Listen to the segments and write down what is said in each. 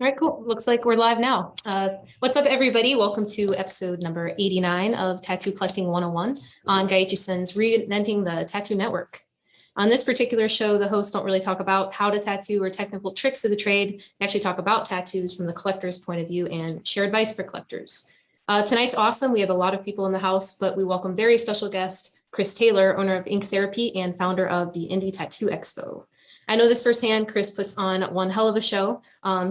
All right, cool. Looks like we're live now. What's up, everybody? Welcome to episode number 89 of Tattoo Collecting 101 on Gaechi-san's Reinventing the Tattoo Network. On this particular show, the hosts don't really talk about how to tattoo or technical tricks of the trade. They actually talk about tattoos from the collector's point of view and share advice for collectors. Tonight's awesome. We have a lot of people in the house, but we welcome very special guest, Chris Taylor, owner of Ink Therapy and founder of the Indy Tattoo Expo. I know this firsthand. Chris puts on one hell of a show.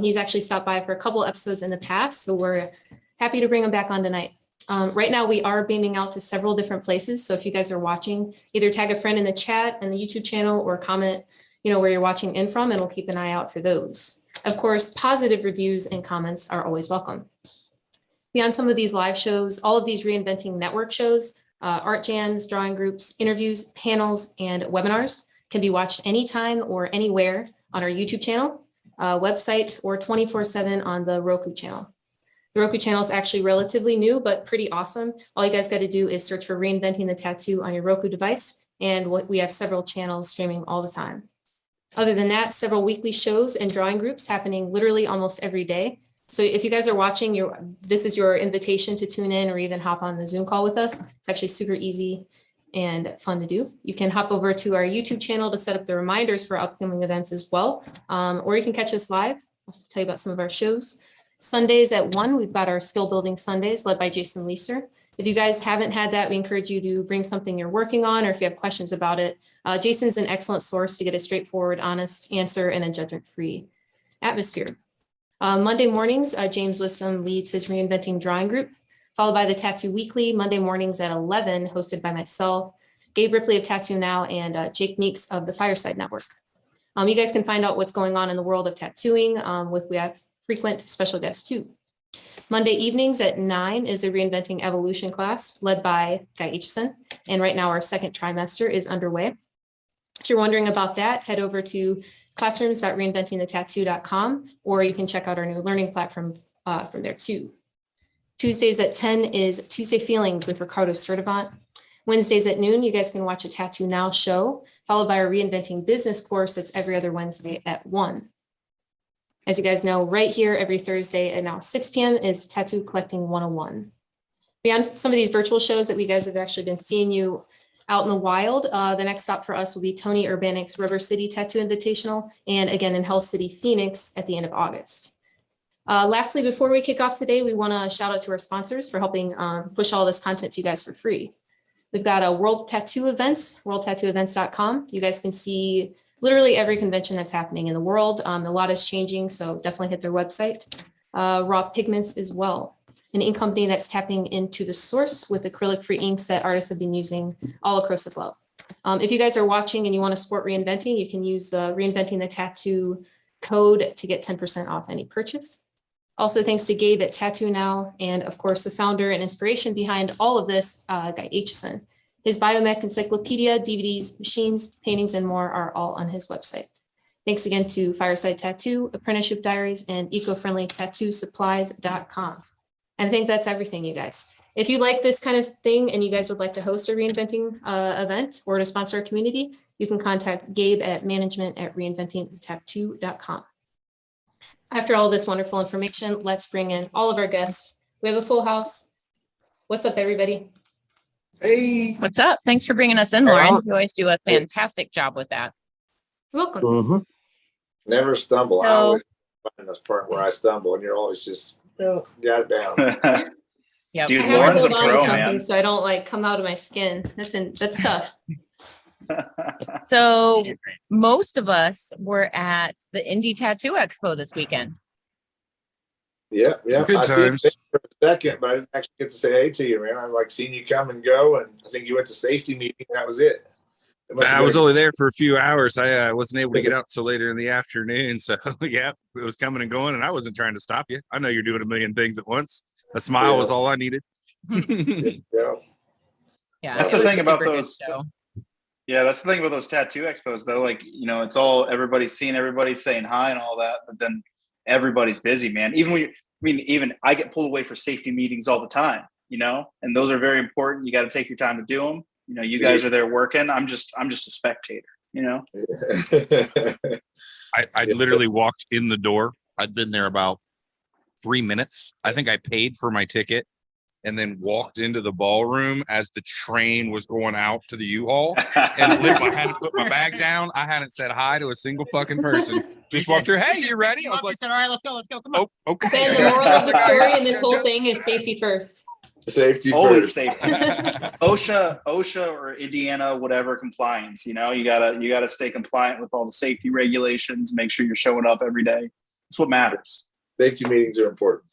He's actually stopped by for a couple episodes in the past, so we're happy to bring him back on tonight. Right now, we are beaming out to several different places. So if you guys are watching, either tag a friend in the chat and the YouTube channel or comment, where you're watching in from, and we'll keep an eye out for those. Of course, positive reviews and comments are always welcome. Beyond some of these live shows, all of these Reinventing Network shows, art jams, drawing groups, interviews, panels, and webinars can be watched anytime or anywhere on our YouTube channel, website, or 24/7 on the Roku channel. The Roku channel is actually relatively new, but pretty awesome. All you guys got to do is search for Reinventing the Tattoo on your Roku device, and we have several channels streaming all the time. Other than that, several weekly shows and drawing groups happening literally almost every day. So if you guys are watching, this is your invitation to tune in or even hop on the Zoom call with us. It's actually super easy and fun to do. You can hop over to our YouTube channel to set up the reminders for upcoming events as well. Or you can catch us live. I'll tell you about some of our shows. Sundays at 1, we've got our skill building Sundays led by Jason Leeser. If you guys haven't had that, we encourage you to bring something you're working on, or if you have questions about it. Jason's an excellent source to get a straightforward, honest answer in a judgment-free atmosphere. Monday mornings, James Wisdom leads his Reinventing Drawing Group, followed by the Tattoo Weekly, Monday mornings at 11, hosted by myself, Gabe Ripley of Tattoo Now, and Jake Meeks of the Fireside Network. You guys can find out what's going on in the world of tattooing we have frequent special guests too. Monday evenings at 9 is a Reinventing Evolution class led by Gaechi-san, and right now our second trimester is underway. If you're wondering about that, head over to classrooms.reinventingthetattoo.com, or you can check out our new learning platform from there too. Tuesdays at 10 is Tuesday Feelings with Ricardo Sturdivant. Wednesdays at noon, you guys can watch a Tattoo Now show, followed by a Reinventing Business course that's every other Wednesday at 1. As you guys know, right here every Thursday at now 6 p.m. is Tattoo Collecting 101. Beyond some of these virtual shows that we guys have actually been seeing you out in the wild, the next stop for us will be Tony Urbanic's River City Tattoo Invitational, and again in Hell City, Phoenix at the end of August. Lastly, before we kick off today, we want to shout out to our sponsors for helping push all this content to you guys for free. We've got a World Tattoo Events, worldtattooevents.com. You guys can see literally every convention that's happening in the world. A lot is changing, so definitely hit their website. Raw Pigments as well, an ink company that's tapping into the source with acrylic-free inks that artists have been using all across the globe. If you guys are watching and you want to support Reinventing, you can use the Reinventing the Tattoo code to get 10% off any purchase. Also, thanks to Gabe at Tattoo Now, and of course, the founder and inspiration behind all of this, Gaechi-san. His Biomech Encyclopedia, DVDs, machines, paintings, and more are all on his website. Thanks again to Fireside Tattoo, Apprenticeship Diaries, and Eco-Friendly Tattoo Supplies.com. And I think that's everything, you guys. If you like this kind of thing and you guys would like to host a Reinventing event or to sponsor a community, you can contact Gabe at management@reinventingthetattoo.com. After all this wonderful information, let's bring in all of our guests. We have a full house. What's up, everybody? Hey. What's up? Thanks for bringing us in, Lauren. You always do a fantastic job with that. You're welcome. Mm-hmm. Never stumble. So, I always find this part where I stumble, and you're always just got it down. yep. Dude, I have Lauren's to a hold on to pro, something man. so I don't come out of my skin. That's tough. So most of us were at the Indy Tattoo Expo this weekend. Yeah. Good I see you times. for a second, but I didn't actually get to say hey to you, man. I like seeing you come and go, and I think you went to safety meeting. That was it. I was only there for a few hours. I wasn't able to get out till later in the afternoon. So yeah, it was coming and going, and I wasn't trying to stop you. I know you're doing a million things at once. A smile was all I needed. Yeah. Yeah, That's it the was thing a about super good those. show. Yeah, that's the thing about those tattoo expos, though. Like, it's all everybody's seeing everybody saying hi and all that, but then everybody's busy, man. Even when even I get pulled away for safety meetings all the time, and those are very important. You got to take your time to do them. You guys are there working. I'm just a spectator. I literally walked in the door I'd been there about 3 minutes. I think I paid for my ticket and then walked into the ballroom as the train was going out to the U-Haul. And I had to put my bag down. I hadn't said hi to a single fucking person. Just walked through. Hey, you ready? I was like, said, all right, let's go. Come on. oh, okay. Ben, the moral of the story in this whole thing is safety first. Safety Always first. safety. OSHA or Indiana, whatever compliance, you gotta stay compliant with all the safety regulations, make sure you're showing up every day. That's what matters. Safety meetings are important.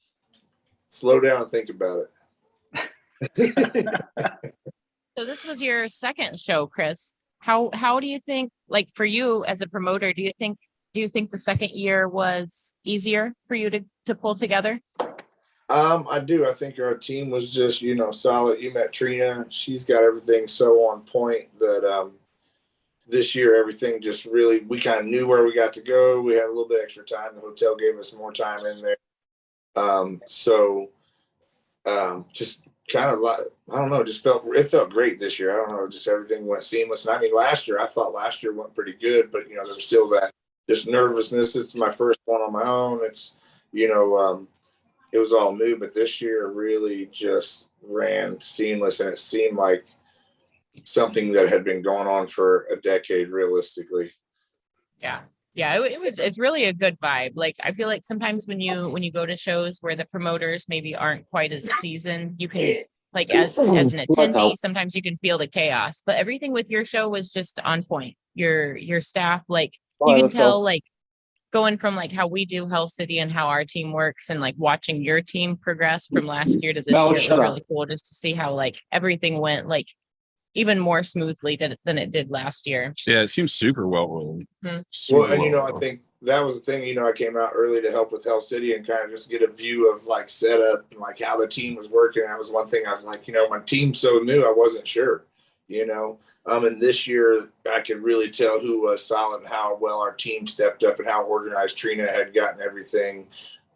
Slow down and think about it. So this was your second show, Chris. How do you think, like for you as a promoter, do you think the second year was easier for you to pull together? I do. I think our team was just, solid. You met Trina. She's got everything so on point that this year everything just really, we kind of knew where we got to go. We had a little bit extra time. The hotel gave us more time in there. Just kind of like, I don't know, it felt great this year. I don't know, just everything went seamless. And I mean, I thought last year went pretty good, but there was still that just nervousness. It's my first one on my own. It's, it was all new, but this year really just ran seamless, and it seemed like something that had been going on for a decade, realistically. Yeah, it's really a good vibe. Like, I feel like sometimes when you go to shows where the promoters maybe aren't quite as seasoned, you can, like, as an attendee, sometimes you can feel the chaos, but everything with your show was just on point. Your staff, like, you can tell, like, going from like how we do Hell City and how our team works, and like watching your team progress from last year to this year, it was really cool just to see how like everything went like even more smoothly than it did last year. Yeah, it seems super well rolled. Well, and I think that was the thing, I came out early to help with Hell City and kind of just get a view of like setup and like how the team was working. That was one thing I was like, my team's so new, I wasn't sure, and this year I could really tell who was solid and how well our team stepped up and how organized Trina had gotten everything.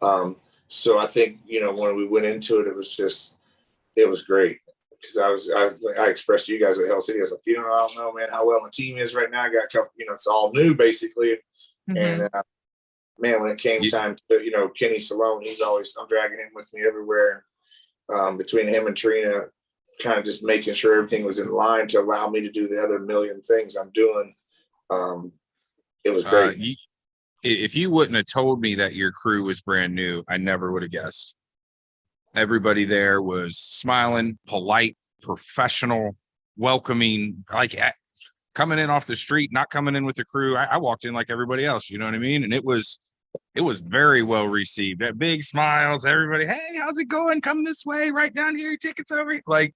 So I think, when we went into it, it was great. Because I expressed to you guys at Hell City, I was like, I don't know, man, how well my team is right now. I got a couple, it's all new basically. Mm-hmm. And man, when it came time to, Kenny Salone, I'm dragging him with me everywhere. Between him and Trina, kind of just making sure everything was in line to allow me to do the other million things I'm doing. It was great. If you wouldn't have told me that your crew was brand new, I never would have guessed. Everybody there was smiling, polite, professional, welcoming, like coming in off the street, not coming in with the crew. I walked in like everybody else, you know what I mean? And it was very well received. That big smiles, everybody, hey, how's it going? Come this way, right down here, tickets over. Like,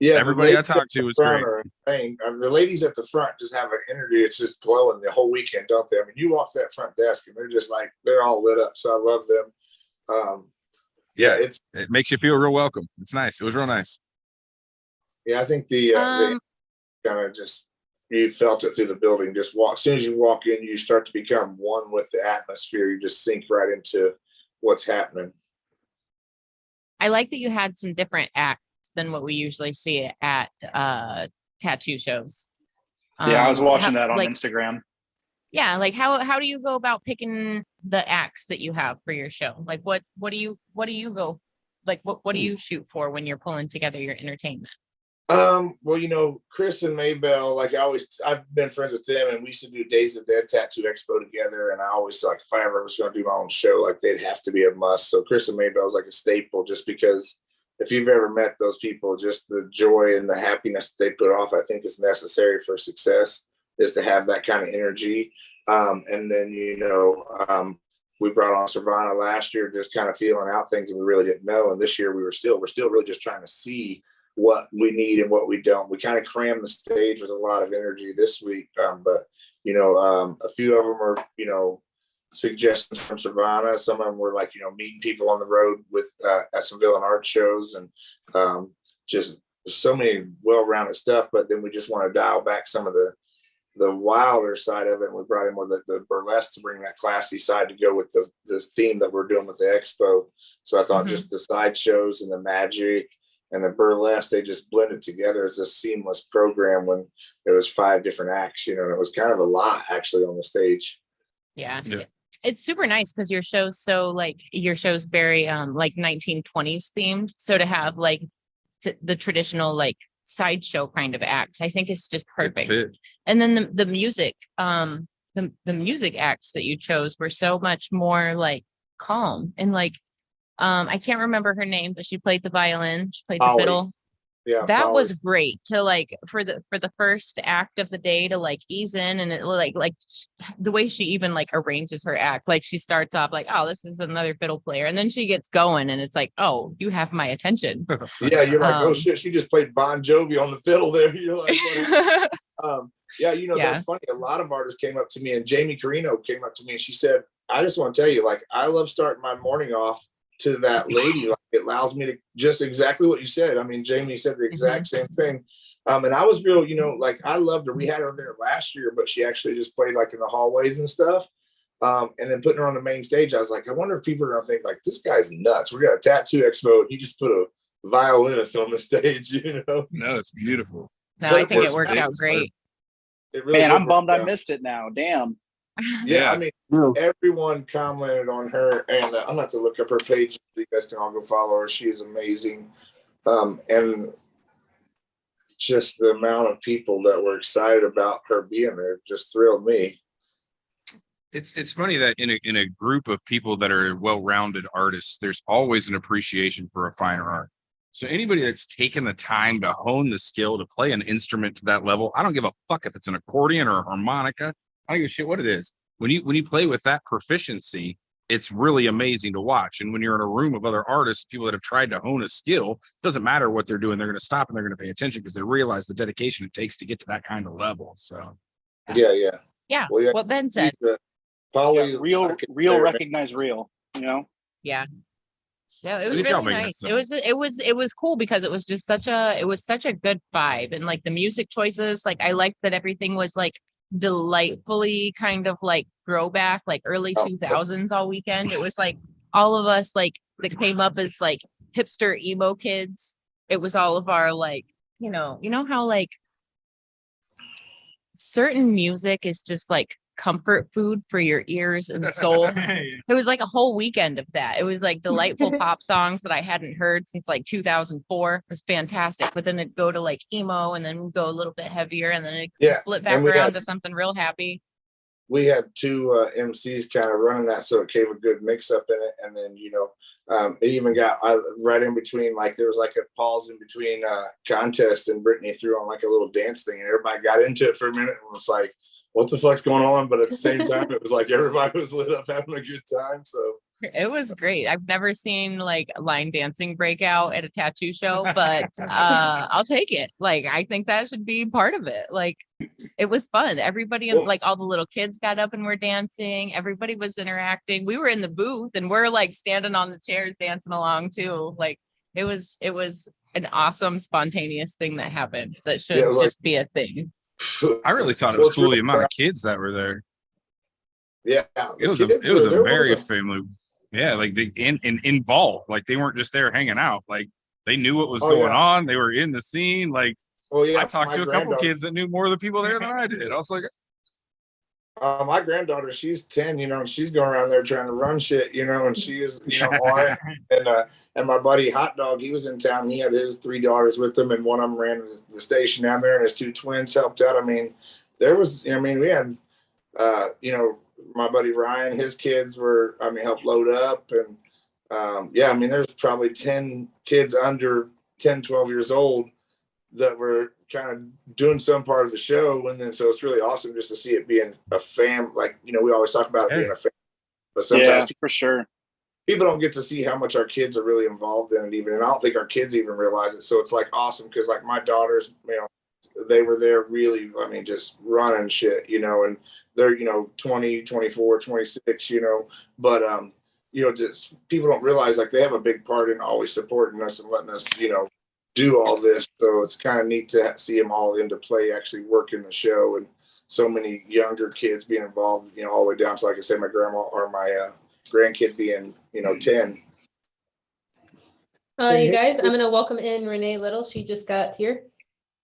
yeah, everybody I talked to was great. The ladies at the front just have an energy. It's just glowing the whole weekend, don't they? I mean, you walk that front desk and they're just like, they're all lit up. So I love them. Yeah, it makes you feel real welcome. It's nice. It was real nice. Yeah, I think the kind of just, you felt it through the building. Just as soon as you walk in, you start to become one with the atmosphere. You just sink right into what's happening. I like that you had some different acts than what we usually see at tattoo shows. Yeah, I was watching that on Instagram. Yeah, like how do you go about picking the acts that you have for your show? Like what do you go, like what do you shoot for when you're pulling together your entertainment? Well, Chris and Maybell, like I've been friends with them, and we used to do Days of Dead Tattoo Expo together. And I always, like, if I ever was going to do my own show, like, they'd have to be a must. So Chris and Maybell is like a staple, just because if you've ever met those people, just the joy and the happiness they put off, I think is necessary for success, is to have that kind of energy. And then, we brought on Savannah last year, just kind of feeling out things that we really didn't know. And this year we're still really just trying to see what we need and what we don't. We kind of crammed the stage with a lot of energy this week. But a few of them are, suggestions from Savannah. Some of them were like, meeting people on the road with at some villain art shows, and just so many well-rounded stuff. But then we just want to dial back some of the wilder side of it. And we brought in more the burlesque to bring that classy side to go with the theme that we're doing with the expo. So I thought just the side shows and the magic and the burlesque, they just blended together as a seamless program when there was 5 different acts, and it was kind of a lot actually on the stage. Yeah. it's super nice because your show's very like 1920s themed. So to have like the traditional like sideshow kind of acts, I think is just perfect. And then the music, the music acts that you chose were so much more like calm and like I can't remember her name, but she played the violin, she played the fiddle. Yeah, that was great to like for the first act of the day to like ease in, and it like the way she even like arranges her act, like she starts off like, oh, this is another fiddle player, and then she gets going and it's like, oh, you have my attention. Yeah, you're like, oh shit, she just played Bon Jovi on the fiddle there. You're like, yeah, you know, that's funny. A lot of artists came up to me, and Jamie Carino came up to me and she said, I just want to tell you, like, I love starting my morning off to that lady. Like, it allows me to just exactly what you said. I mean, Jamie said the exact same thing. And I was real, you know, like, I loved her. We had her there last year, but she actually just played like in the hallways and stuff. And then putting her on the main stage, I was like, I wonder if people are gonna think like, this guy's nuts. We got a tattoo expo and he just put a violinist on the stage, you know? No, it's beautiful. No, I think it worked out great. It really Man, I'm bummed I missed it now. Damn. Yeah, I mean, everyone commented on her, and I'm gonna have to look up her page so you guys can all go follow her. She is amazing. And just the amount of people that were excited about her being there just thrilled me. It's funny that in a group of people that are well-rounded artists, there's always an appreciation for a finer art. So anybody that's taken the time to hone the skill to play an instrument to that level, I don't give a fuck if it's an accordion or a harmonica. I don't give a shit what it is. When you play with that proficiency, it's really amazing to watch. And when you're in a room of other artists, people that have tried to hone a skill, doesn't matter what they're doing, they're going to stop and they're going to pay attention because they realize the dedication it takes to get to that kind of level. So Yeah. Well, What Ben said. Polly, real recognize real, you know? Yeah. Yeah, it was Good job, really Megan. nice. It was cool because it was just such a good vibe, and like the music choices, like I liked that everything was like delightfully kind of like throwback, like early 2000s all weekend. It was like all of us like that came up as like hipster emo kids. It was all of our like, you know how like certain music is just like comfort food for your ears and soul. It was like a whole weekend of that. It was like delightful pop songs that I hadn't heard since like 2004. It was fantastic. But then it'd go to like emo, and then go a little bit heavier, and then it flip back around to something real happy. We had two MCs kind of running that, so it gave a good mix up in it. And then, it even got right in between, like there was like a pause in between contest, and Brittany threw on like a little dance thing, and everybody got into it for a minute and was like, what the fuck's going on? But at the same time, it was like everybody was lit up having a good time. So it was great. I've never seen like line dancing break out at a tattoo show, but I'll take it. Like, I think that should be part of it. Like, it was fun. Everybody, like all the little kids got up and were dancing. Everybody was interacting. We were in the booth and we're like standing on the chairs dancing along too. Like, it was an awesome spontaneous thing that happened that should just be a thing. I really thought it was cool the amount of kids that were there. Yeah, it was a very family. Yeah, like they involved. Like they weren't just there hanging out. Like they knew what was going on. They were in the scene. Like I talked to a couple kids that knew more of the people there than I did. I was like, my granddaughter, she's 10, and she's going around there trying to run shit, and she is, on it. And my buddy Hot Dog, he was in town. He had his 3 daughters with him, and one of them ran the station down there, and his 2 twins helped out. I mean, there was, we had, my buddy Ryan, his kids were, helped load up. And there's probably 10 kids under 10, 12 years old that were kind of doing some part of the show. And then, so it's really awesome just to see it being a fam. Like, we always talk about it being a family, but sometimes for sure, people don't get to see how much our kids are really involved in it even. And I don't think our kids even realize it. So it's like awesome. Cause like my daughters, they were there really, just running shit, and they're, 20, 24, 26, but, just people don't realize like they have a big part in always supporting us and letting us, do all this. So it's kind of neat to see them all into play, actually working the show, and so many younger kids being involved, all the way down to, like I said, my grandma or my grandkid being, 10. You guys, I'm going to welcome in Renee Little. She just got here.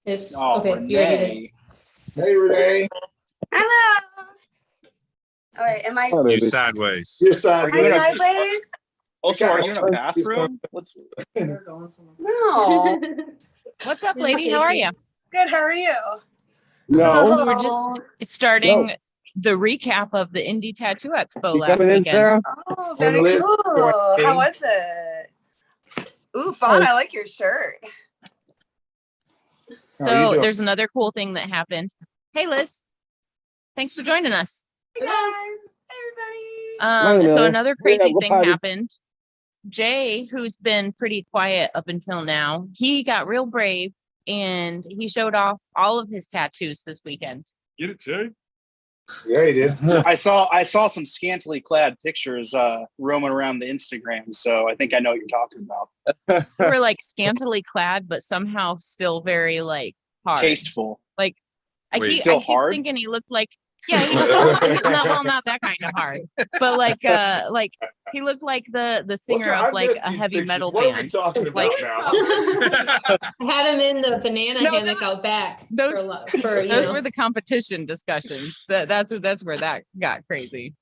Renee. You ready to? Hey, Renee. Hello. All right, am I? Oh, You maybe. sideways. You're Are you in a- sideways? Also, are you in a bathroom? What's No. What's up, lady? How are you? Good. How are you? No. We were just starting the recap of the Indy Tattoo Expo You last coming in, weekend. Sarah? Oh, And very Liz cool. joined How me. was it? Ooh, fun. I like your shirt. How are you So doing? there's another cool thing that happened. Hey, Liz. Thanks for joining us. Hey guys. Hey, everybody. Hi, So Amelia. another Yeah, crazy we'll thing party. happened. Jay, who's been pretty quiet up until now, he got real brave and he showed off all of his tattoos this weekend. Get it, Jay? Yeah, you did. I saw some scantily clad pictures roaming around the Instagram, so I think I know what you're talking about. They were like scantily clad, but somehow still very like hard. Tasteful. Like I Wait. keep, Still I keep hard? thinking he looked like, yeah, not that kind of hard, but like he looked like the singer of like a heavy metal What are we band. talking about Like- now? Had him in the banana No, hammock out back. those- for you Those know. were the competition discussions. That's where that got crazy.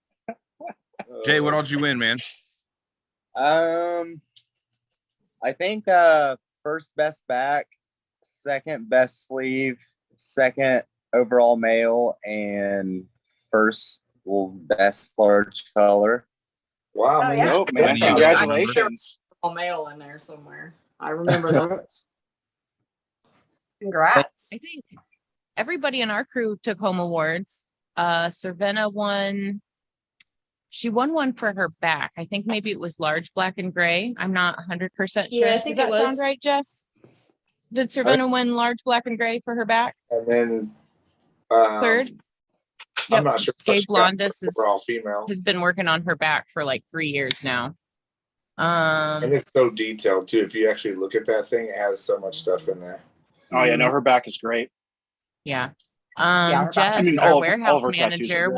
Jay, what all you win, man? I think first best back, second best sleeve, second overall male, and first best large color. Wow, Oh, man. yeah. Nope, man. Yeah. Congratulations. Mail in there somewhere. I remember that. Congrats. I think everybody in our crew took home awards. Cervena won. She won one for her back. I think maybe it was large black and gray. I'm not 100% sure. Yeah, I think Does that it sound was. right, Jess? Did Cervena win large black and gray for her back? And then Third? I'm not sure. Jay she got Blondis overall female. has been working on her back for like 3 years now. And it's so detailed too. If you actually look at that thing, it has so much stuff in there. Oh yeah, no, her back is great. Yeah. her back- Jess, I mean, our all of warehouse her tattoos are manager, good.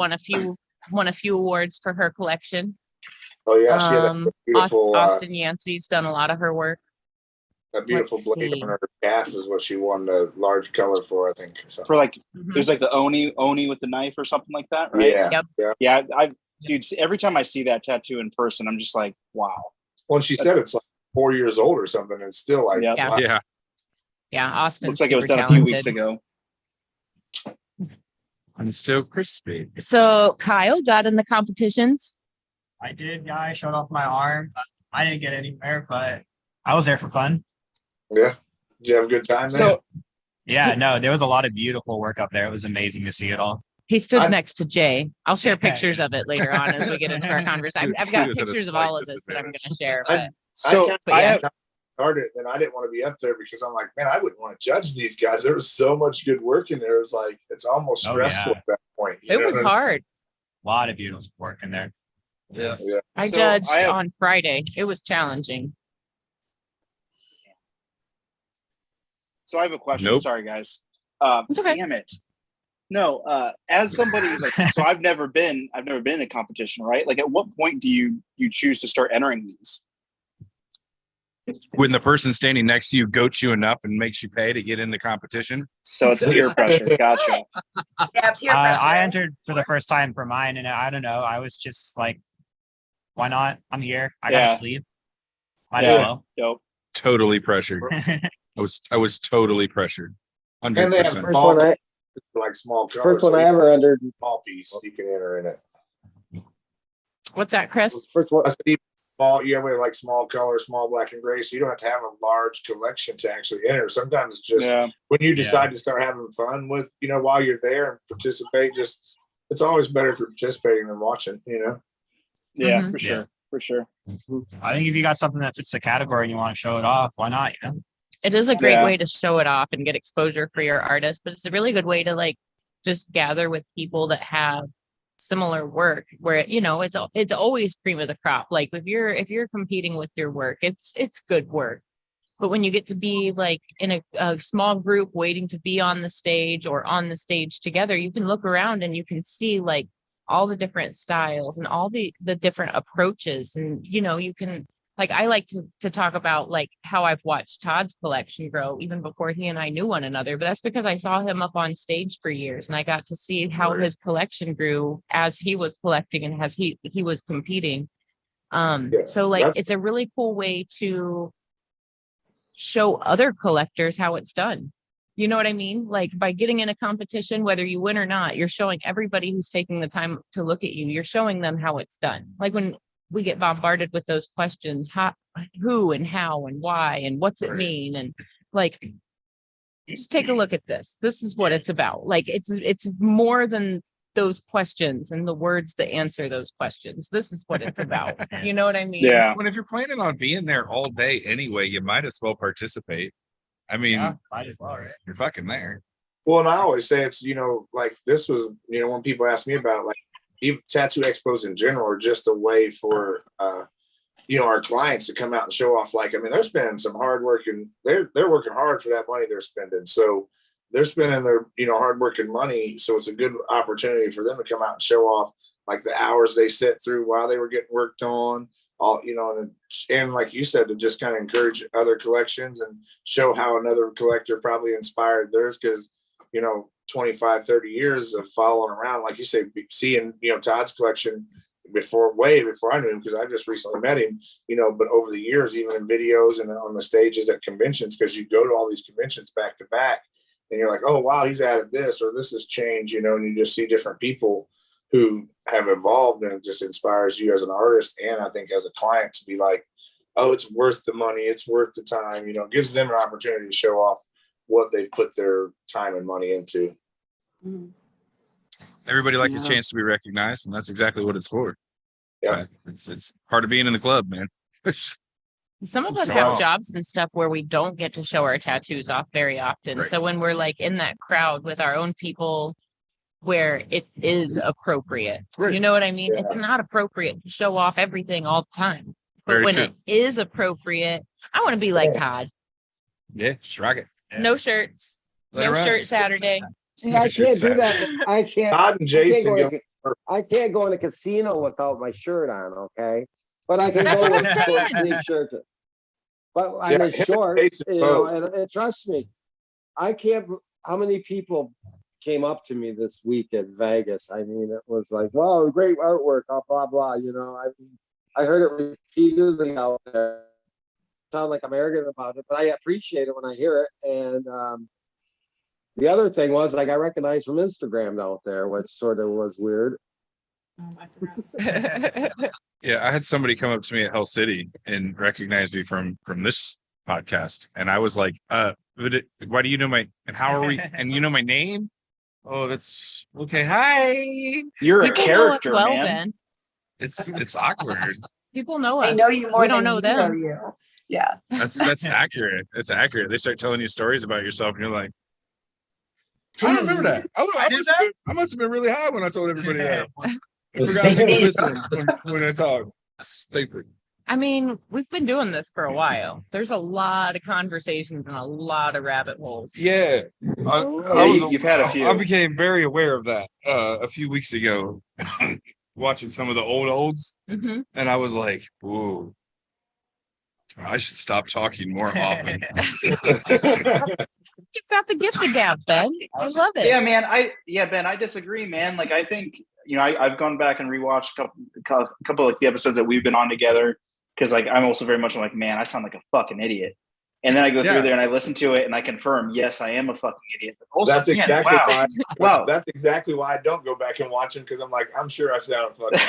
won a few awards for her collection. Oh yeah, she had that beautiful, Austin Yancey's done a lot of her work. that beautiful let's blade see. on her calf is what she won the large color for, I think. Or something. For like Mhm. it was like the Oni with the knife or something like that, right? Yeah, Yep. yeah. Yeah, dude, every time I see that tattoo in person, I'm just like, wow. Well, she said it's like 4 years old or something, and still like, Yeah. Yeah. wow. Yeah. Yeah, Austin. Looks like it was done a few weeks ago. I'm still crispy. So Kyle got in the competitions. I did, yeah. I showed off my arm. I didn't get anywhere, but I was there for fun. Yeah. Did you have a good time there? So Yeah, no, there was a lot of beautiful work up there. It was amazing to see it all. He stood I- next to Jay. I'll share pictures of it later on as we get into our conversation. I've got He was at a pictures of slight all of this that I'm going to disadvantage. share. I- But so kinda I have started, and I didn't want to be up there because I'm like, man, I wouldn't want to judge these guys. There was so much good work in there. It was like, it's almost Oh, stressful yeah. at that point. you it know was what I mean? hard. A lot of beautiful work in there. Yeah. Yeah. I So judged I have- on Friday. It was challenging. So I have a question. Nope. Sorry, guys. It's okay. Damn it. No, as somebody like, so I've never been in a competition, right? Like, at what point do you choose to start entering these? When the person standing next to you goats you enough and makes you pay to get in the competition. So it's peer pressure. Gotcha. Yeah, peer pressure. I entered for the first time for mine, and I don't know. I was just like, why not? I'm here. I got Yeah. a sleeve. Might Yeah. as well. Dope. Totally pressured. I was totally pressured. And they have 100%. First one I like small colors. first one so I you ever entered. can- small piece you can enter in it. What's that, Chris? First one I said even small, yeah, we have like small color, small black and gray, so you don't have to have a large collection to actually enter. Sometimes it's just Yeah. when you decide to start having fun with, while you're there and participate, just it's always better if you're participating than watching, Yeah, Mhm. for sure. For sure. I think if you got something that fits the category and you want to show it off, why not? You know? It is a great Yeah. way to show it off and get exposure for your artist, but it's a really good way to like just gather with people that have similar work where it's always cream of the crop. Like if you're competing with your work, it's good work. But when you get to be like in a small group waiting to be on the stage or on the stage together, you can look around and you can see like all the different styles and all the different approaches, and you can like I like to talk about like how I've watched Todd's collection grow even before he and I knew one another. But that's because I saw him up on stage for years and I got to see how his collection grew as he was collecting and as he was competing. So like it's a really cool way to show other collectors how it's done. You know what I mean? Like by getting in a competition, whether you win or not, you're showing everybody who's taking the time to look at you, you're showing them how it's done. Like when we get bombarded with those questions, who and how and why and what's it mean? And like, just take a look at this. This is what it's about. Like it's more than those questions and the words that answer those questions. This is what it's about. You know what I mean? Yeah. Well, if you're planning on being there all day anyway, you might as well participate. I mean, might as well, right? you're fucking there. Well, and I always say it's, like this was, when people ask me about like even tattoo expos in general are just a way for, our clients to come out and show off. Like, I mean, they're spending some hard work and they're working hard for that money they're spending. So they're spending their, hard working money. So it's a good opportunity for them to come out and show off like the hours they sit through while they were getting worked on. All, and like you said, to just kind of encourage other collections and show how another collector probably inspired theirs. Cause 25, 30 years of following around, like you say, seeing, Todd's collection way before I knew him, because I just recently met him, but over the years, even in videos and on the stages at conventions, because you go to all these conventions back to back and you're like, oh, wow, he's added this, or this has changed, and you just see different people who have evolved, and it just inspires you as an artist. And I think as a client to be like, oh, it's worth the money. It's worth the time, it gives them an opportunity to show off what they've put their time and money into. Everybody likes a chance to be recognized, and that's exactly what it's for. Yeah, it's part of being in the club, man. Some of us have jobs and stuff where we don't get to show our tattoos off very often. Right. So when we're like in that crowd with our own people where it is appropriate, you know what I mean? Yeah. It's not appropriate to show off everything all the time. But Very when true. it is appropriate, I want to be like Todd. Yeah, just rock it. No shirts, Let it no run. shirt Saturday. Yeah, I can't do that. I can't. Todd and Jason, I can't go in a casino without my shirt on. Okay, but I can That's go what with I'm short saying. sleeve shirts. But Yeah, I'm in shorts, Jason both. and trust me, I can't. How many people came up to me this week at Vegas? I mean, it was like, wow, great artwork, blah blah. I heard it repeatedly out there. Sound like I'm arrogant about it, but I appreciate it when I hear it. And the other thing was I got recognized from Instagram out there, which sort of was weird. Oh, I forgot. Yeah, I had somebody come up to me at Hell City and recognize me from this podcast, and I was like, why do you know my, and how are we, and you know my name? Oh, that's okay. Hi. You're a People know us character, well, man. Ben. It's awkward. People know us. They know you more We don't than know you them. know you. Yeah. That's accurate. It's accurate. They start telling you stories about yourself, and you're like, I don't remember that. I must have been really high when I told everybody that. I forgot people listening when I talk. Stupid. I mean, we've been doing this for a while. There's a lot of conversations and a lot of rabbit holes. Yeah. You've had a few. I became very aware of that a few weeks ago, watching some of the olds, Mhm. and I was like, ooh, I should stop talking more often. You've got the gift of gab, Ben. I love it. Yeah, man. Ben, I disagree, man. Like, I think, I've gone back and rewatched a couple of like the episodes that we've been on together. Cause like, I'm also very much like, man, I sound like a fucking idiot. And then I go through there and I listen to it and I confirm, yes, I am a fucking idiot. But also, That's exactly why. Wow. That's exactly why I don't go back and watch them, because I'm like, I'm sure I sound fucking.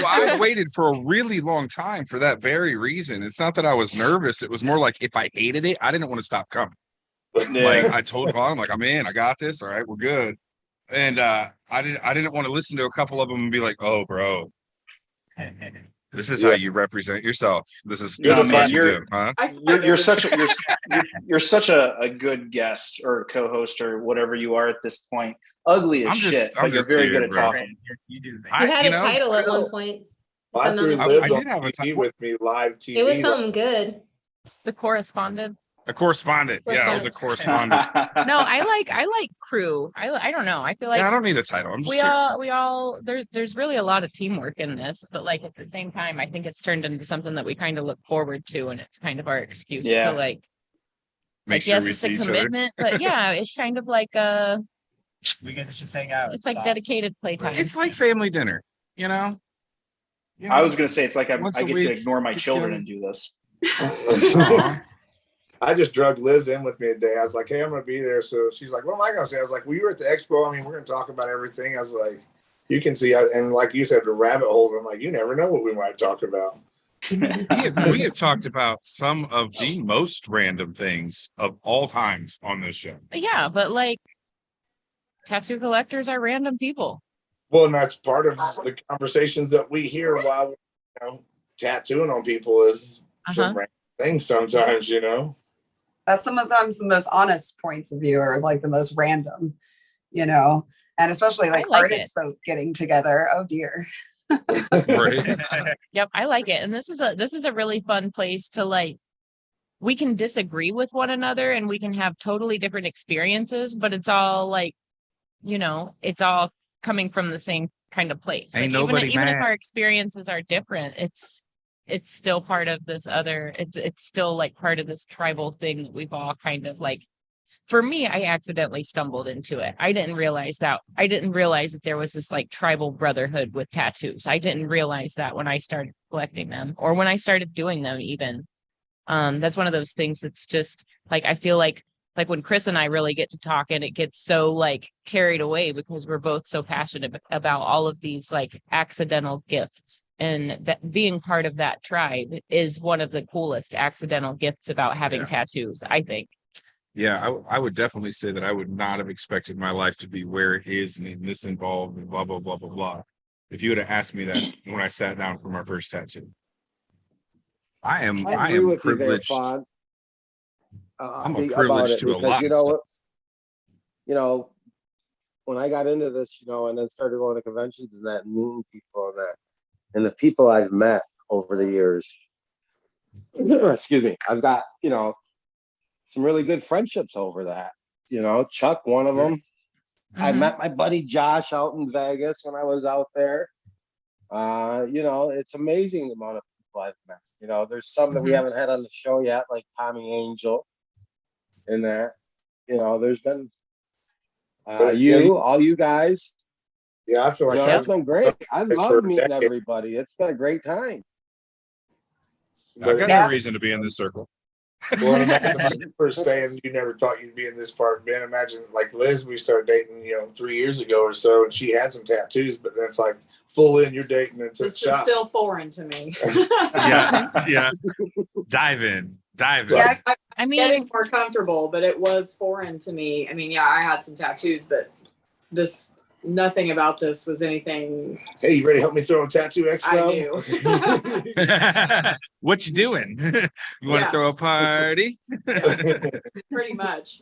Well, I waited for a really long time for that very reason. It's not that I was nervous. It was more like if I hated it, I didn't want to stop coming. Like I told Vaughn, like, I'm in, I got this. All right, we're good. And I didn't want to listen to a couple of them and be like, oh, bro, this is how you represent yourself. This is No, man, what you do, huh? you're such a good guest or co-host or whatever you are at this point. Ugly as shit, but you're very good at talking. You had a title at one point. I threw Another Liz I on did have a TV with me, live TV. It was something good. The correspondent. A correspondent. Yeah, I was a correspondent. No, I like crew. I don't know. I feel like Yeah, I don't need a title. I'm just we here. all there's really a lot of teamwork in this, but like at the same time, I think it's turned into something that we kind of look forward to, and it's kind of our excuse Yeah. to like Make sure yes, we it's see a each other. commitment, but yeah, it's kind of like We get to just hang out. it's like dedicated playtime. It's like family dinner, you know? I was gonna say it's like I Once a get week, to ignore my just children do it. and do this. Aw. I just drugged Liz in with me today. I was like, hey, I'm going to be there. So she's like, what am I going to say? I was like, well, you were at the expo. I mean, we're going to talk about everything. I was like, you can see. And like you said, the rabbit hole. I'm like, you never know what we might talk about. We have talked about some of the most random things of all times on this show. Yeah, but like tattoo collectors are random people. Well, and that's part of the conversations that we hear while tattooing on people is some random things sometimes, That's sometimes the most honest points of view, or like the most random, and especially like artist folk getting together. Oh dear. Right. Yep, I like it. And this is a really fun place to like, we can disagree with one another and we can have totally different experiences, but it's all like, it's all coming from the same kind of place. Ain't Like nobody even if mad. our experiences are different, it's still part of this other, it's still like part of this tribal thing that we've all kind of like, for me, I accidentally stumbled into it. I didn't realize that there was this like tribal brotherhood with tattoos. I didn't realize that when I started collecting them or when I started doing them even. That's one of those things that's just like, I feel like when Chris and I really get to talk and it gets so like carried away because we're both so passionate about all of these like accidental gifts, and that being part of that tribe is one of the coolest accidental gifts about having tattoos, I think. Yeah, I would definitely say that I would not have expected my life to be where it is and this involved and blah, blah, blah, blah, blah. If you would have asked me that when I sat down for my first tattoo. I am privileged. I'm a privilege to a lot of stuff. When I got into this, and then started going to conventions and that, meeting people and the people I've met over the years, excuse me, I've got, some really good friendships over that. Chuck, one of them. I met my buddy Josh out in Vegas when I was out there. It's amazing the amount of people I've met. There's some that we haven't had on the show yet, like Tommy Angel and that. There's been all you guys. Yeah, I feel like it's been great. I love meeting everybody. It's been a great time. I got no reason to be in this circle. Well, imagine first saying you never thought you'd be in this part, Ben. Imagine like Liz, we started dating, 3 years ago or so, and she had some tattoos, but then it's like full in, you're dating into this is still foreign to me. Yeah. Dive in. Yeah, I mean, getting more comfortable, but it was foreign to me. I mean, yeah, I had some tattoos, but nothing about this was anything. Hey, you ready to help me throw a tattoo expo? I do. What you doing? You want to throw a party? Pretty much.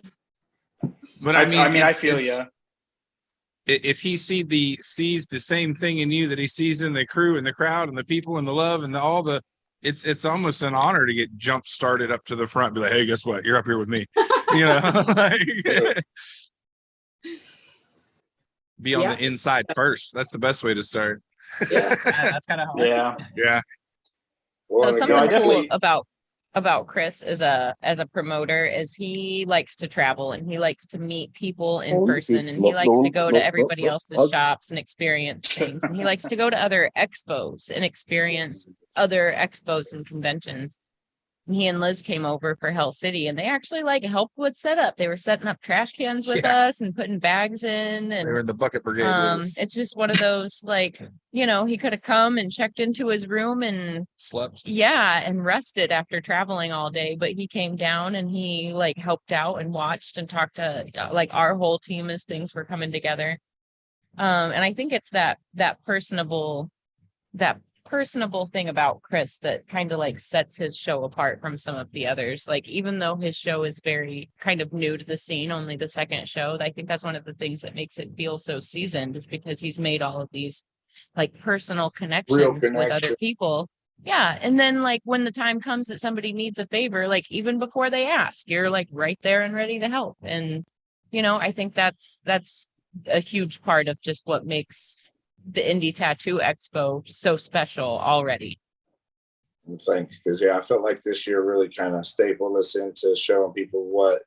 But I feel you. If he sees the same thing in you that he sees in the crew and the crowd and the people and the love and it's almost an honor to get jump started up to the front and be like, hey, guess what? You're up here with me. Be on the inside first. That's the best way to start. Yeah, that's kind of how yeah. Well, so something cool about Chris as a promoter is he likes to travel and he likes to meet people in person, and he likes to go to everybody else's shops and experience things, and he likes to go to other expos and experience other expos and conventions. He and Liz came over for Hell City, and they actually helped with setup. They were setting up trash cans with us and putting bags in, and they were in the bucket brigade. It's just one of those he could have come and checked into his room and slept. Yeah, and rested after traveling all day, but he came down and he helped out and watched and talked to our whole team as things were coming together. And I think it's that personable thing about Chris that kind of sets his show apart from some of the others. Even though his show is very kind of new to the scene, only the second show, I think that's one of the things that makes it feel so seasoned, is because he's made all of these personal connections with other people. Yeah. And then like when the time comes that somebody needs a favor, like even before they ask, you're like right there and ready to help. And, you know, I think that's a huge part of just what makes the Indy Tattoo Expo so special already. Thanks. Because I felt like this year really kind of stapled us into showing people what,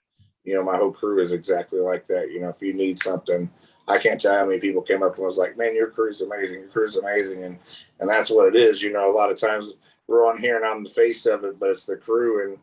my whole crew is exactly like that. If you need something, I can't tell how many people came up and was like, man, your crew's amazing. Your crew's amazing. And that's what it is. A lot of times we're on here and I'm the face of it, but it's the crew. And,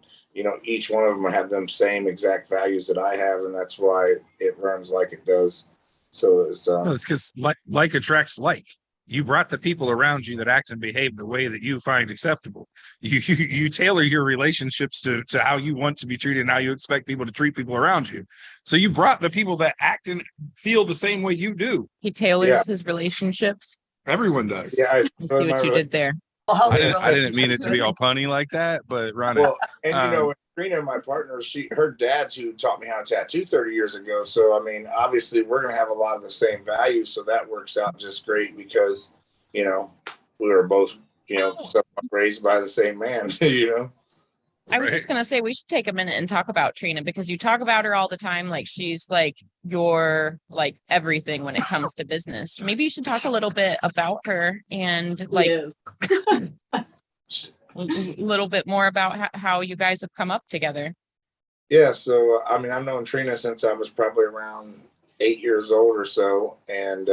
each one of them have them same exact values that I have. And that's why it runs like it does. So it's because like attracts like. You brought the people around you that act and behave the way that you find acceptable. You tailor your relationships to how you want to be treated and how you expect people to treat people around you. So you brought the people that act and feel the same way you do. He tailors his relationships. Everyone does. Yeah, I see what you did there. I didn't mean it to be all punny like that, but Ronnie. Well, and Trina, my partner, her dad's who taught me how to tattoo 30 years ago. So, obviously we're going to have a lot of the same values. So that works out just great because, we were both, raised by the same man, I was just going to say, we should take a minute and talk about Trina because you talk about her all the time. Like she's like your, like everything when it comes to business. Maybe you should talk a little bit about her and like a little bit more about how you guys have come up together. Yeah. So, I've known Trina since I was probably around 8 years old or so. And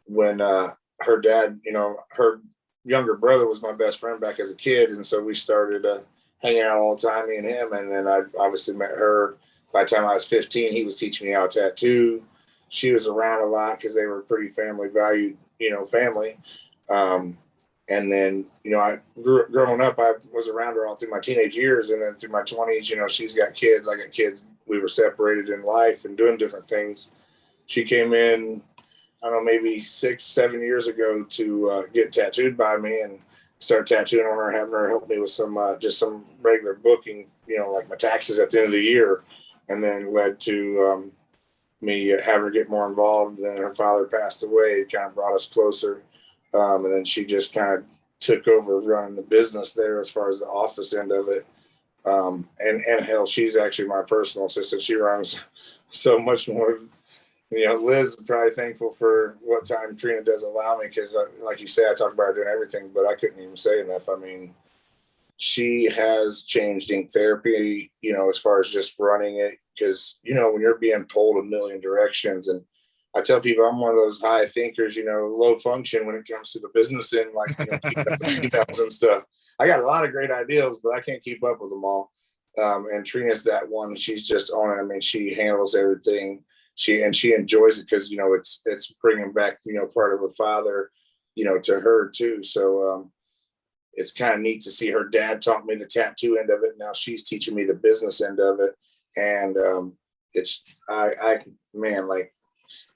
when her dad, her younger brother was my best friend back as a kid. And so we started hanging out all the time, me and him. And then I obviously met her. By the time I was 15, he was teaching me how to tattoo. She was around a lot because they were pretty family valued, family. And then, I growing up, I was around her all through my teenage years. And then through my 20s, she's got kids. I got kids. We were separated in life and doing different things. She came in, I don't know, maybe 6-7 years ago to get tattooed by me and started tattooing on her, having her help me with some just some regular booking, like my taxes at the end of the year. And then led to me having her get more involved. And then her father passed away. It kind of brought us closer. And then she just kind of took over running the business there as far as the office end of it. And hell, she's actually my personal assistant. She runs so much more. Liz is probably thankful for what time Trina does allow me because, like you said, I talk about her doing everything, but I couldn't even say enough. She has changed ink therapy, as far as just running it because, when you're being pulled a million directions and I tell people I'm one of those high thinkers, low function when it comes to the business end, like emails and stuff. I got a lot of great ideas, but I can't keep up with them all. And Trina's that one. She's just on it. She handles everything. She enjoys it because it's bringing back part of her father, to her too. So it's kind of neat to see her dad taught me the tattoo end of it. Now she's teaching me the business end of it, and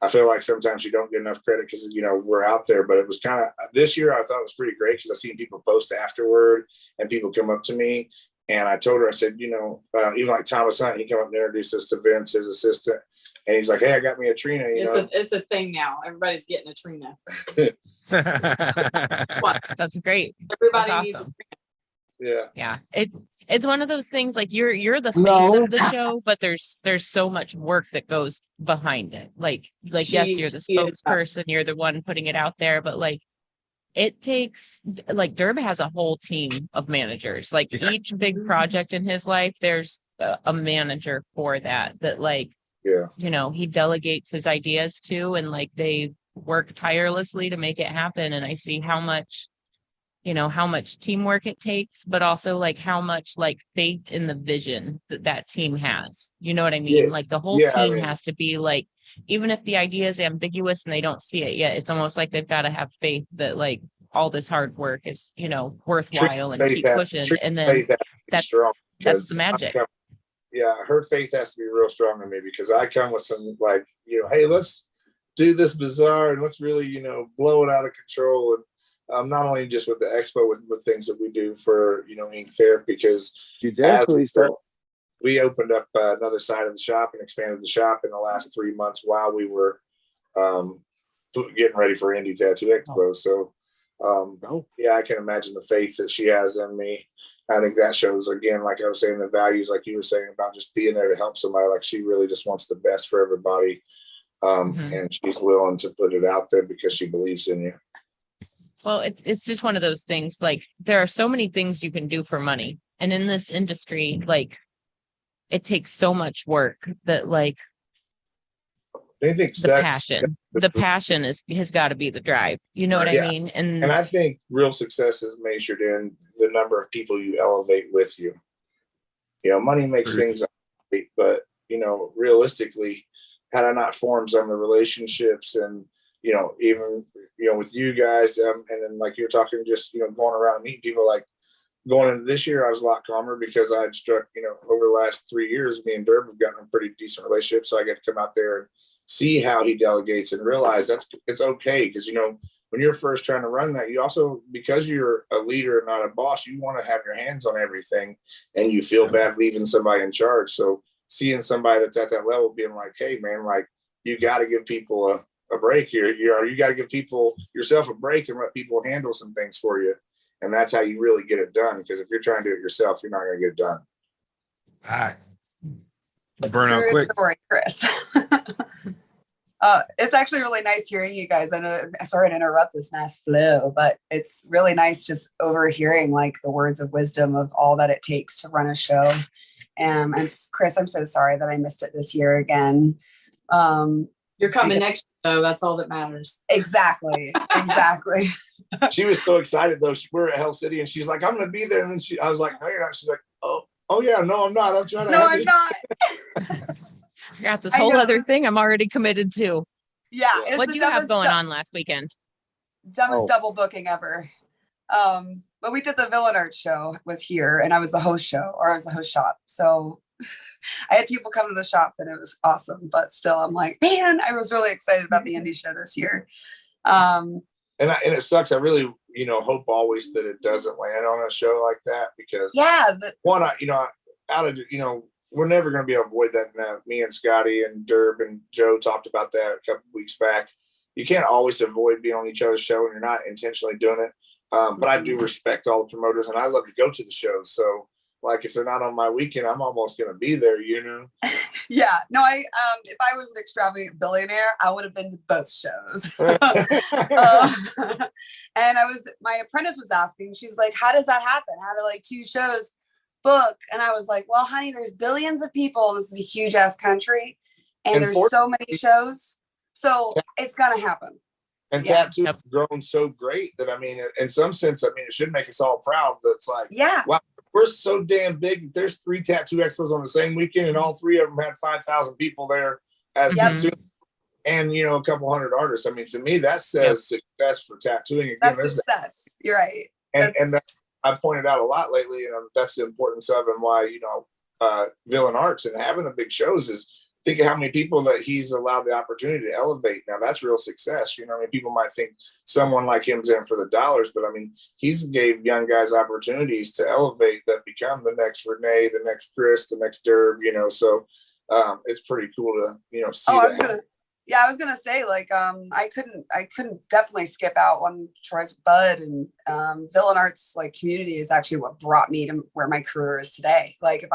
I feel like sometimes you don't get enough credit because, we're out there, but it was kind of this year I thought it was pretty great because I seen people post afterward and people come up to me and I told her, I said, even like Thomas Hunt, he came up and introduced us to Vince, his assistant. And he's like, hey, I got me a Trina. It's a thing now. Everybody's getting a Trina. That's great. Everybody That's needs awesome. a Trina. Yeah. It's one of those things like you're the face of the show, but there's so much work that goes behind it. Like yes, you're the spokesperson, you're the one putting it out there, but like it takes like Derb has a whole team of managers. Like each big project in his life, there's a manager for that like he delegates his ideas to, and like they work tirelessly to make it happen. And I see how much teamwork it takes, but also like how much like faith in the vision that team has. You know what I mean? Like the whole team has to be like, even if the idea is ambiguous and they don't see it yet, it's almost like they've got to have faith that like all this hard work is, worthwhile and keep pushing. And then that's the magic. Her faith has to be real strong in me because I come with some like, hey, let's do this bizarre and let's really, blow it out of control. And not only just with the expo, with things that we do for, ink therapy, because you definitely we opened up another side of the shop and expanded the shop in the last 3 months while we were getting ready for Indy Tattoo Expo. So Yeah, I can imagine the faith that she has in me. I think that shows, again, like I was saying, the values, like you were saying about just being there to help somebody. Like she really just wants the best for everybody. And she's willing to put it out there because she believes in you. Well, it's just one of those things, like there are so many things you can do for money. And in this industry, like it takes so much work that like the passion has got to be the drive. You know what I mean? And I think real success is measured in the number of people you elevate with you. You know, money makes things great, but you know, realistically, had I not formed some of the relationships and, you know, even, you know, with you guys, and then like you're talking, just, you know, going around meeting people, like going into this year, I was a lot calmer because I had struck, you know, over the last 3 years, me and Derb have gotten a pretty decent relationship. So I get to come out there and see how he delegates and realize it's okay. Because, you know, when you're first trying to run that, you also, because you're a leader and not a boss, you want to have your hands on everything and you feel bad leaving somebody in charge. So seeing somebody that's at that level being like, hey man, like you got to give people a break here. You got to give people yourself a break and let people handle some things for you. And that's how you really get it done. Because if you're trying to do it yourself, you're not going to get it done. All right. Burn out quick. Story, Chris. It's actually really nice hearing you guys. I know, sorry to interrupt this nice flow, but it's really nice just overhearing like the words of wisdom of all that it takes to run a show. And Chris, I'm so sorry that I missed it this year again. You're coming next year, though. That's all that matters. Exactly. She was so excited though. We're at Hell City and she's like, I'm gonna be there. And then I was like, no, you're not. She's like, oh yeah, no, I'm not. I'm trying to. No, I'm not. I got this whole other thing I'm already committed to. Yeah. What do you have going on last weekend? Dumbest double booking ever. But we did the Villain Art show, was here, and I was the host show, or I was the host shop. So I had people come to the shop and it was awesome, but still I'm like, man, I was really excited about the Indy show this year. And it sucks. I really, you know, hope always that it doesn't land on a show like that because we're never going to be able to avoid that. Me and Scotty and Derb and Joe talked about that a couple of weeks back. You can't always avoid being on each other's show and you're not intentionally doing it. But I do respect all the promoters and I love to go to the shows. So like if they're not on my weekend, I'm almost going to be there, you know? Yeah, no, if I was an extravagant billionaire, I would have been to both shows. And my apprentice was asking, she was like, how does that happen? How do like 2 shows book? And I was like, well, honey, there's billions of people. This is a huge ass country. And there's so many shows. So it's going to happen. And tattoo has grown so great that, I mean, in some sense, I mean, it should make us all proud. But it's like, wow, we're so damn big that there's 3 tattoo expos on the same weekend, and all 3 of them had 5,000 people there as and you know, a couple hundred artists. I mean, to me, that says success for tattooing. Again, that's success. You're right. And that I pointed out a lot lately, and that's the importance of and why, you know, Villain Arts and having the big shows is. Think of how many people that he's allowed the opportunity to elevate. Now that's real success. You know, I mean, people might think someone like him's in for the dollars, but I mean, he's gave young guys opportunities to elevate that become the next Renee, the next Chris, the next Derb, you know, so it's pretty cool to, you know, see that. I was gonna say, like, I couldn't definitely skip out on Troy's Bud and Villain Arts like community is actually what brought me to where my career is today. Like if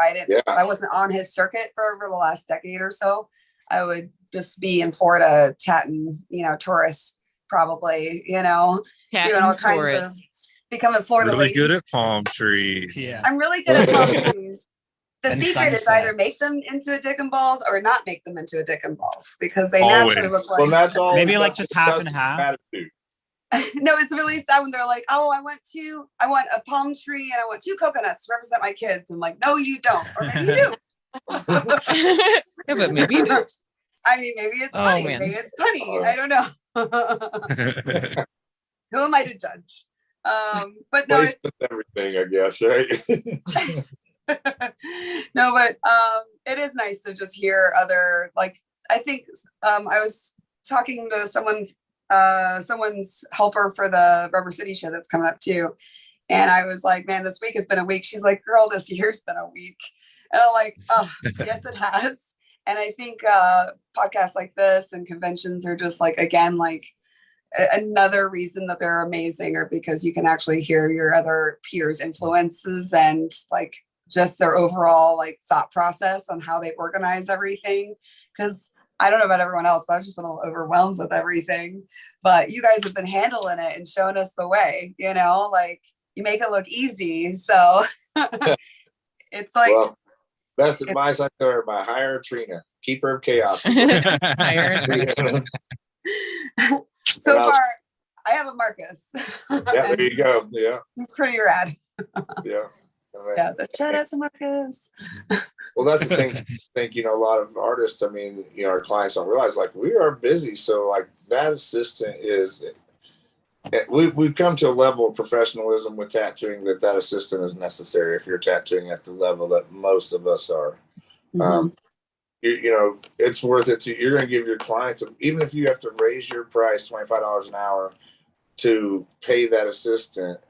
I wasn't on his circuit for over the last decade or so, I would just be in Florida tatting, you know, tourists probably, you know, doing all kinds of becoming Florida. Really good at palm trees. Yeah. I'm really good at palm trees. The secret is either make them into a dick and balls or not make them into a dick and balls because they naturally look like. Well, that's all. Maybe like just half and half. No, it's really sad when they're like, "Oh, I want a palm tree and I want 2 coconuts to represent my kids." I'm like, "No, you don't, or maybe you do." Yeah, but maybe you do. I mean, maybe it's funny. Man. Maybe it's funny. I don't know. Who am I to judge? But no, it's everything, I guess, right? No, but it is nice to just hear other, like, I think I was talking to someone's helper for the Rubber City show that's coming up too, and I was like, man, this week has been a week. She's like, girl, this year's been a week. And I'm like, oh yes, it has. And I think podcasts like this and conventions are just like, again, like another reason that they're amazing, or because you can actually hear your other peers' influences and like just their overall like thought process on how they organize everything. Because I don't know about everyone else, but I've just been a little overwhelmed with everything. But you guys have been handling it and showing us the way, you know, like you make it look easy. So it's like, well, best advice I could ever buy, hire Trina, keeper of chaos. So far, I have a Marcus. Yeah, there you go. Yeah. He's pretty rad. Yeah. Yeah, but shout out to Marcus. Well, that's the thing. I think, you know, a lot of artists, I mean, you know, our clients don't realize, like, we are busy. So, like, that assistant is, we've come to a level of professionalism with tattooing that assistant is necessary if you're tattooing at the level that most of us are. You know, it's worth it to, you're going to give your clients, even if you have to raise your price $25 an hour to pay that assistant,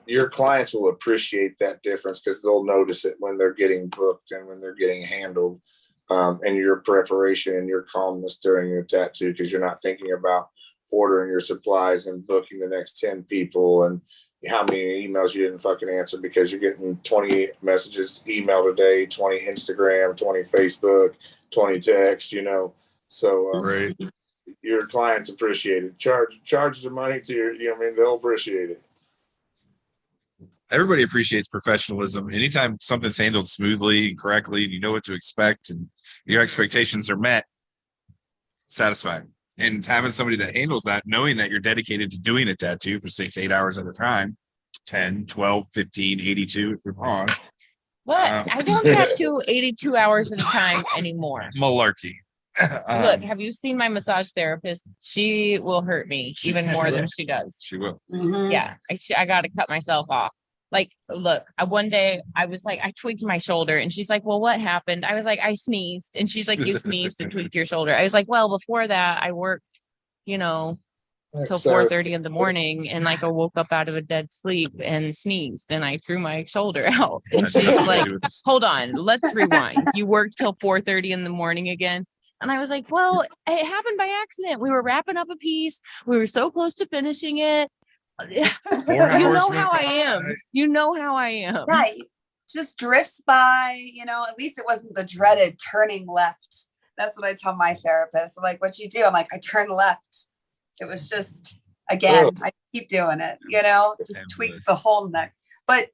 your clients will appreciate that difference because they'll notice it when they're getting booked and when they're getting handled, and your preparation and your calmness during your tattoo, because you're not thinking about ordering your supplies and booking the next 10 people and how many emails you didn't fucking answer because you're getting 20 messages emailed a day, 20 Instagram, 20 Facebook, 20 text, you know. So Right. Your clients appreciate it. Charge the money to your, you know, I mean, they'll appreciate it. Everybody appreciates professionalism. Anytime something's handled smoothly and correctly, and you know what to expect, and your expectations are met, satisfying. And having somebody that handles that, knowing that you're dedicated to doing a tattoo for 6 to 8 hours at a time, 10, 12, 15, 82 if you're on. What? I don't tattoo 82 hours at a time anymore. Malarkey. Look, have you seen my massage therapist? She will hurt me even more than she does. She will. Yeah, I got to cut myself off. Like, look, one day I was like, I tweaked my shoulder and she's like, well, what happened? I was like, I sneezed. And she's like, you sneezed and tweaked your shoulder. I was like, well, before that I worked, you know, till 4:30 in the morning, and like I woke up out of a dead sleep and sneezed and I threw my shoulder out. And she's like, hold on, let's rewind. You worked till 4:30 in the morning again? And I was like, well, it happened by accident. We were wrapping up a piece. We were so close to finishing it. You know how I am. You know how I am. Right. Just drifts by, you know, at least it wasn't the dreaded turning left. That's what I tell my therapist. I'm like, what you do? I'm like, I turn left. It was just, again, I keep doing it, you know, just tweak the whole neck. But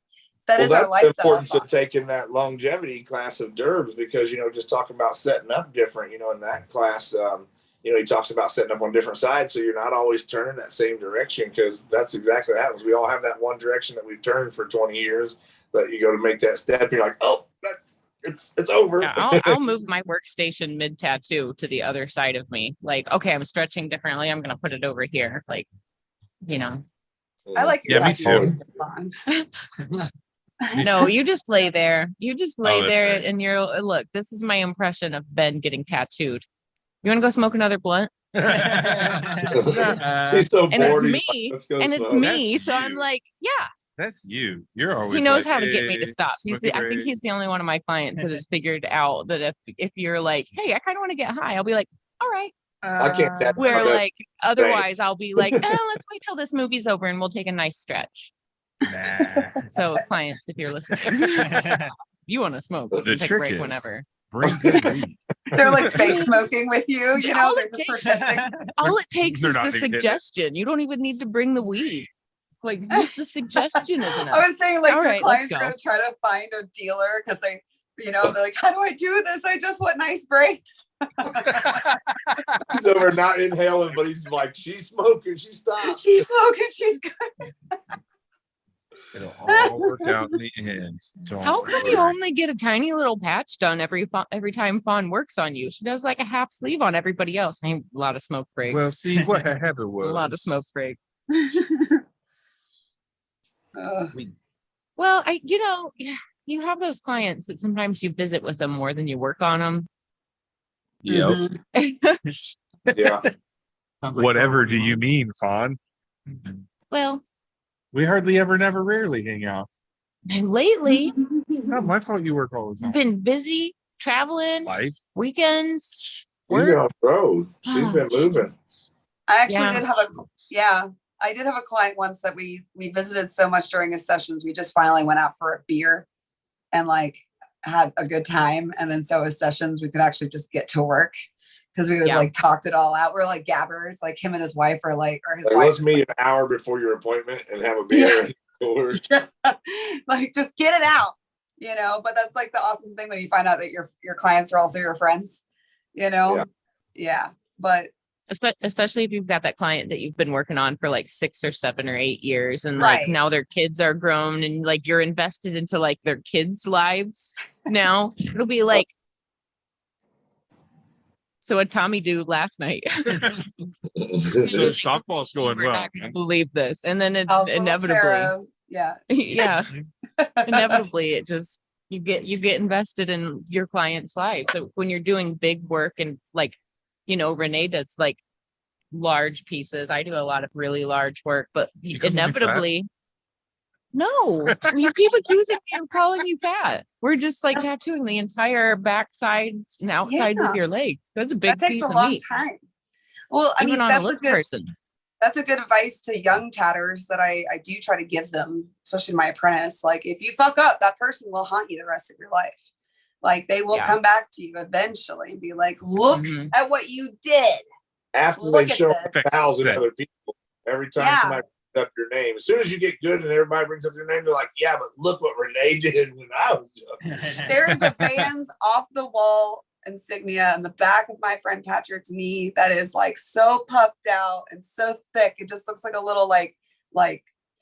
that is our lifestyle. The importance of taking that longevity class of Derbs, because, you know, just talking about setting up different, you know, in that class, you know, he talks about setting up on different sides, so you're not always turning that same direction, because that's exactly what happens. We all have that one direction that we've turned for 20 years, but you go to make that step, you're like, oh, it's over. Yeah, I'll move my workstation mid tattoo to the other side of me. Like, okay, I'm stretching differently. I'm gonna put it over here. Like, you know. I like your tattoo. No, you just lay there. You just lay there, right. And you're look. This is my impression of Ben getting tattooed. You want to go smoke another blunt? He's so and bored. it's me, and it's me. So I'm like, yeah. That's you. You're always. He knows like, how to get me to stop. I think he's the only one of my clients that has figured out that if you're like, hey, I kind of want to get high, I'll be like, all right. I can't. Where like otherwise I'll be like, oh, let's wait till this movie's over and we'll take a nice stretch. Nah. So clients, if you're listening, you want to smoke, the take trick a break is whenever. Bring good weed. They're like fake smoking with you, you know. All it takes is the suggestion. You don't even need to bring the weed. Like just the suggestion is enough. I was saying, like, your clients are gonna try to find a dealer because they, you know, they're like, how do I do this? I just want nice breaks. He's over not inhaling, but he's like, she's smoking, she stopped. She's smoking, she's good. It'll all work out in the end. How come you only get a tiny little patch done every time Fawn works on you? She does like a half sleeve on everybody else. A lot of smoke breaks. Well, see what happened was a lot of smoke breaks. Well, you have those clients that sometimes you visit with them more than you work on them. Yep. Yeah. Whatever do you mean, Fawn? Well, we hardly ever, never, rarely hang out. And lately, it's not my fault you work all the time. Been busy, traveling, life, weekends. She's on the road. She's been moving. I actually did have I did have a client once that we visited so much during his sessions. We just finally went out for a beer and like had a good time. And then so his sessions, we could actually just get to work because we would like talked it all out. We're like gabbers, like him and his wife are like, or his wife. Let's meet an hour before your appointment and have a beer. Yeah. Like just get it out, you know. But that's like the awesome thing when you find out that your clients are also your friends, you know. Yeah. But especially if you've got that client that you've been working on for like 6 or 7 or 8 years, and like now their kids are grown and like you're invested into like their kids' lives. Now it'll be like, so what Tommy do last night? So softball's going We're well. not gonna believe this, and then it's also inevitably, Sarah, yeah, inevitably it just you get invested in your client's life. So when you're doing big work and like, you know, Renee does like large pieces. I do a lot of really large work, but inevitably, no, you keep accusing me of calling you fat. We're just like tattooing the entire backsides and outsides of your legs. That's a big that takes piece a of long meat. time. Well, I mean, on that's a a good person. That's a good advice to young tatters that I do try to give them, especially my apprentice. Like, if you fuck up, that person will haunt you the rest of your life. Like, they will come back to you eventually and be like, look at what you did. After they show 1,000 other people, every time somebody brings up your name, as soon as you get good and everybody brings up your name, they're like, yeah, but look what Renee did when I was young. There is a Vans off the wall insignia in the back of my friend Patrick's knee that is like so puffed out and so thick. It just looks like a little like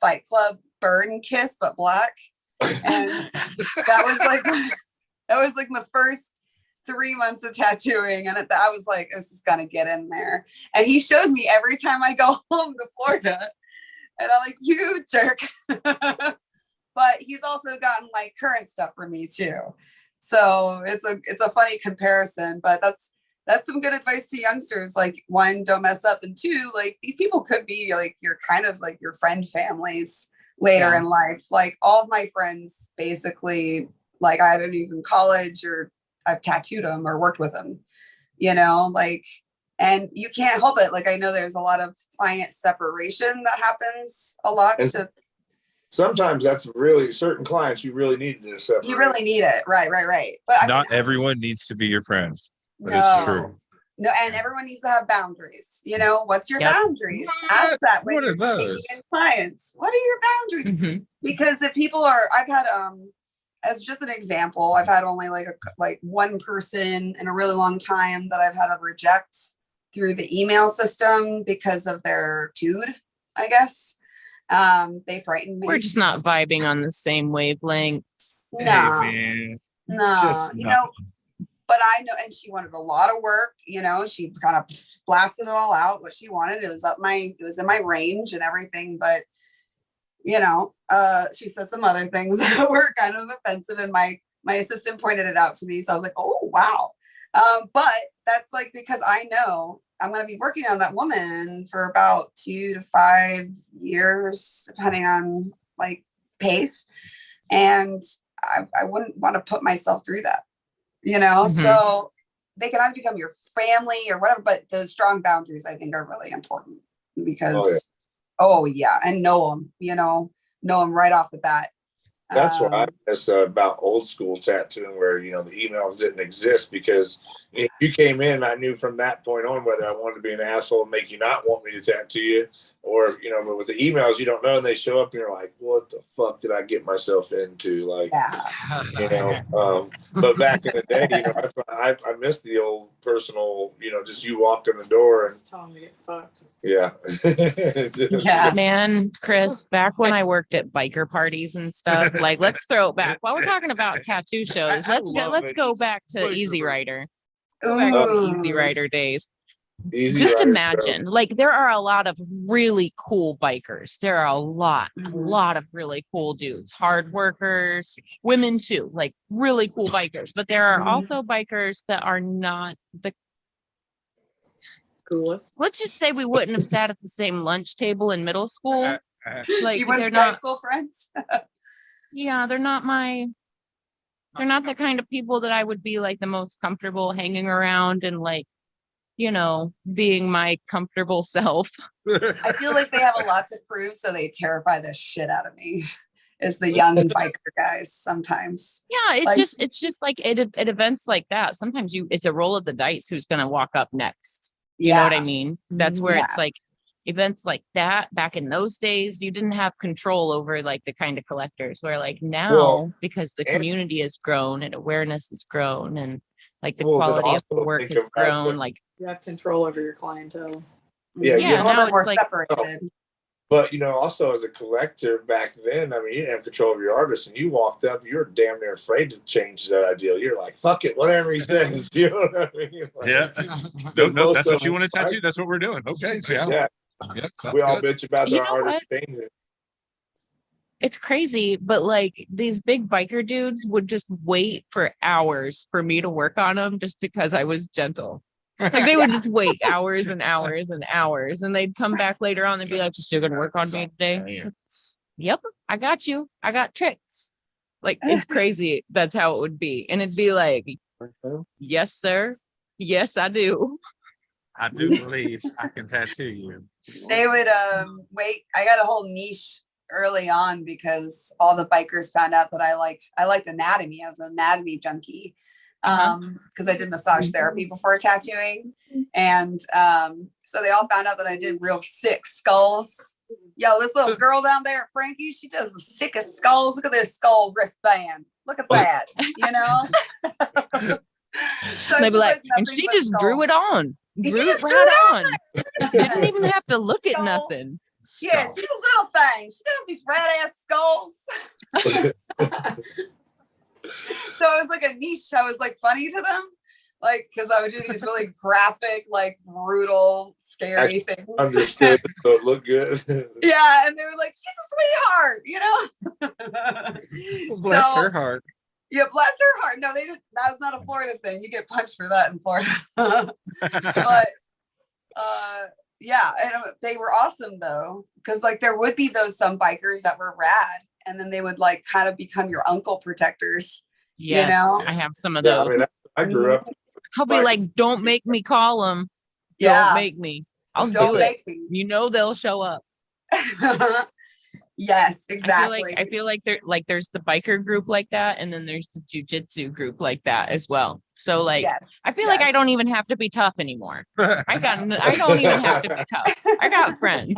Fight Club burn kiss, but black. And that was like the first 3 months of tattooing. And I was like, this is gonna get in there. And he shows me every time I go home to Florida. And I'm like, you jerk. But he's also gotten like current stuff for me too. So it's a funny comparison, but that's some good advice to youngsters. Like, 1, don't mess up, and 2, like, these people could be like your kind of like your friend families later in life. Like, all of my friends basically, like, either knew from college or I've tattooed them or worked with them, you know, like, and you can't help it. Like, I know there's a lot of client separation that happens a lot. Sometimes that's really certain clients you really need to separate. You really need it. Right. But not everyone needs to be your friend. That is true. No, and everyone needs to have boundaries. You know, what's your boundaries? Ask that when you're taking in clients. What are your boundaries? Because if people are, I've had as just an example, I've had only like one person in a really long time that I've had to reject through the email system because of their attitude, I guess. They frightened me. We're just not vibing on the same wavelength. No, hey, no, you know, but I know, and she wanted a lot of work, you know, she kind of blasted it all out, what she wanted. It was in my range and everything, but you know, she said some other things that were kind of offensive, and my assistant pointed it out to me. So I was like, oh, wow. But that's like, because I know I'm going to be working on that woman for about 2 to 5 years, depending on like pace. And I wouldn't want to put myself through that, you know? So they can either become your family or whatever, but those strong boundaries, I think, are really important because, and know them, you know them right off the bat. That's why I miss about old school tattooing, where, you know, the emails didn't exist, because if you came in, I knew from that point on whether I wanted to be an asshole and make you not want me to tattoo you, or, you know, but with the emails, you don't know, and they show up and you're like, what the fuck did I get myself into? Like, you know, but back in the day, you know, I miss the old personal, you know, just you walk in the door and tell them to get fucked. Yeah. Man, Chris, back when I worked at biker parties and stuff, like, let's throw it back. While we're talking about tattoo shows, let's go back to Easy Rider. Go back to Easy Rider days. Just imagine, like, there are a lot of really cool bikers. There are a lot of really cool dudes, hard workers, women too, like really cool bikers. But there are also bikers that are not the coolest. Let's just say we wouldn't have sat at the same lunch table in middle school. Like, they're not high school friends. Yeah, they're not the kind of people that I would be like the most comfortable hanging around and like you know, being my comfortable self. I feel like they have a lot to prove, so they terrify the shit out of me. Is the young biker guys sometimes. Yeah, Like- it's just like at events like that. Sometimes it's a roll of the dice who's gonna walk up next. You know what I mean? That's where it's like events like that back in those days, you didn't have control over like the kind of collectors where like now, because the community has grown and awareness has grown and like the quality of the work has grown, like You have control over your clientele. Yeah, It's a little now bit more it's like separated. But you know, also as a collector back then, I mean, you didn't have control of your artist, and you walked up, you're damn near afraid to change that ideal. You're like, fuck it, whatever he says. You know what I mean? Like, Yeah. No, that's what you want to tattoo. That's what we're doing. Okay. So yeah. We all bitch about You the know artist changing. it's crazy, but like these big biker dudes would just wait for hours for me to work on them just because I was gentle. Like they would just wait hours and hours and hours, and they'd come back later on and be like, "Just you're gonna work on me today." Yep, I got you. I got tricks. Like it's crazy. That's how it would be, and it'd be like, "Yes, sir. Yes, I do." I do believe I can tattoo you. They would wait. I got a whole niche early on because all the bikers found out that I liked anatomy. I was an anatomy junkie. Because I did massage therapy before tattooing. And so they all found out that I did real sick skulls. Yo, this little girl down there, Frankie, she does the sickest skulls. Look at this skull wristband. Look at that, you know? So They'd be like, and she just drew it on. Drew it right on. Didn't even have to look at nothing. Yeah, she's a little thing. She does these red ass skulls. So it was like a niche. I was like funny to them, like because I would do these really graphic, like brutal, scary things. Understood. So it looked good. Yeah, and they were like, "She's a sweetheart," you know. Bless her heart. Yeah, bless her heart. No, they didn't. That was not a Florida thing. You get punched for that in Florida. But yeah, and they were awesome though, because like there would be some bikers that were rad. And then they would like kind of become your uncle protectors. Yes, you know? I have some of Yeah, those. I mean, I grew up. I'll be like, don't make me call them. Yeah. Don't make me. I'll Don't do make it. me. You know they'll show up. Yes, exactly. I feel like there's the biker group like that, and then there's the jujitsu group like that as well. So like Yes. I feel like I don't even have to be tough anymore. I don't even have to be tough. I got friends.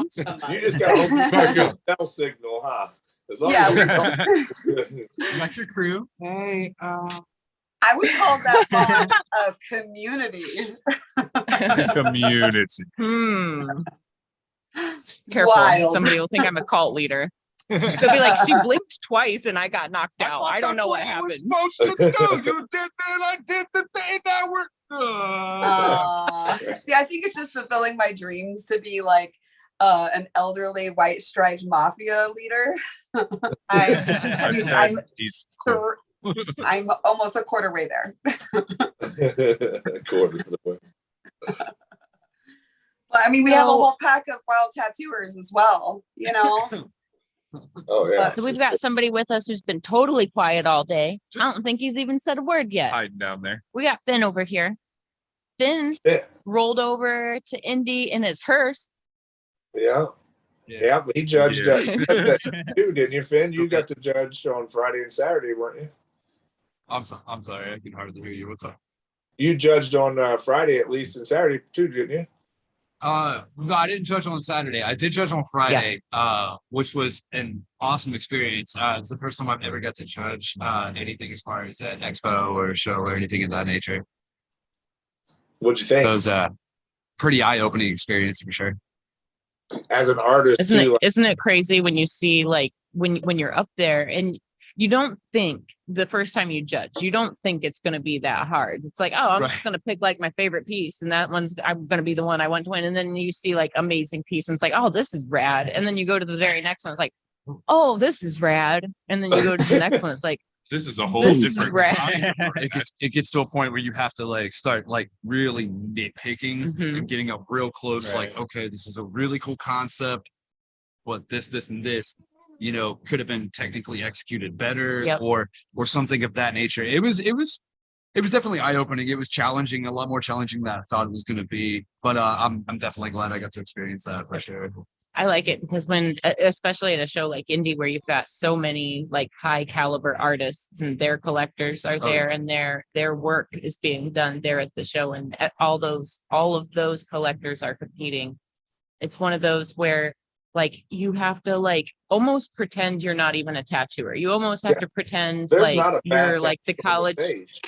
You just got a cell signal, huh? As long Yeah, as Got your crew. Hey, I would call that bond a community. Community. Careful. Wild. Somebody will think I'm a cult leader. They'll be like, she blinked twice and I got knocked out. I don't know what happened. Supposed to do. You did that. I did the thing that worked. See, I think it's just fulfilling my dreams to be like an elderly white striped mafia leader. I'm almost a quarter way there. Quarter of the way. But I mean, we have a whole pack of wild tattooers as well, you know. Oh yeah. So we've got somebody with us who's been totally quiet all day. I don't think he's even said a word yet. Hiding down there. We got Finn over here. Finn rolled over to Indy in his hearse. Yeah. Yeah, but he judged you didn't you, Finn? You got to judge on Friday and Saturday, weren't you? I'm sorry, I can hardly hear you. What's up? You judged on Friday at least, and Saturday too, didn't you? No, I didn't judge on Saturday. I did judge on Friday, which was an awesome experience. It's the first time I've ever got to judge anything as far as an expo or a show or anything of that nature. What'd you think? So it was a pretty eye-opening experience for sure. As an artist, Isn't it crazy when you see like when you're up there and you don't think the first time you judge, you don't think it's going to be that hard. It's like, oh, I'm just going to pick like my favorite piece. And I'm going to be the one I want to win. And then you see like amazing piece. And it's like, oh, this is rad. And then you go to the very next one. It's like, oh, this is rad. And then you go to the next one. It's like, this is a whole different. It gets to a point where you have to like start like really nitpicking and getting up real close. Like, okay, this is a really cool concept, but this, and this, you know, could have been technically executed better or something of that nature. It was it was definitely eye-opening. It was challenging, a lot more challenging than I thought it was going to be. But I'm definitely glad I got to experience that for sure. I like it because when, especially at a show like Indy, where you've got so many like high caliber artists and their collectors are there, and their work is being done there at the show, and all of those collectors are competing. It's one of those where like you have to like almost pretend you're not even a tattooer. You almost have to pretend There's not like a bad you're like the tattoo on college. stage.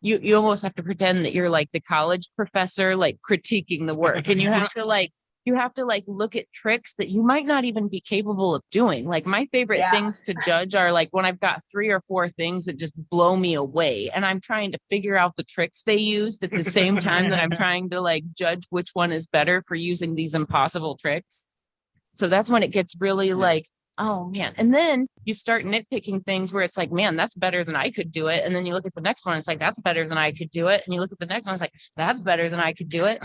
You almost have to pretend that you're like the college professor, like critiquing the work, and you have to like look at tricks that you might not even be capable of doing. Like my favorite things to judge are like when I've got 3 or 4 things that just blow me away, and I'm trying to figure out the tricks they used at the same time that I'm trying to like judge which one is better for using these impossible tricks. So that's when it gets really like, oh man. And then you start nitpicking things where it's like, man, that's better than I could do it. And then you look at the next one, it's like, that's better than I could do it. And you look at the next one, it's like, that's better than I could do it.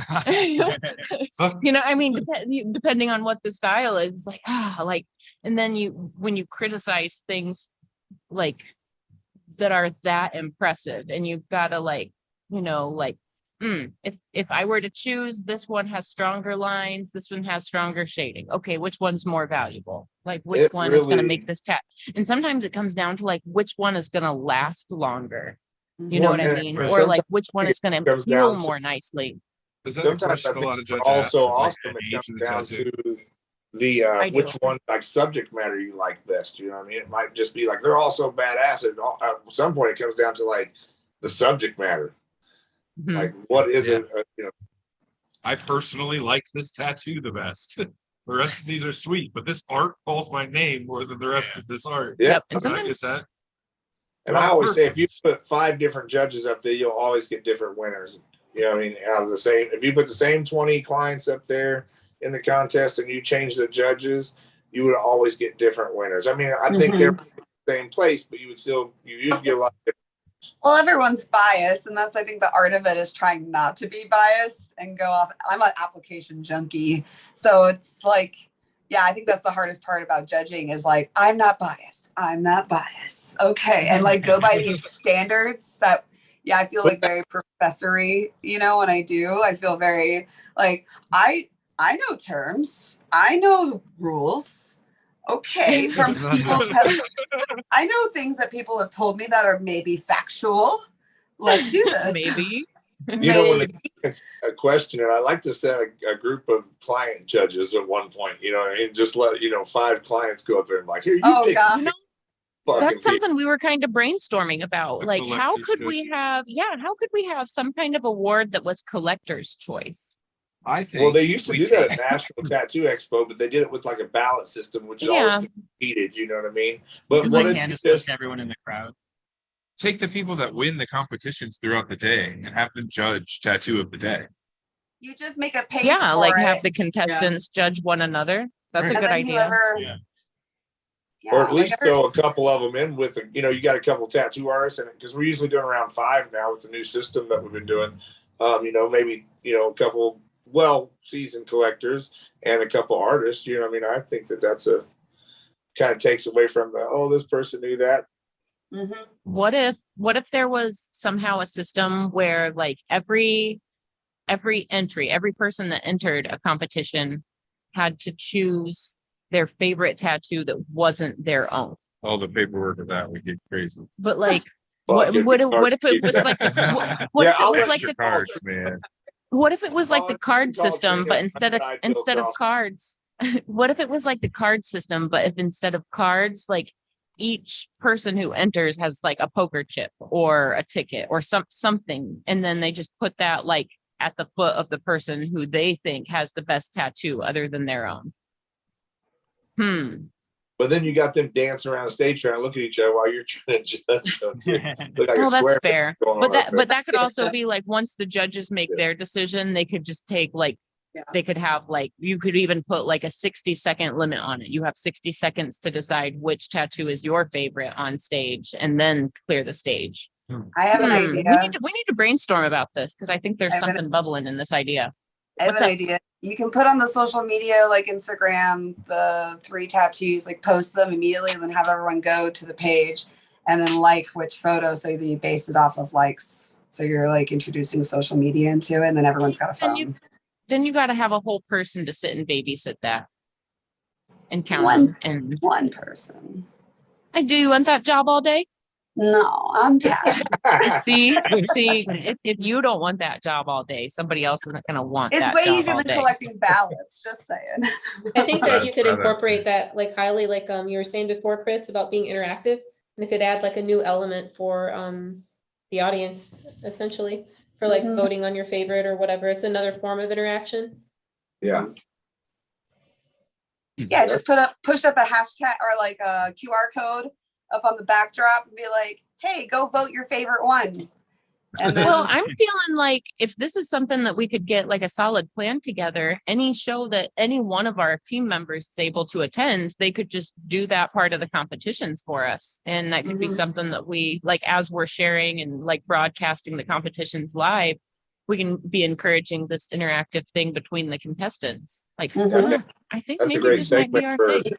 You know, I mean, depending on what the style is, it's like, like, and then when you criticize things like that are that impressive, and you've got to like, you know, like, if I were to choose, this one has stronger lines, this one has stronger shading. Okay, which one's more valuable? Like which one is going to make this tat? And sometimes it comes down to like which one is going to last longer. You know what I mean? Or like which one is going to heal more nicely. Sometimes I think also it comes down to the which one like subject matter you like best. You know what I mean? It might just be like they're all so badass. At some point, it comes down to like the subject matter. Like what is it? You know, I personally like this tattoo the best. The rest of these are sweet, but this art calls my name more than the rest of this art. Yeah, and sometimes I get that. And I always say, if you put 5 different judges up there, you'll always get different winners. You know what I mean? Out of the same, if you put the same 20 clients up there in the contest and you change the judges, you would always get different winners. I mean, I think they're in the same place, but you would still, you'd get a lot of different. Well, everyone's biased, and that's, I think, the art of it is trying not to be biased and go off. I'm an application junkie, so it's like, yeah, I think that's the hardest part about judging is like, I'm not biased. Okay, and like go by these standards that, yeah, I feel like very professory, you know, when I do, I feel very like I know terms, I know rules. Okay, from people I know things that people have told me that are maybe factual. Let's do this. Maybe. You know, when it's a question, and I like to set a group of client judges at one point, you know, and just let, 5 clients go up there and like, here, you pick. God. You know, that's something we were kind of brainstorming about. Like, how could we have some kind of award that was collector's choice? I think. Well, they used to do that at National Tattoo Expo, but they did it with like a ballot system, which is always competed. You know what I mean? But what if you just everyone in the crowd? Take the people that win the competitions throughout the day and have them judge tattoo of the day. You just make a page. Yeah, for like it. have the contestants judge one another. That's a good idea. Or at least throw a couple of them in with, you got a couple tattoo artists, and because we're usually doing around 5 now with the new system that we've been doing. Maybe a couple well-seasoned collectors and a couple artists. You know, I mean, I think that's a kind of takes away from this person knew that. Mm-hmm. What if there was somehow a system where like every entry, every person that entered a competition had to choose their favorite tattoo that wasn't their own? All the paperwork of that would get crazy. But like, what if it was like what if it was like the cards, man? What if it was like the card system, but instead of cards, what if it was like the card system, but if instead of cards, like each person who enters has like a poker chip or a ticket or something, and then they just put that like at the foot of the person who they think has the best tattoo other than their own. But then you got them dancing around the stage trying to look at each other while you're trying to judge. Well, that's fair. But that could also be like once the judges make their decision, they could just take like they could have like you could even put like a 60-second limit on it. You have 60 seconds to decide which tattoo is your favorite on stage, and then clear the stage. I have an idea. We need to brainstorm about this because I think there's something bubbling in this idea. I have an idea. You can put on the social media, like Instagram, the 3 tattoos, like post them immediately and then have everyone go to the page and then like which photo. So then you base it off of likes. So you're like introducing social media into it, and then everyone's got a phone. Then you got to have a whole person to sit and babysit that and count One- them. And One person. I do you want that job all day? No, I'm tapped. See, if you don't want that job all day, somebody else isn't going to want It's that way job easier all than day. collecting ballots. Just saying. I think that you could That's- incorporate that like highly, like you were saying before, Chris, about being interactive. And it could add like a new element for the audience, essentially, for like Mhm. voting on your favorite or whatever. It's another form of interaction. Yeah. Yeah, just push up a hashtag or like a QR code up on the backdrop and be like, hey, go vote your favorite one. And then Well, I'm feeling like if this is something that we could get like a solid plan together, any show that any one of our team members is able to attend, they could just do that part of the competitions for us. And that could be Mhm. something that we like as we're sharing and like broadcasting the competitions live, we can be encouraging this interactive thing between the contestants. Like, Mhm. I think That's a maybe great this might be segment our for thing.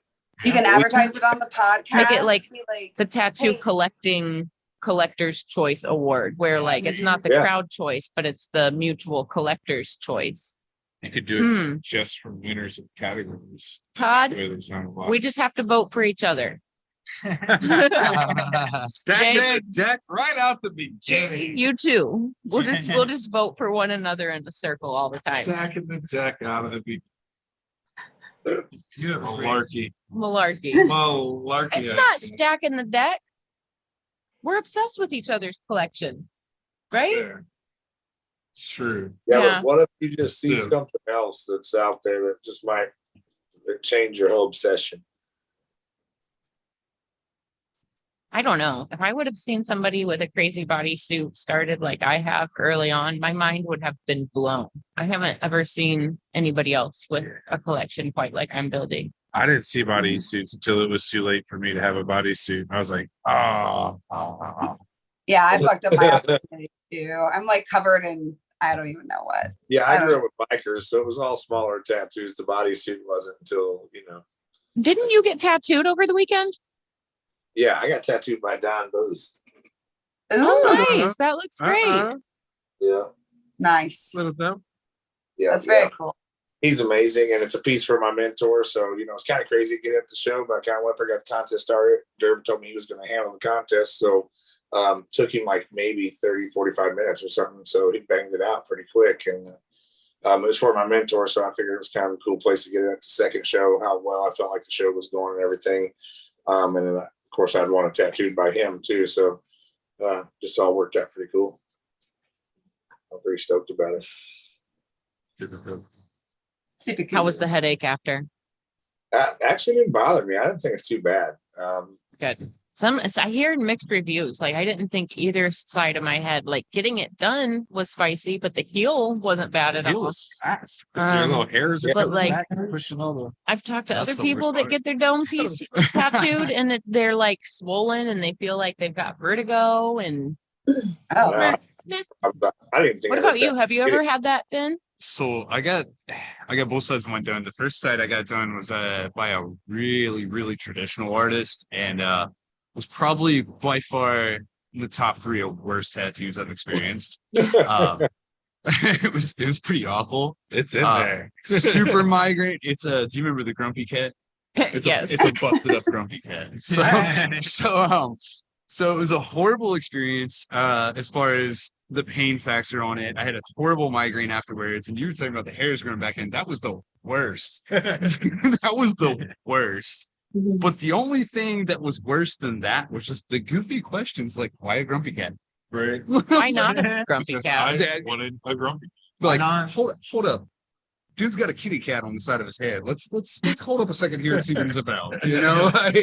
you can advertise it on the podcast. Make it like be like The tattoo Hey. collecting collector's choice award, where like it's not the Yeah. crowd choice, but it's the mutual collector's choice. You could do it Hmm. just for winners of categories. Todd, Where there's not a lot. we just have to vote for each other. Stack Jay- that deck right out the beginning. You too. We'll just vote for one another in a circle all the time. Stacking the deck out of the beginning. Malarkey. Malarkey. Malarkey. It's not stacking the deck. We're obsessed with each other's collections, right? Fair. It's true. Yeah, Yeah. but what if you just see Yeah. something else that's out there that just might change your whole obsession? I don't know. If I would have seen somebody with a crazy bodysuit started like I have early on, my mind would have been blown. I haven't ever seen anybody else with a collection quite like I'm building. I didn't see bodysuits until it was too late for me to have a bodysuit. I was like, oh. Yeah, I fucked up my opportunity too. I'm like covered in I don't even know what. Yeah, I I don't- grew up with bikers, so it was all smaller tattoos. The bodysuit wasn't until, Didn't you get tattooed over the weekend? yeah, I got tattooed by Don Bose. Ooh, Oh, nice. That looks great. Yeah. nice. Little dumb. Yeah. That's very yeah. cool. He's amazing, and it's a piece for my mentor. So, it's kind of crazy to get at the show, but I kind of went there, got the contest started. Durban told me he was going to handle the contest. So, took him like maybe 30, 45 minutes or something. So he banged it out pretty quick. And it was for my mentor. So I figured it was kind of a cool place to get it at the second show, how well I felt like the show was going and everything. And then, of course, I'd want it tattooed by him too. So just all worked out pretty cool. I'm pretty stoked about it. Super cool. Super cool. How was the headache after? Actually didn't bother me. I didn't think it's too bad. Good. I hear mixed reviews. Like I didn't think either side of my head, like getting it done was spicy, but the heel wasn't bad at It all. was fast. 'Cause your little hairs are but coming like- back and pushing all the. I've talked to That's other the worst people that part. get their dome piece tattooed and that they're like swollen and they feel like they've got vertigo. And Oh, I didn't think. what about you? Have you ever had that, Ben? So I got both sides of mine done. The first side I got done was by a really, really traditional artist, and was probably by far in the top 3 of worst tattoos I've experienced. It was pretty awful. It's in there. Super migraine. Do you remember the grumpy cat? It's Yes. a busted up grumpy cat. So it was a horrible experience as far as the pain factor on it. I had a horrible migraine afterwards, and you were talking about the hairs growing back in. That was the worst. That was the worst. But the only thing that was worse than that was just the goofy questions like, why a grumpy cat? Right. Why not a grumpy Because cat? I wanted a grumpy. Like, not? hold up. Dude's got a kitty cat on the side of his head. Let's hold up a second here and see what he's about. You know, like,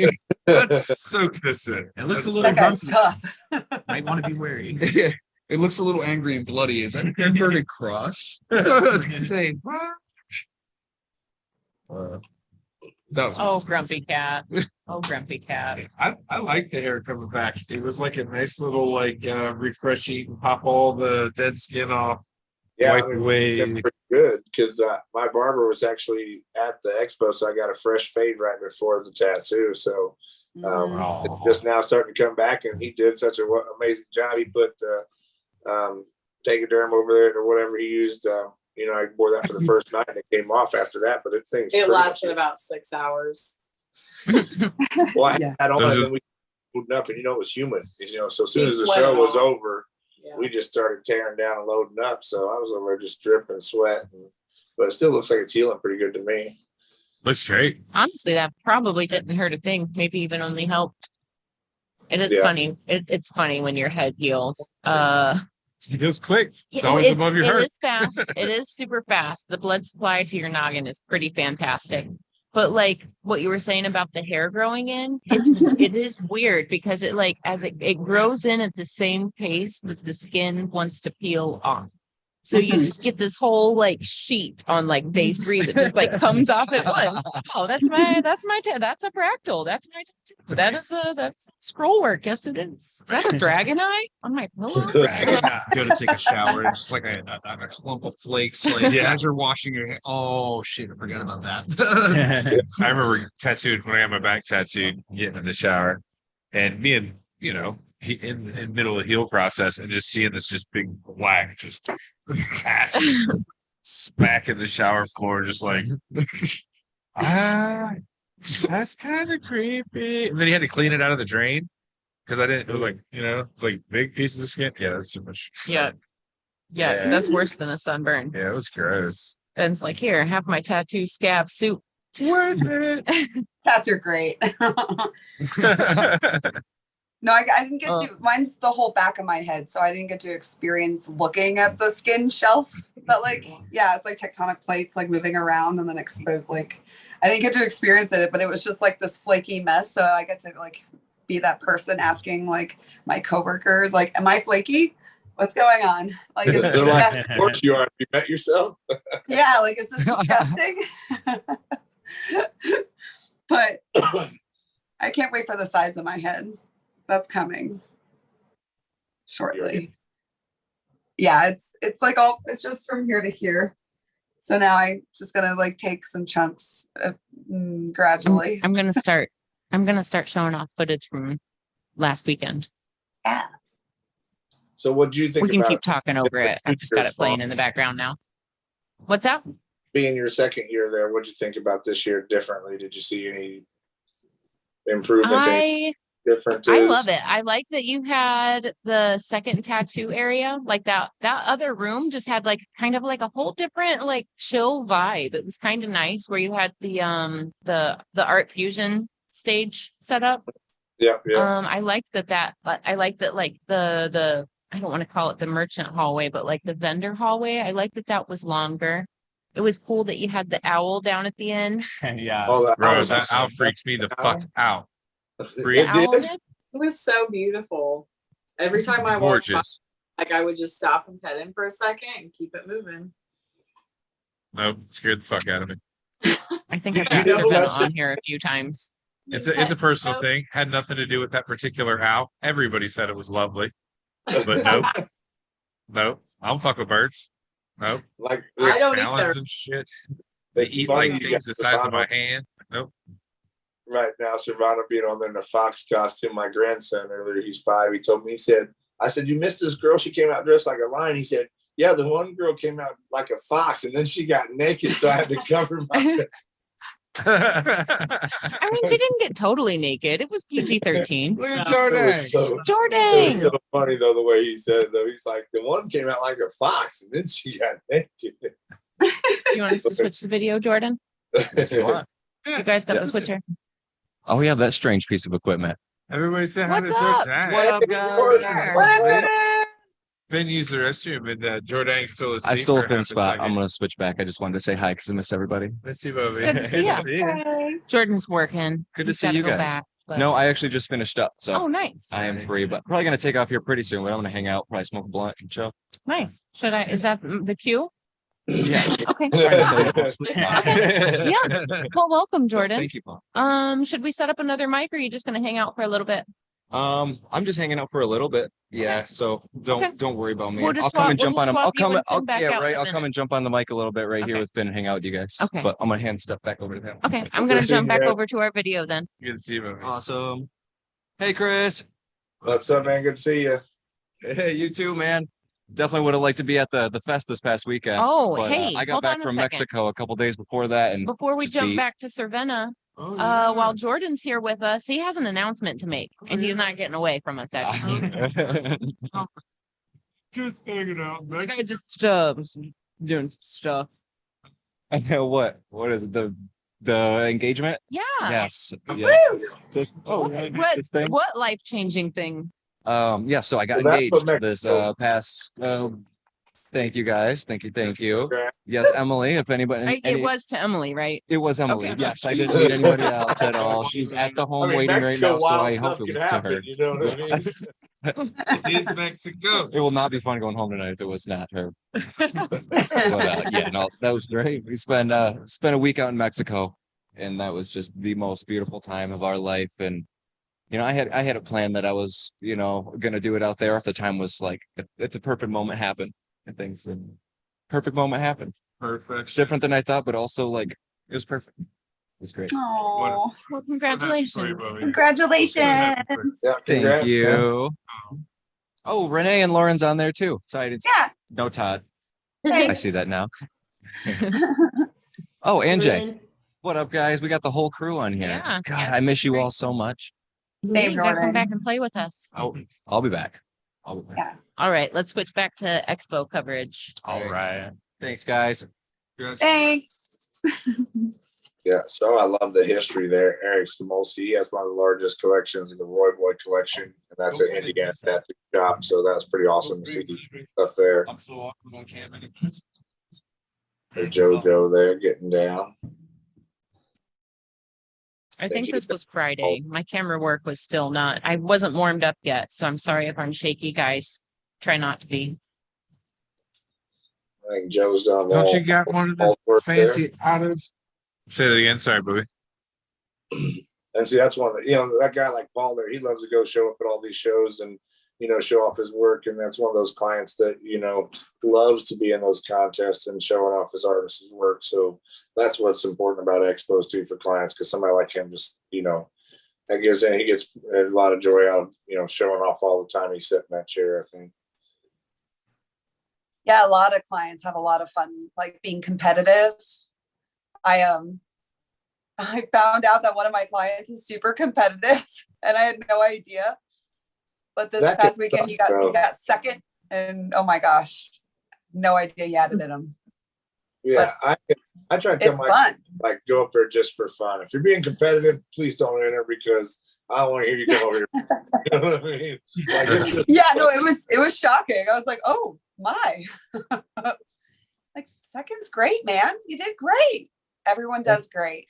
Let's soak this in. it looks a Let's- little that guy's grumpy. tough. Might want to be wary. Yeah, it looks a little angry and bloody. Is that an inverted cross? Say, That was Oh, grumpy cat. Oh, grumpy cat. I like the hair coming back. It was like a nice little refreshing, pop all the dead skin off, Yeah, wipe away. pretty good because my barber was actually at the expo, so I got a fresh fade right before the tattoo. So It's just now starting to come back, and he did such an amazing job. He put the Tegaderm over there or whatever he used. You know, I wore that for the first night and it came off after that, but it lasted about 6 hours. Well, I had all that, and then we moved up, and you know, it was humid, you know, so as soon as the show was over, we just started tearing down and loading up. So I was over there just dripping sweat, but it still looks like it's healing pretty good to me. Looks great. Honestly, that probably didn't hurt a thing. Maybe even only helped. It is funny. It's funny when your head heals. It goes quick. It's always above your heart. It is fast. It is super fast. The blood supply to your noggin is pretty fantastic. But like what you were saying about the hair growing in, it is weird because it like as it grows in at the same pace that the skin wants to peel off. So you just get this whole like sheet on like day 3 that just like comes off at once. Oh, that's a fractal. That's my tattoo. That's scroll work. Yes, it is. Is that a dragon eye on my pillow? Go to take a shower. It's just like a clump of flakes. Like as you're washing your hair. Oh shit, I forgot about that. I remember tattooed when I got my back tattooed, getting in the shower, and being, you know, in the middle of the heal process, and just seeing this just big black just patch smack in the shower floor, just like that's kind of creepy. And then he had to clean it out of the drain because I didn't. It was like, you know, it's like big pieces of skin. Yeah, that's too much. Yeah, that's worse than a sunburn. Yeah, it was gross. Ben's like, here, have my tattoo scab soup. Worth it. Tats are great. No, I didn't get to. Mine's the whole back of my head, so I didn't get to experience looking at the skin shelf. But like, yeah, it's like tectonic plates like moving around and then exposed. Like, I didn't get to experience it, but it was just like this flaky mess. So I get to like be that person asking like my coworkers, like, "Am I flaky? What's going on?" Like, is it they're like, "Of course you are. You met yourself." Yeah, like, is this disgusting? But I can't wait for the size of my head. That's coming shortly. Yeah, it's like it's just from here to here. So now I'm just gonna like take some chunks gradually. I'm gonna start showing off footage from last weekend. Yes. So what do you think? We can about keep talking over it. I've just got it playing in the background now. What's up? Being your second year there, what did you think about this year differently? Did you see any improvements? Differences? I love it. I like that you had the second tattoo area, like that other room just had like kind of like a whole different like chill vibe. It was kind of nice where you had the art fusion stage set up. Yeah. I liked that I like that like the I don't want to call it the merchant hallway, but like the vendor hallway. I like that was longer. It was cool that you had the owl down at the end. Yeah. Oh, That owl freaks me the fuck out. It was so beautiful. Every time I walked by, like I would just stop and pet him for a second and keep it moving. Nope, scared the fuck out of me. I think I've been on here a few times. It's a personal thing. Had nothing to do with that particular owl. Everybody said it was lovely, but nope. I don't fuck with birds. Nope. Like I don't either. And shit. They eat like things the size of my hand. Nope. Right now, Servano being on there in a fox costume. My grandson earlier, he's 5. He told me, I said, "You missed this girl. She came out dressed like a lion." He said, "Yeah, the one girl came out like a fox, and then she got naked, so I had to cover my." I mean, she didn't get totally naked. It was PG-13. Look at Jordan. Jordan. It was so funny though the way he said it, though. He's like, "The one came out like a fox, and then she got naked." You want us to switch the video, Jordan? If you want. You guys got the switcher. Oh, we have that strange piece of equipment. Everybody said hi to What's up? Jordan. What up, guys? Ben used the restroom, and Jordan stole his I seat stole for a thin half spot. second. I'm gonna switch back. I just wanted to say hi because I missed everybody. Let's see, Bobby. Good to see ya. Jordan's working. Good to He's see gotta you go guys. back, but- No, I actually just finished up, so Oh, nice. I am free. But probably gonna take off here pretty soon. But I'm gonna hang out, probably smoke a blunt and chill. Nice. Is that the cue? Yeah. Okay. Yeah. Yeah. Well, welcome, Jordan. Thank you, Paul. Should we set up another mic or are you just gonna hang out for a little bit? I'm just hanging out for a little bit. Yeah, so don't worry about me. We'll just I'll come and we'll jump just on him. swap I'll you come. and Finn back Yeah, out right. in a I'll come minute. and jump on the mic a little bit right here Okay. with Finn and hang out with you guys. Okay. But I'm gonna hand stuff back over to him. Okay, I'm gonna Good seeing jump back you. over to our video then. Good to see you, man. Awesome. Hey, Chris. What's up, man? Good to see you. Hey, you too, man. Definitely would have liked to be at the fest this past weekend. Oh, but, hey, I got hold back on a from second. Mexico a couple days before that, and Before we just jump beat. back to Cervena, Oh, while Jordan's here with us, he has an announcement to make, and he's not getting away from us. Just hanging out. Like I just doing stuff. I know what is it, the engagement? Yeah. Yes. Woo! Yeah. This, What this thing. what life-changing thing? Yeah, so I got So that's what engaged this past thank you guys. Thank you. Yes, Emily, if anybody It was to Emily, right? it was Emily. Okay. Yes, I didn't meet anybody else at all. She's at the home waiting right now, so I hope it was to her. You know what I mean? In Mexico. It will not be fun going home tonight if it was not her. But yeah, no, that was great. We spent a week out in Mexico, and that was just the most beautiful time of our life. And you know, I had a plan that I was, you know, gonna do it out there if the time was like if the perfect moment happened. And things and perfect moment happened. Perfect. Different than I thought, but also like it was perfect. It was great. Oh, Well, congratulations. congratulations. Yeah, Thank congrats, man. you. Oh, Renee and Lauren's on there too. Sorry, Yeah. no Todd. Hey. I see that now. Oh, and Jay. Jordan. What up, guys? We got the whole crew on here. Yeah. God, Yeah, I it's miss you great. all so much. Same, You gotta come Jordan. back and play with us. Oh, I'll be back. I'll be back. Yeah. All right, let's switch back to Expo coverage. All right. Thanks, guys. Thanks. Yeah, so I love the history there. Eric Stamolsky, he has one of the largest collections in the Roy Boy collection, and that's an Indiana tattoo shop. So that's pretty awesome to see stuff there. I'm so awkward on camera. There's JoJo there getting down. I think this was Friday. My camera work was still not, I wasn't warmed up yet, so I'm sorry if I'm shaky, guys. Try not to be. I think Joe's done. Don't you got one of the fancy autos? Say that again. Sorry, Bobby. And see, that's one that, you know, that guy like Paul there, he loves to go show up at all these shows and, you know, show off his work. And that's one of those clients that, you know, loves to be in those contests and showing off his artist's work. So that's what's important about expos too for clients, because somebody like him just, you know, he gets a lot of joy out of, you know, showing off all the time he's sitting in that chair, I think. Yeah, a lot of clients have a lot of fun, like being competitive. I found out that one of my clients is super competitive, and I had no idea. But this That past can weekend, he suck, got second, and oh my gosh, no idea he had it in him. Yeah, I try to tell It's my fun. like go up there just for fun. If you're being competitive, please don't enter, because I don't want to hear you come over here. You know what I mean? Like, it's just Yeah, no, it was shocking. I was like, oh my, like second's great, man. You did great. Everyone does great.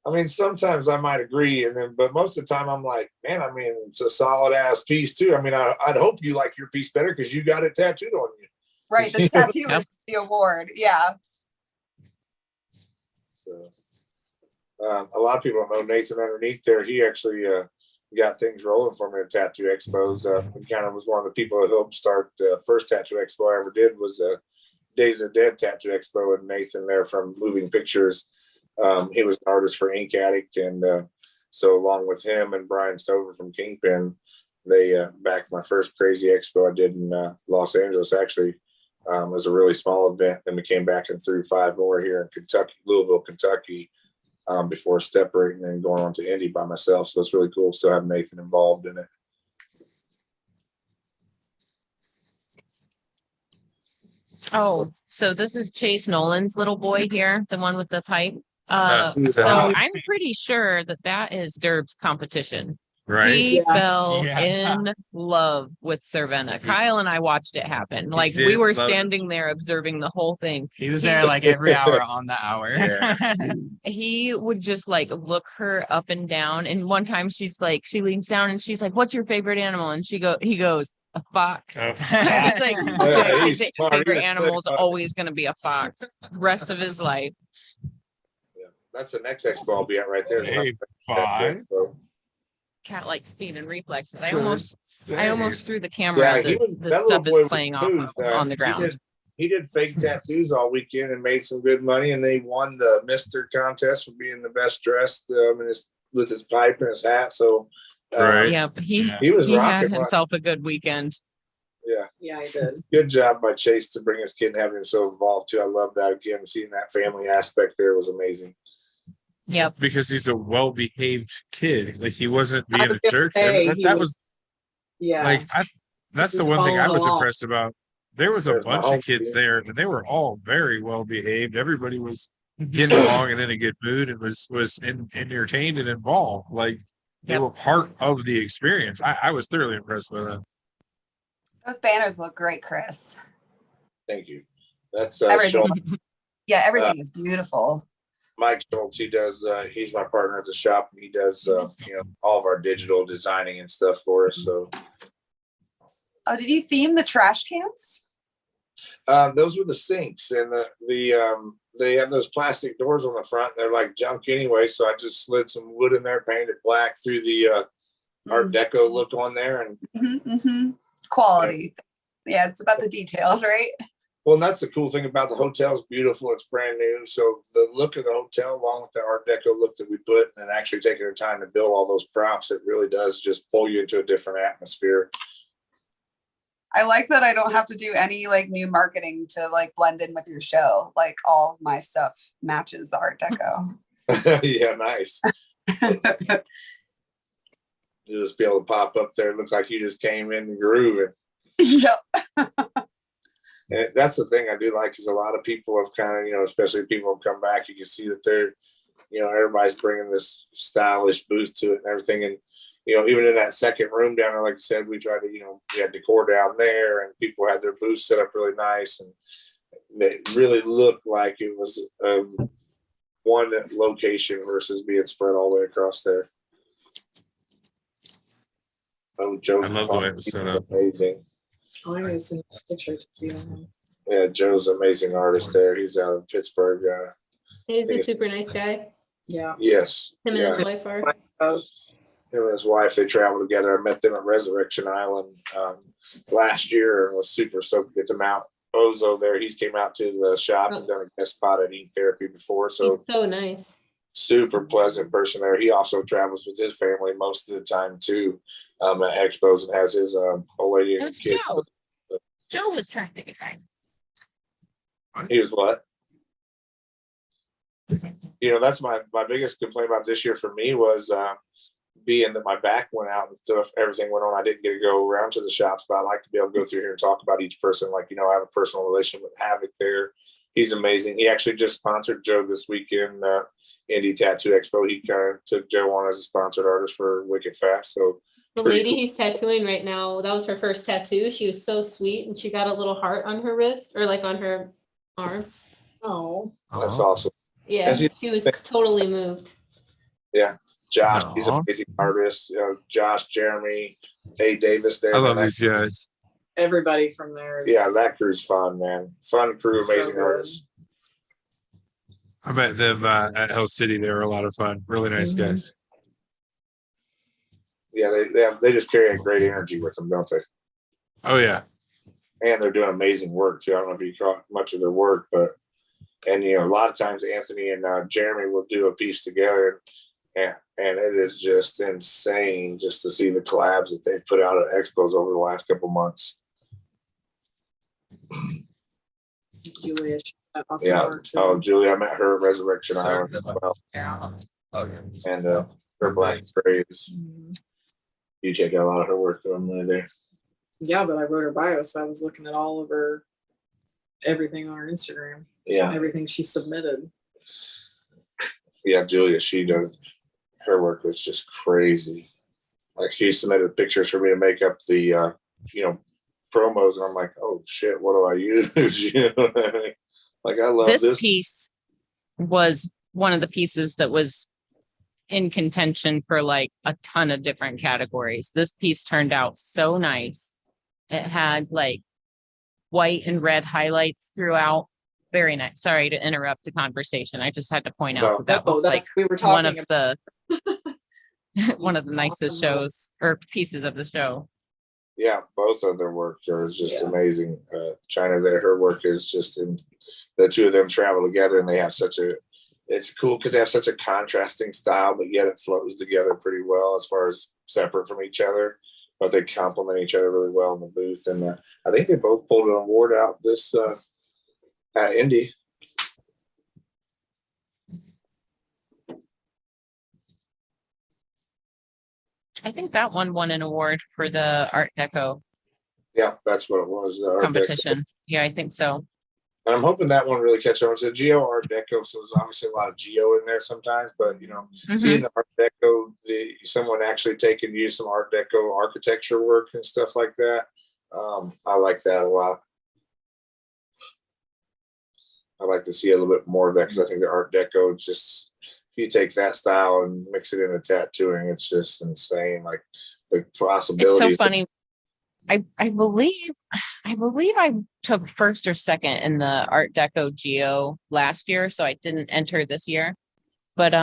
I mean, sometimes I might agree, but most of the time I'm like, man, I mean, it's a solid ass piece too. I mean, I'd hope you like your piece better because you got it tattooed on you. Right, the tattoo is the award. Yeah. So, a lot of people don't know Nathan underneath there. He actually got things rolling for me at Tattoo Expos. He kind of was one of the people who helped start the first Tattoo Expo I ever did was Days of Dead Tattoo Expo, and Nathan there from Moving Pictures. He was an artist for Ink Addict, and so along with him and Brian Stover from Kingpin, they backed my first crazy expo I did in Los Angeles. Actually, it was a really small event. Then we came back and threw 5 more here in Kentucky, Louisville, Kentucky, before separating and going on to Indy by myself. So it's really cool to still have Nathan involved in it. Oh, so this is Chase Nolan's little boy here, the one with the pipe. Yeah. So I'm pretty sure that is Derb's competition. Right. He Yeah. fell Yeah. in love with Cervena. Kyle and I watched it happen. Like did we were love it. standing there observing the whole thing. He was there like every hour on the hour. He would just like look her up and down. And one time she's like, she leans down and she's like, "What's your favorite animal?" And he goes, "A fox." Oh. He's like, Yeah, his he's smart. favorite He's animal is slick. always going to be a fox rest of his life. Yeah, that's the next expo I'll be at right there. Hey, fine. So, cat-like speed and reflexes. I Sure. almost threw the camera Yeah, as he was, the that little stub is boy was playing smooth. on the He ground. he did fake tattoos all weekend and made some good money, and they won the Mister contest for being the best dressed with his pipe and his hat. So, Right. Yeah, but he was he rocking. had himself a good weekend. Yeah, Yeah, I did. good job by Chase to bring his kid and having him so involved too. I love that. Again, seeing that family aspect there was amazing. Yep. Because he's a well-behaved kid. Like he wasn't I being was a gonna jerk. say, That, he that was- was Yeah. like that's the Just one thing I following was along. impressed about. There was a There's my bunch home of kids team. there, and they were all very well behaved. Everybody was getting along and in a good mood and was entertained and involved. Like they Yep. were part of the experience. I was thoroughly impressed with that. Those banners look great, Chris. Thank you. That's Everything. Sean, Yeah, everything is beautiful. Mike Schultz. He does. He's my partner at the shop, and he does all of our digital designing and stuff for us. So Oh, did you theme the trash cans? those were the sinks, and they have those plastic doors on the front. They're like junk anyway, so I just slid some wood in there, painted black through the Art Deco look on there, and Quality. Yeah, it's about the details, right? well, and that's the cool thing about the hotel. It's beautiful. It's brand new. So the look of the hotel, along with the Art Deco look that we put, and actually taking the time to build all those props, it really does just pull you into a different atmosphere. I like that I don't have to do any like new marketing to like blend in with your show. Like all of my stuff matches the Art Deco. Yeah, nice. You just be able to pop up there and look like you just came in the groove. Yep. And that's the thing I do like, is a lot of people have kind of, especially people have come back, you can see that they're, everybody's bringing this stylish booth to it and everything. And, even in that second room down there, like I said, we tried to, we had decor down there and people had their booths set up really nice. And they really looked like it was one location versus being spread all the way across there. Oh, Joe, I love the way it was set up. amazing. Oh, I need to send a picture to you. Yeah, Joe's an amazing artist there. He's out of Pittsburgh. He's a super nice guy. Yeah. Yes. Him and Yeah. his wife are. Him and his wife, they travel together. I met them at Resurrection Island last year and was super stoked to get them out. Ozo there, he's came out to the shop and done a guest spot at Ink Therapy before. He's So so nice. super pleasant person there. He also travels with his family most of the time too at expos and has his old lady and That's kid. Joe. Joe was trying to get time. He was what? That's my biggest complaint about this year for me was being that my back went out and stuff, everything went on. I didn't get to go around to the shops, but I like to be able to go through here and talk about each person. Like, I have a personal relationship with Havoc there. He's amazing. He actually just sponsored Joe this weekend, Indy Tattoo Expo. He kind of took Joe on as a sponsored artist for Wicked Fast. So The pretty lady cool. he's tattooing right now, that was her first tattoo. She was so sweet and she got a little heart on her wrist or like on her arm. Oh. That's awesome. Yeah, And she was totally moved. Yeah. Josh, he's an Aw. amazing artist. Josh, Jeremy, A. Davis there. I love man. these guys. Everybody from there is Yeah, that crew's fun, man. Fun crew, So amazing good. artists. I met them at Hell City. They were a lot of fun. Really nice Mhm. guys. Yeah, they just carry a great energy with them, don't they? Oh yeah. And they're doing amazing work too. I don't know if you caught much of their work, but a lot of times Anthony and Jeremy will do a piece together, and it is just insane just to see the collabs that they've put out at expos over the last couple months. Julia. Awesome Yeah. work, too. Oh, Julie, I met her at Resurrection Island as well, and her Black Sprays. Mhm. You check out a lot of her work on there. Yeah, but I wrote her bio, so I was looking at all of her everything on her Instagram, Yeah, everything she submitted. yeah, Julia, she does. Her work was just crazy. Like she submitted pictures for me to make up the, promos, and I'm like, oh shit, what do I use? What I mean? Like I love This this. piece was one of the pieces that was in contention for like a ton of different categories. This piece turned out so nice. It had like white and red highlights throughout. Very nice. Sorry to interrupt the conversation. I just had to point out No. that Oh, was like we were one talking of the one of the nicest shows or pieces of the show. Yeah, both of their work is just amazing. China there, her work is just, and the two of them travel together, and they have it's cool because they have such a contrasting style, but yet it flows together pretty well as far as separate from each other, but they complement each other really well in the booth. And I think they both pulled an award out this at Indy. I think that one won an award for the Art Deco Yeah, that's what it was. the Art Deco. competition. Yeah, I think so. And I'm hoping that one really catches on. It's a Geo Art Deco, so there's obviously a lot of Geo in there sometimes, but seeing the Art Deco, someone actually use some Art Deco architecture work and stuff like that. I like that a lot. I like to see a little bit more of that because I think the Art Deco just, if you take that style and mix it into tattooing, it's just insane. Like the possibilities. It's so funny. I believe I took first or second in the Art Deco Geo last year, so I didn't enter this year. But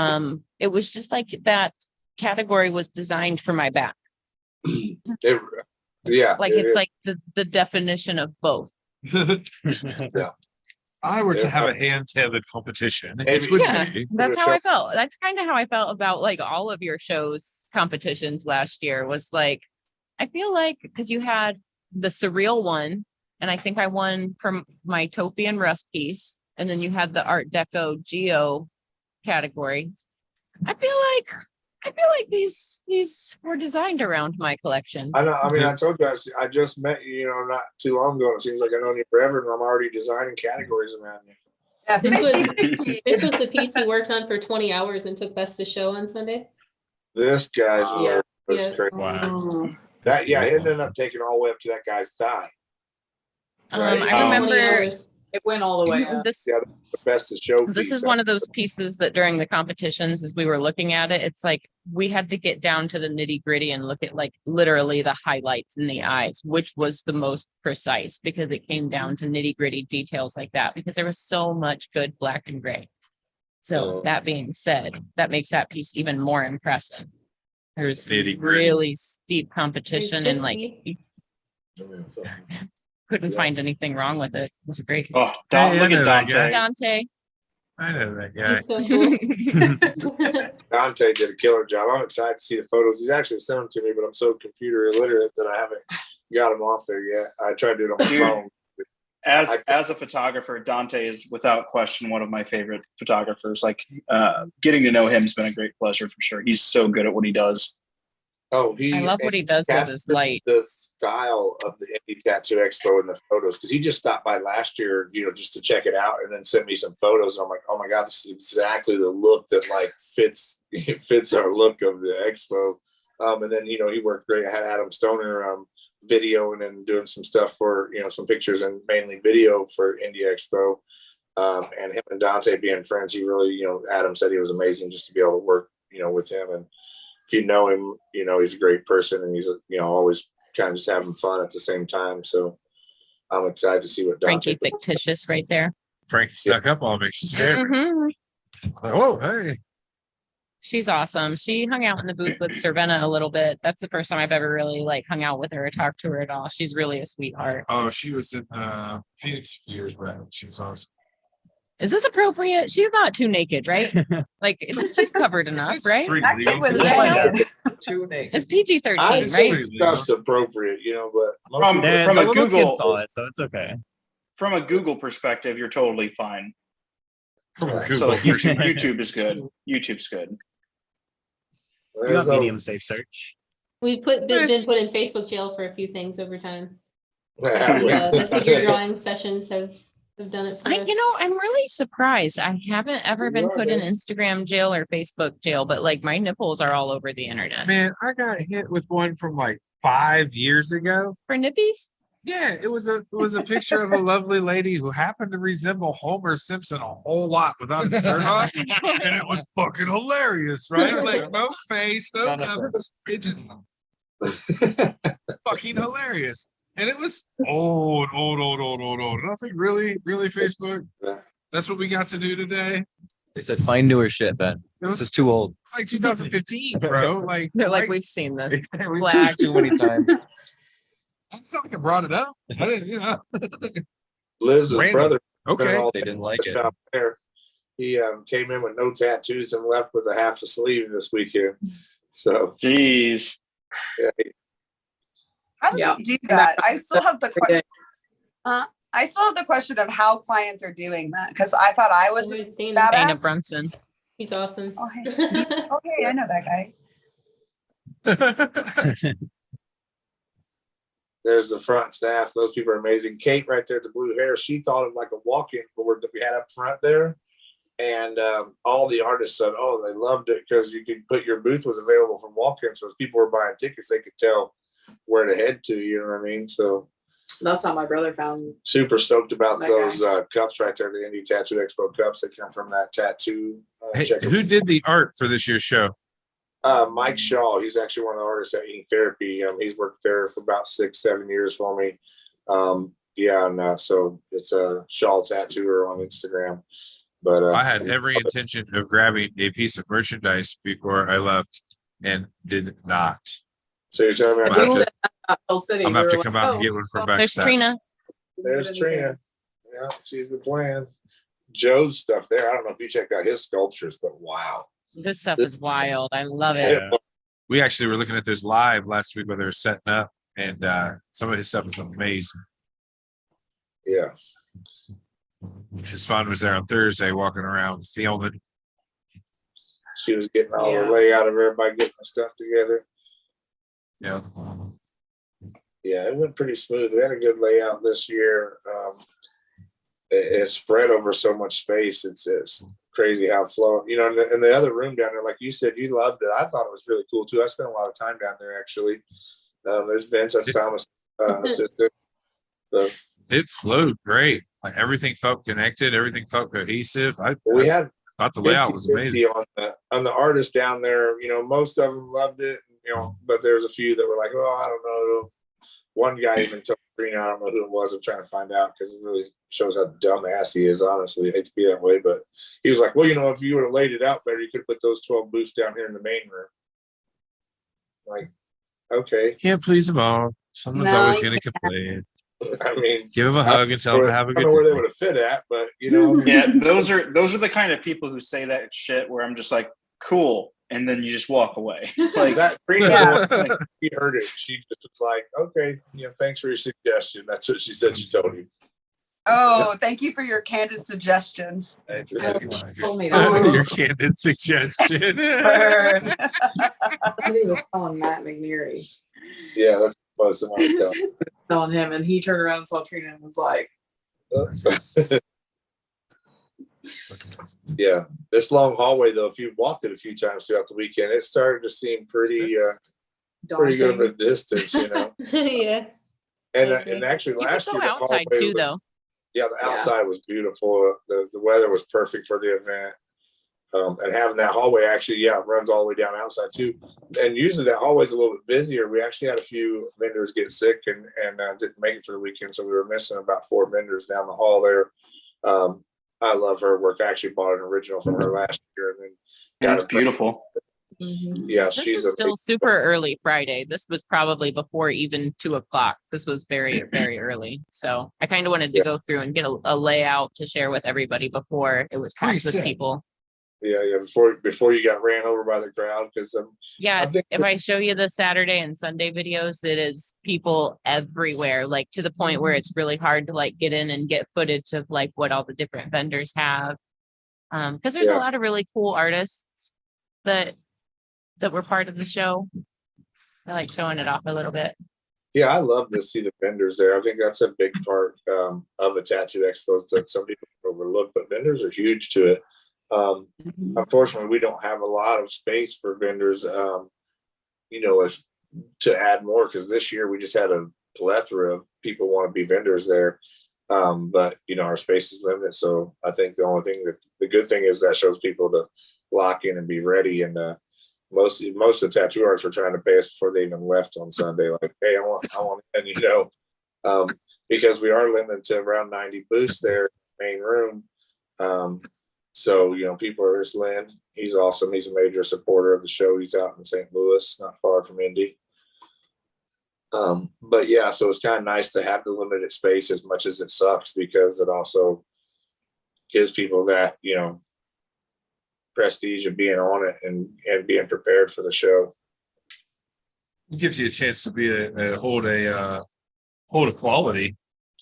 it was just like that category was designed for my back. It's like the definition of both. Yeah. I were to have a hand-tailored competition. It would be. That's how I felt. That's kind of how I felt about like all of your shows competitions last year. Was like, I feel like because you had the surreal one, and I think I won from my Topi and Rust piece, and then you had the Art Deco Geo category. I feel like these were designed around my collection. I know. I mean, I told you I just met you, not too long ago. It seems like I've known you forever, and I'm already designing categories around you. Yeah, This was the piece he worked on for 20 hours and took best to show on Sunday. This guy's work was Yeah. crazy. Wow. That it ended up taking all the way up to that guy's thigh. Right. I remember It went all the way up. this. Yeah, the best to show. This piece. is one of those pieces that during the competitions, as we were looking at it, it's like we had to get down to the nitty gritty and look at like literally the highlights in the eyes, which was the most precise because it came down to nitty gritty details like that because there was so much good black and gray. So that being said, that makes that piece even more impressive. There's really steep competition and like you couldn't find anything wrong with it. It was great. Oh, look at Dante. Dante. I know that guy. He's so cool. Dante did a killer job. I'm excited to see the photos. He's actually sent them to me, but I'm so computer illiterate that I haven't got them off there yet. I tried to do it on my phone. As a photographer, Dante is without question one of my favorite photographers. Like getting to know him has been a great pleasure for sure. He's so good at what he does. Oh, I love what he does with his light. The style of the Indy Tattoo Expo and the photos, because he just stopped by last year, just to check it out, and then sent me some photos. And I'm like, oh my god, this is exactly the look that like fits our look of the expo. And then he worked great. I had Adam Stoner videoing and doing some stuff for some pictures and mainly video for Indy Expo. And him and Dante being friends, he really Adam said he was amazing just to be able to work with him. And if you know him, he's a great person, and he's always kind of just having fun at the same time. So I'm excited to see what Dante. Frankie fictitious right there. Frankie snuck up on me. She's scared. Mhm. Oh, hey. She's awesome. She hung out in the booth with Cervena a little bit. That's the first time I've ever really like hung out with her or talked to her at all. She's really a sweetheart. Oh, she was in Phoenix a few years back. She was awesome. Is this appropriate? She's not too naked, right? Like she's covered enough, right? That kid was Yeah. naked. Too naked. It's PG-13, I right? think stuff's appropriate, but From a Google saw it, so it's okay. From a Google perspective, you're totally fine. From a So Google. like YouTube is good. YouTube's good. You got medium safe search. We've been put in Facebook jail for a few things over time. The figure drawing sessions have done it for us. I'm really surprised. I haven't ever been put in Instagram jail or Facebook jail, but like my nipples are all over the internet. Man, I got hit with one from like 5 years ago. For nippies? Yeah, it was a picture of a lovely lady who happened to resemble Homer Simpson a whole lot without his shirt on, and it was fucking hilarious, right? Like no face, no nothing. It just fucking hilarious, and it was old. And I was like, really, Facebook? That's what we got to do today. They said find newer shit, Ben. This is too old. It's like 2015, bro. Like, They're like, we've seen this. we Black. Too many times. I felt like I brought it up. I didn't, you know. Liz's Random. brother. Okay. all They didn't like it. out there. He came in with no tattoos and left with a half a sleeve this weekend. So, Jeez. yeah, How do Yeah. you do that? I still have the question. I still have the question of how clients are doing that, because I thought I was Dana. badass. Dana Brunson. He's awesome. Oh, hey. Okay, I know that guy. there's the front staff. Those people are amazing. Kate right there, the blue hair, she thought of like a walk-in board that we had up front there. And all the artists said, oh, they loved it because you could put your booth was available from walk-in. So as people were buying tickets, they could tell where to head to, you know what I mean? So That's how my brother found. super stoked about That those cups right there, the Indy Tattoo Expo cups that come from that tattoo. Hey, who did the art for this year's show? Mike Shaw, he's actually one of the artists at Ink Therapy. He's worked there for about 6-7 years for me. So it's a Shaw Tattooer on Instagram. But I had every intention of grabbing a piece of merchandise before I left and did not. so you're telling me I'm We gonna said Hull City. I'm gonna have we to were come like, out and oh, get one from well, There's backstage. Trina. there's Trina. Yeah, she's the plan. Joe's stuff there. I don't know if you checked out his sculptures, but wow. This stuff is wild. I love it. Yeah. We actually were looking at this live last week where they were setting up, and some of his stuff is amazing. Yeah. His fun was there on Thursday, walking around filming. She was getting all Yeah. the layout of everybody getting the stuff together. Yeah. Yeah, it went pretty smooth. We had a good layout this year. It spread over so much space. It's crazy how flow. You know, in the other room down there, like you said, you loved it. I thought it was really cool too. I spent a lot of time down there actually. There's Vince, that's Thomas' assistant. So It flowed great. Like everything felt connected, everything felt cohesive. I we had thought the layout was 50-50 amazing. on the artists down there. You know, most of them loved it. You know, but there's a few that were like, "Oh, I don't know." One guy even told Trina, I don't know who it was. I'm trying to find out because it really shows how dumbass he is. Honestly, I hate to be that way, but he was like, "Well, you know, if you would have laid it out better, you could put those 12 booths down here in the main room." Like, okay. Can't please them all. Someone's No, always you going to complain. I mean, Give them a hug and tell them to have a I good don't know where they day. would have fit at, but you know, Yeah, those are the kind of people who say that shit where I'm just like, cool, and then you just walk away. like that. Trina, Yeah. like, she heard it. She just was like, "Okay, you know, thanks for your suggestion." That's what she said. She told you. Oh, thank you for your candid suggestion. Told me that. Your candid suggestion. Burn. He was calling Matt McNeary, Yeah, that's what somebody tell. telling him, and he turned around and saw Trina and was like, Yeah, this long hallway though, if you walked it a few times throughout the weekend, it started to seem pretty good of a daunting. distance, you know. Yeah. And actually You can last go year the outside hallway too, was- though. Yeah, the outside was beautiful. The weather was perfect for the event. And having that hallway actually, it runs all the way down outside too. And usually that hallway's a little bit busier. We actually had a few vendors get sick and didn't make it for the weekend. So we were missing about 4 vendors down the hall there. I love her work. I actually bought an original from her last year and then That's it beautiful. Mhm. Yeah, This she's is still super early Friday. This was probably before even 2:00. This was very, very early. So I kind of wanted to Yeah. go through and get a layout to share with everybody before it was packed with Preset. people. yeah. Before you got ran over by the crowd because Yeah, I think if I show you the Saturday and Sunday videos, it is people everywhere, like to the point where it's really hard to like get in and get footage of like what all the different vendors have. Because there's a Yeah. lot of really cool artists that were part of the show. I like showing it off a little bit. Yeah, I love to see the vendors there. I think that's a big part of a tattoo expo that some people overlook, but vendors are huge to it. Unfortunately, we don't have a lot of space for vendors, to add more because this year we just had a plethora of people want to be vendors there. But our space is limited. So I think the good thing is that shows people to lock in and be ready. And most of the tattoo artists were trying to pay us before they even left on Sunday. Like, hey, I want, and because we are limited to around 90 booths there, main room. So, people are just Lynn. He's awesome. He's a major supporter of the show. He's out in St. Louis, not far from Indy. But yeah, so it's kind of nice to have the limited space as much as it sucks, because it also gives people that, prestige of being on it and being prepared for the show. It gives you a chance to hold a quality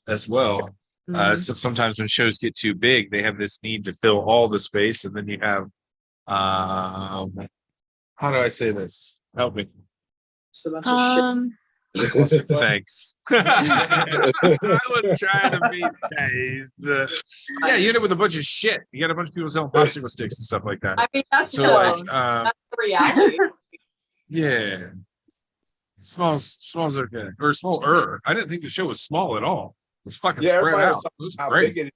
as well. So sometimes when shows get too big, they have this need to fill all the space, and then you have how do I say this? Help me. Just a bunch of shit. Thanks. I was trying to be nice. Yeah, you end up with a bunch of shit. You got a bunch of people selling popsicle sticks and stuff like that. I mean, that's So, close. That's the reality. Yeah. Smalls are good. Or smaller. I didn't think the show was small at all. It was fucking spread everybody out. was It was how great. big it is.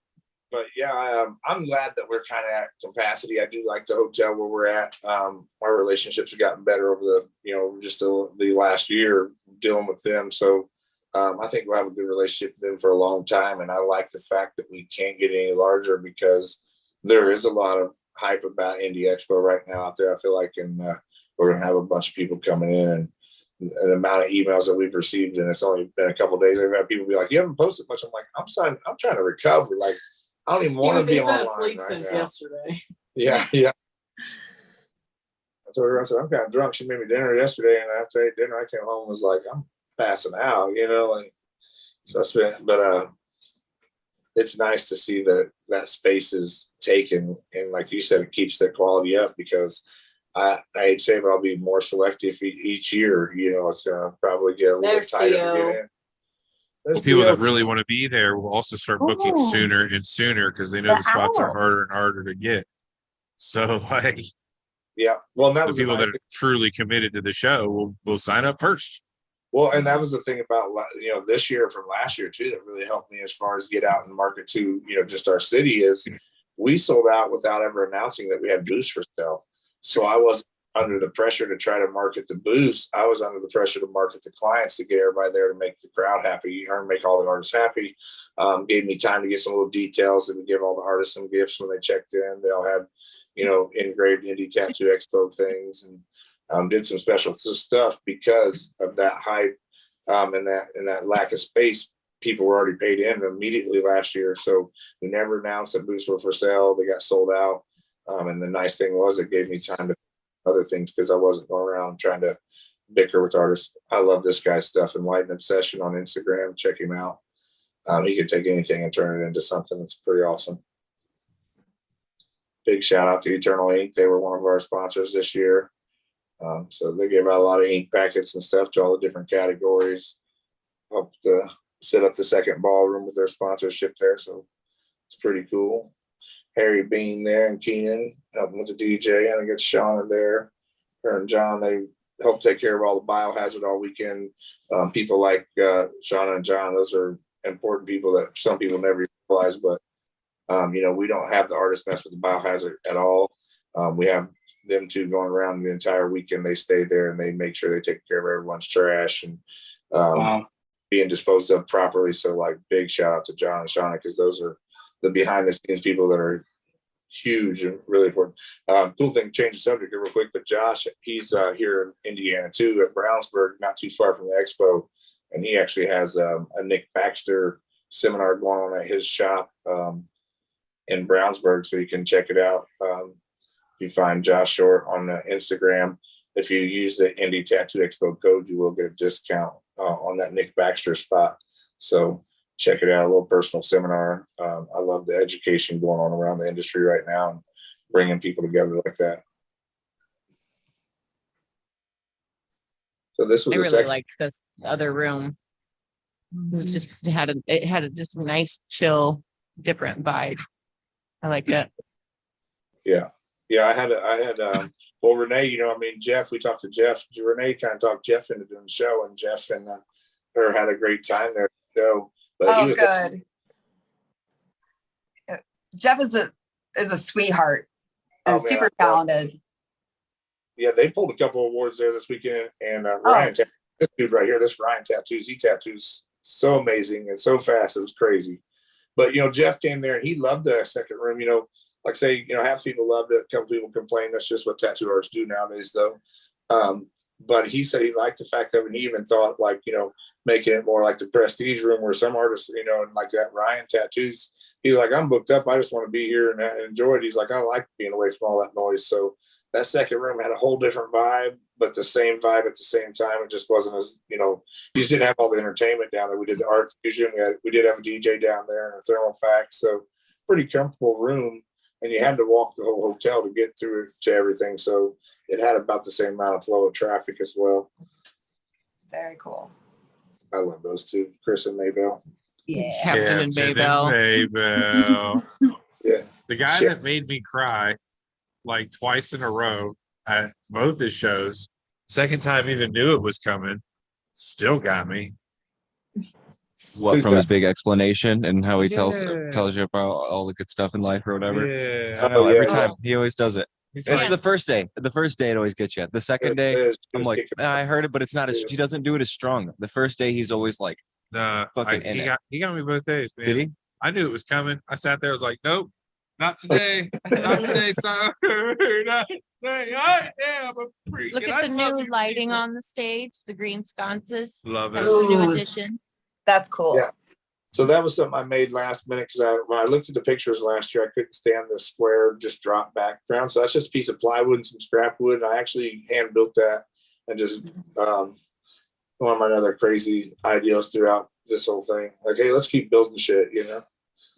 But yeah, I'm glad that we're kind of at capacity. I do like the hotel where we're at. Our relationships have gotten better over the, just the last year dealing with them. So I think we'll have a good relationship with them for a long time. And I like the fact that we can't get any larger, because there is a lot of hype about Indy Expo right now out there. I feel like, and we're going to have a bunch of people coming in, and the amount of emails that we've received, and it's only been a couple of days. I've had people be like, "You haven't posted much." I'm like, I'm trying to recover. Like, I don't even want to be He's been online asleep right since now. yesterday. Yeah. I told her, I said, I'm kind of drunk. She made me dinner yesterday, and after I ate dinner, I came home and was like, I'm passing out, and so it's been, but it's nice to see that space is taken, and like you said, it keeps the quality up, because I'd say I'll be more selective each year. It's gonna probably get a little bit tighter to get in. There's People Theo. that really want to be there will also start booking sooner and sooner, because they know the spots are harder and harder to get. So like, Yeah, well, and that the was the people nice that are truly committed to the show will sign up first. Well, and that was the thing about, this year from last year too, that really helped me as far as get out and market to, just our city, is we sold out without ever announcing that we had booths for sale. So I wasn't under the pressure to try to market the booths. I was under the pressure to market the clients, to get everybody there, to make the crowd happy, or make all the artists happy. Gave me time to get some little details, and we give all the artists some gifts when they checked in. They all had, engraved Indy Tattoo Expo things, and did some special stuff because of that hype, and that lack of space. People were already paid in immediately last year, so we never announced that booths were for sale. They got sold out, and the nice thing was, it gave me time to other things, because I wasn't going around trying to bicker with artists. I love this guy's stuff. Enlightened Obsession on Instagram, check him out. He could take anything and turn it into something that's pretty awesome. Big shout out to Eternal Ink. They were one of our sponsors this year. So they gave out a lot of ink packets and stuff to all the different categories. Helped set up the second ballroom with their sponsorship there. So it's pretty cool. Harry Bean there and Keenan helping with the DJ, and I get Shauna there. Her and John, they help take care of all the biohazard all weekend. People like Shauna and John, those are important people that some people never realize, but we don't have the artists mess with the biohazard at all. We have them two going around the entire weekend. They stay there and they make sure they take care of everyone's trash and being disposed of properly. So like, big shout out to John and Shauna, because those are the behind the scenes people that are huge and really important. Cool thing, change the subject here real quick, but Josh, he's here in Indiana too, at Brownsburg, not too far from the Expo, and he actually has a Nick Baxter seminar going on at his shop in Brownsburg, so you can check it out. If you find Josh Short on Instagram, if you use the Indy Tattoo Expo code, you will get a discount on that Nick Baxter spot. So check it out, a little personal seminar. I love the education going on around the industry right now and bringing people together like that. So this was I really liked this other room. It had just a nice, chill, different vibe. I liked it. Yeah. I had well, Renee, Jeff, we talked to Jeff. Renee kind of talked Jeff into doing the show, and Jeff and her had a great time there. So, but he was good. Jeff is a sweetheart and super talented. Yeah, they pulled a couple awards there this weekend, and Ryan, this dude right here, this Ryan tattoos, he tattoos so amazing and so fast, it was crazy. But Jeff came there and he loved the second room. like say, half people loved it, a couple people complained. That's just what tattoo artists do nowadays, though. But he said he liked the fact of it. And he even thought like, making it more like the prestige room where some artists, and like that Ryan Tattoos, he's like, I'm booked up. I just want to be here and enjoy it. He's like, I like being away from all that noise. So that second room had a whole different vibe, but the same vibe at the same time. It just wasn't as, you just didn't have all the entertainment down there. We did the art fusion. We did have a DJ down there and a thermal fax. So pretty comfortable room. And you had to walk the whole hotel to get through to everything. So it had about the same amount of flow of traffic as well. Very cool. I love those two, Chris and Maybell. Yeah. Captain and Maybell. Maybell. Yeah. The guy that made me cry like twice in a row at both his shows, second time even knew it was coming, still got me. What, from his big explanation and how he tells Yeah. you about all the good stuff in life or whatever. Yeah. I know, every yeah. time he always does it. He's It's like, the first day. The first day it always gets you. The second day, I'm like, I heard it, but it's not as, he doesn't do it as strong. The first day he's always like, nah, fucking in it. he got me both days, man. did he? I knew it was coming. I sat there, I was like, nope, not today. Not today, son. Not today. I am a freak. Look and at I the love new you lighting people. on the stage, the green sconces. Love That it. was a new Ooh. addition. That's cool. Yeah. So that was something I made last minute because when I looked at the pictures last year, I couldn't stand the square, just drop background. So that's just a piece of plywood and some scrap wood. And I actually hand built that and just one of my other crazy ideas throughout this whole thing. Like, hey, let's keep building shit,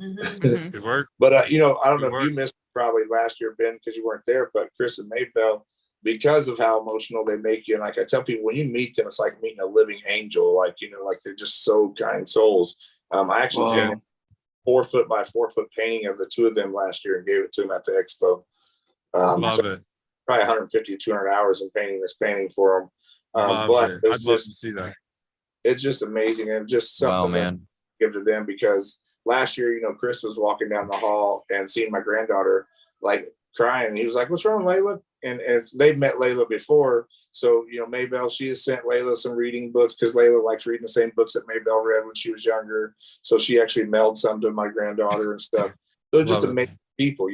Mhm. Good work. But I don't know Good if you work. missed probably last year, Ben, because you weren't there. But Chris and Maybell, because of how emotional they make you, and like I tell people, when you meet them, it's like meeting a living angel. Like like they're just so kind souls. I actually Wow. painted 4 foot by 4 foot painting of the two of them last year and gave it to them at the expo. Love So it. probably 150 to 200 hours in painting this painting for them. Love But it. it I'd was love to just, see that. it's just amazing and just Wow, something that man. I give to them because last year, Chris was walking down the hall and seeing my granddaughter like crying. And he was like, "What's wrong, Layla?" And they've met Layla before. So, Maybell, she has sent Layla some reading books because Layla likes reading the same books that Maybell read when she was younger. So she actually mailed some to my granddaughter and stuff. So just Love it. amazing people,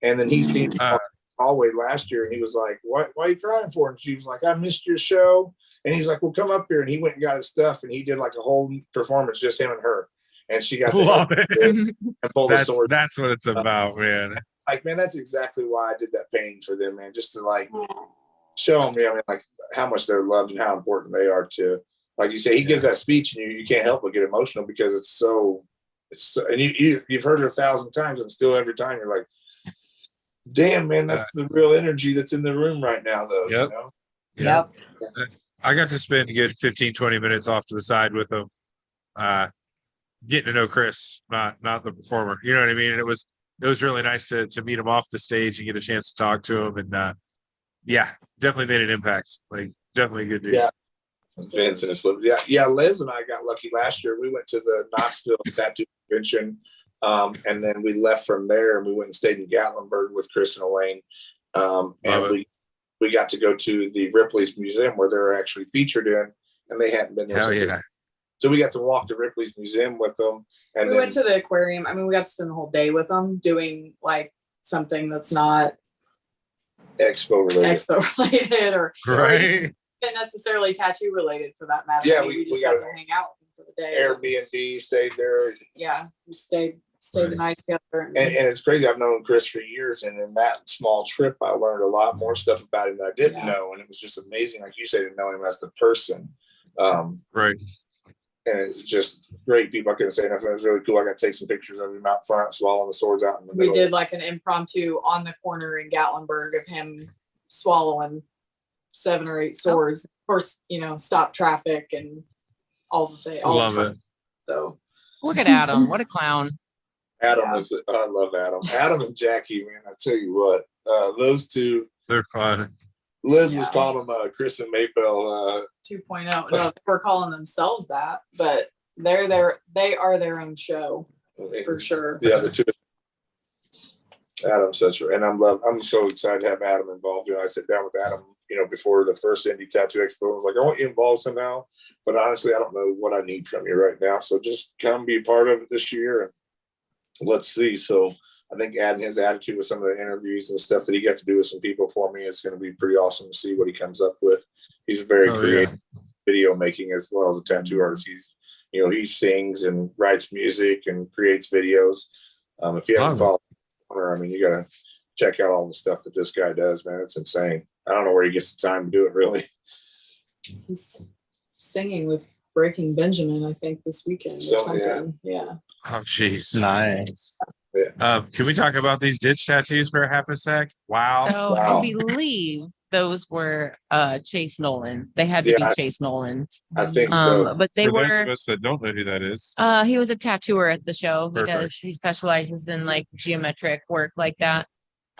And then he seen me Uh, in the hallway last year and he was like, why are you crying for? And she was like, I missed your show. And he's like, well, come up here. And he went and got his stuff and he did like a whole performance, just him and her. And she got Love the it. and pull the sword. That's what it's about, man. Like, man, that's exactly why I did that painting for them, man, just to like show them, like how much they're loved and how important they are to, like you say, he gives that speech and you can't help but get emotional because it's so, and you've heard it 1,000 times and still every time you're like, damn, man, that's the real energy that's in the room right now, though. Yep. Yep. I got to spend a good 15, 20 minutes off to the side with him, getting to know Chris, not the performer. You know what I mean? And it was really nice to meet him off the stage and get a chance to talk to him. And yeah, definitely made an impact. Like, definitely a good dude. Yeah. Vince and his yeah. Liz and I got lucky last year. We went to the Knoxville tattoo convention, and then we left from there and we went and stayed in Gatlinburg with Chris and Elaine. And we got to go to the Ripley's Museum where they're actually featured in, and they hadn't been there Hell since. yeah. So we got to walk to Ripley's Museum with them, and We then went to the aquarium. I mean, we got to spend the whole day with them doing like something that's not Expo related. expo related or Right. even necessarily tattoo related for that matter. Yeah, I mean, we just got got to hang out with them for the day. Airbnb, stayed there. Yeah, we stayed the Nice. night together. And it's crazy. I've known Chris for years, and in that small trip, I learned a lot more stuff about him that I didn't know, and it was just amazing. Like you said, to know him as the person, Right. and it's just great people. I couldn't say enough. It was really cool. I got to take some pictures of him out front, swallowing the swords out in the We middle. did like an impromptu on the corner in Gatlinburg of him swallowing 7 or 8 swords. Of course, stop traffic and all the things. Love it. So Look at Adam. What a clown. Adam Yeah. I love Adam. Adam and Jackie, man. I tell you what, those two. They're fun. Liz was Yeah. calling them Chris and Maybell. 2.0. No, we're calling themselves that, but they are their own show for sure. Yeah, the two. Adam's such a, and I'm so excited to have Adam involved. I sit down with Adam, before the first Indy Tattoo Expo. I was like, I want you involved somehow, but honestly, I don't know what I need from you right now. So just come be a part of it this year and let's see. So I think adding his attitude with some of the interviews and stuff that he got to do with some people for me is going to be pretty awesome to see what he comes up with. He's very creative, video making as well as a tattoo artist. He sings and writes music and creates videos. If you haven't followed, you got to check out all the stuff that this guy does, man. It's insane. I don't know where he gets the time to do it, really. He's singing with Breaking Benjamin, I think, this weekend or something. Yeah. Oh, jeez. Nice. Yeah. Can we talk about these ditch tattoos for half a sec? Wow. So I believe those were Chase Nolan. They had to be Chase Nolan's. I think so. But they For were those of us that don't know who that is. he was a tattooer at the show. Perfect. He specializes in like geometric work like that.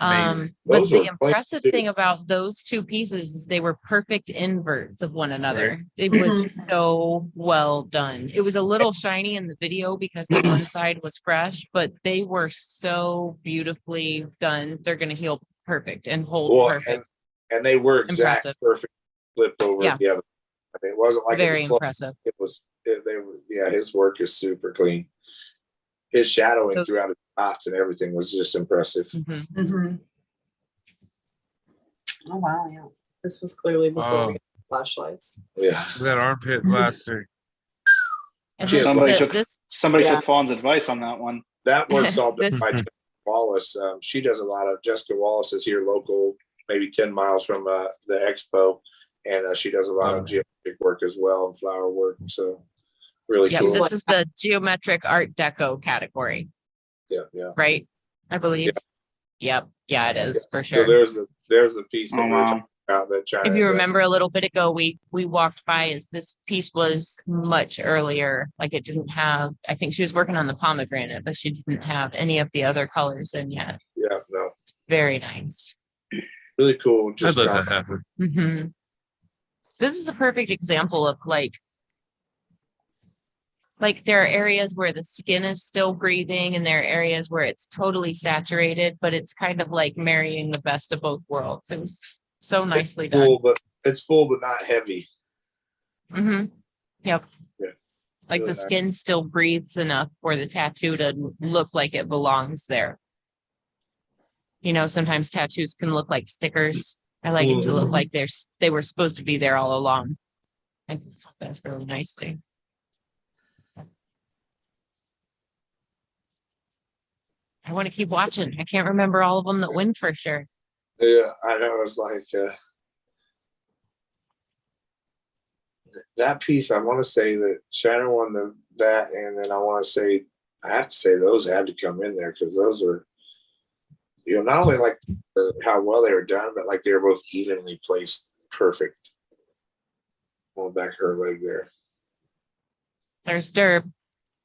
Amazing. But Those the were impressive too. thing about those two pieces is they were perfect inverts of one another. It was so well done. It was a little shiny in the video because the one side was fresh, but they were so beautifully done. They're going to heal perfect and hold perfect. And they were exact Impressive. perfect flipped over Yeah. the other. I mean, it wasn't like Very it was impressive. It was. His work is super clean. His shadowing throughout his dots and everything was just impressive. Oh wow, yeah. This was clearly before we Oh. got flashlights. Yeah. That armpit blaster. And Yeah, Somebody Yeah. took Fawn's advice on that one. That work's all done This- by Jessica Wallace. She does a lot of Jessica Wallace is here local, maybe 10 miles from the Expo. And she does a lot of geometric work as well and flower work. So really Yeah, cool. this is the geometric art deco category, Yeah. right? I believe. Yep. Yeah, it is for So sure. there's the piece that Oh, we were wow. talking about that China. If you remember a little bit ago, we walked by as this piece was much earlier. Like it didn't have, I think she was working on the pomegranate, but she didn't have any of the other colors in yet. Yeah, no. It's very nice. Really cool. I'd Just let that happen. This is a perfect example of like there are areas where the skin is still breathing and there are areas where it's totally saturated, but it's kind of like marrying the best of both worlds. It was so nicely done. it's full but not heavy. Yep. Yeah. Like Really the nice. skin still breathes enough for the tattoo to look like it belongs there. You know, sometimes tattoos can look like stickers. I like it to look like they were supposed to be there all along. I think that's really nicely. I want to keep watching. I can't remember all of them that win for sure. Yeah, I know. It's like that piece. I want to say that Shannon won that, and then I have to say those had to come in there because those are, not only like how well they were done, but like they were both evenly placed, perfect. On the back of her leg there. There's Derb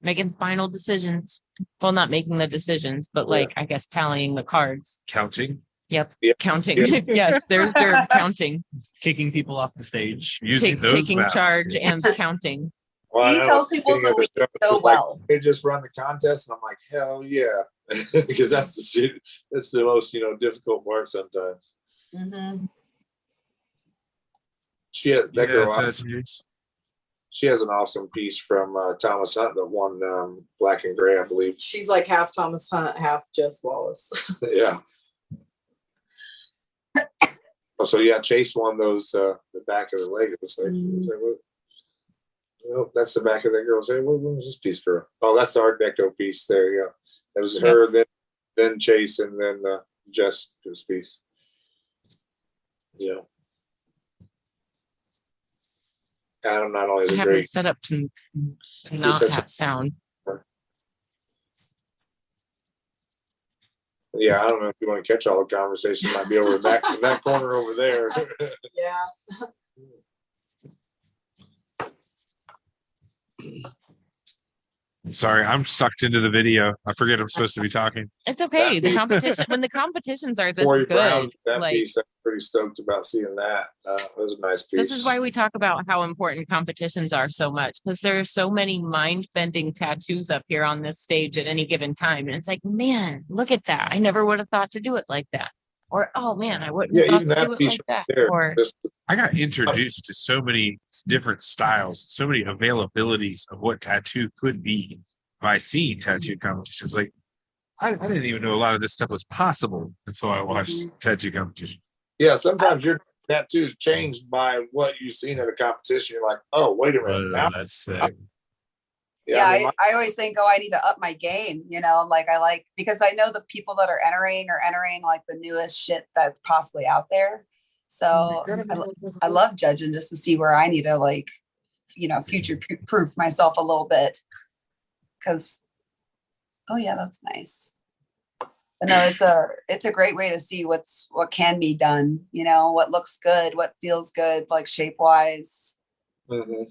making final decisions. Well, not making the decisions, but I guess tallying the cards. Counting. Yep. Yep. Counting. Yep. Yes, there's Derb counting. Kicking people off the stage. Using those Taking maps. charge and counting. Well, He I know tells at the people beginning to of the leave show, so it's like, well. They just run the contest, and I'm like, hell yeah, because that's the most difficult part sometimes. She has that girl. She has an awesome piece from Thomas Hunt that won Black and Gray, I believe. She's like half Thomas Hunt, half Jess Wallace. Yeah. So Chase won those the back of the leg. It's like, that's the back of that girl's head. What was this piece, girl? Oh, that's the Art Deco piece there. Yeah, it was her, then Chase, and then Jessica's piece. Yeah. Adam not only is I a have great. it set up to not such a- have sound. Yeah, I don't know if you want to catch all the conversation. Might be over that corner over there. Yeah. Sorry, I'm sucked into the video. I forget I'm supposed to be talking. It's okay. That The competition when the competitions are this Corey Brown, good, that like piece, I'm pretty stoked about seeing that. It was a nice piece. this is why we talk about how important competitions are so much, because there are so many mind-bending tattoos up here on this stage at any given time. And it's like, man, look at that. I never would have thought to do it like that. Or, oh man, I wouldn't have even thought to that do it piece like that. there. Or I got introduced to so many different styles, so many availabilities of what tattoo could be by seeing tattoo competitions. Like I didn't even know a lot of this stuff was possible until I watched tattoo competition. Yeah, sometimes your tattoos changed by what you've seen at a competition. You're like, oh, wait a minute. Now, That's sick. Yeah, I mean, I always think, oh, I need to up my game, like I like, because I know the people that are entering like the newest shit that's possibly out there. So I love judging just to see where I need to like, future proof myself a little bit. Cause, oh yeah, that's nice. But no, it's a great way to see what can be done, what looks good, what feels good, like shape wise. mhm.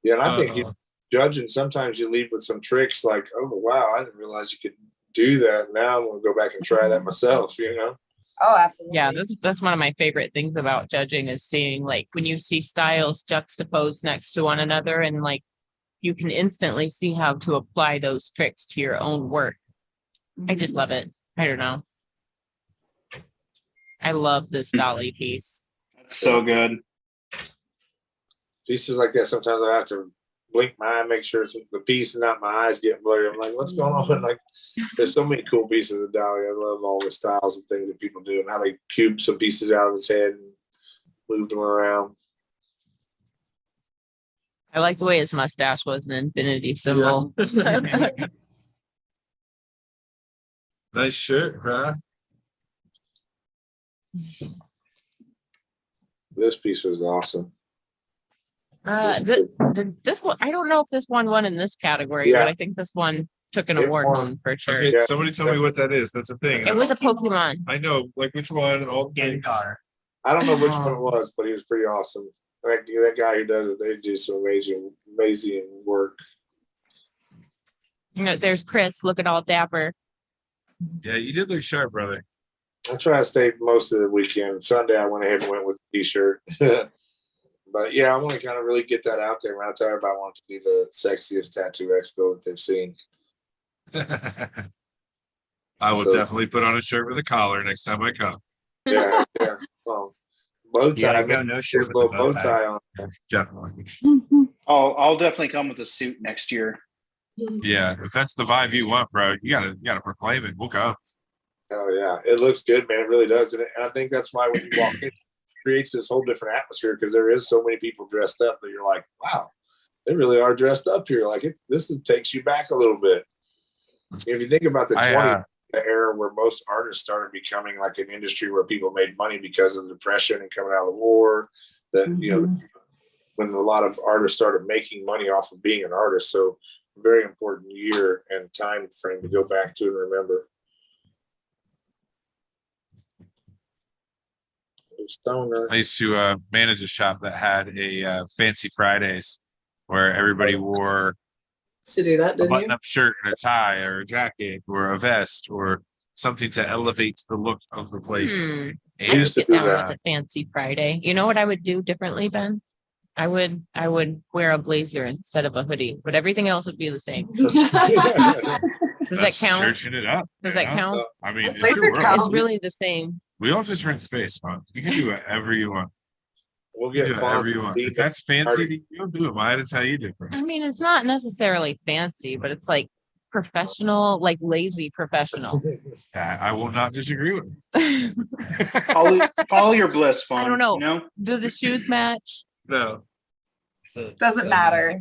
Yeah, and I think judging, sometimes you leave with some tricks like, oh wow, I didn't realize you could do that. Now I'm gonna go back and try that myself, Oh, absolutely. Yeah, that's one of my favorite things about judging is seeing like when you see styles juxtaposed next to one another and like you can instantly see how to apply those tricks to your own work. I just love it. I don't know. I love this dolly piece. That's so good. Pieces like that, sometimes I have to blink my eye, make sure the piece is not my eyes getting blurry. I'm like, what's going on? Like, there's so many cool pieces of dolly. I love all the styles and things that people do and how they cube some pieces out of his head and moved them around. I like the way his mustache was an infinity symbol. Nice shirt, huh? This piece was awesome. This one, I don't know if this one won in this category, but I think this one took an award home for sure. Okay, somebody tell me what that is. That's a thing. It was a Pokemon. I know, like which one? All things. I don't know which one it was, but he was pretty awesome. That guy who does it, they do some amazing work. There's Chris looking all dapper. Yeah, you did look sharp, brother. I try to stay most of the weekend. Sunday, I went ahead and went with a t-shirt. But yeah, I want to kind of really get that out there. When I tell everybody I want to be the sexiest tattoo expo that they've seen. I will definitely put on a shirt with a collar next time I come. Yeah. Well, bow tie. Yeah, go no shirt with a bow tie on. Definitely. I'll definitely come with a suit next year. Yeah, if that's the vibe you want, bro, you gotta proclaim it. We'll go. Oh yeah, it looks good, man. It really does, and I think that's why when you walk in, it creates this whole different atmosphere because there is so many people dressed up that you're like, wow, they really are dressed up here. Like takes you back a little bit. If you think about the 20th era where most artists started becoming like an industry where people made money because of the depression and coming out of the war, that when a lot of artists started making money off of being an artist. So very important year and time frame to go back to and remember. I used to manage a shop that had a fancy Fridays where everybody wore to do that, a didn't you? button-up shirt and a tie or a jacket or a vest or something to elevate the look of the place. I would get down with a fancy Friday. You know what I would do differently, Ben? I would wear a blazer instead of a hoodie, but everything else would be the same. Does that count? Churching it up. Does that count? I mean, It's really the same. We all just rent space, man. You can do whatever you want. We'll get whatever you want. If that's fancy, you don't do it. Why to tell you different? I mean, it's not necessarily fancy, but it's like professional, like lazy professional. I will not disagree with you. Follow your bliss, fun. I don't know. You know? Do the shoes match? No. Doesn't matter. I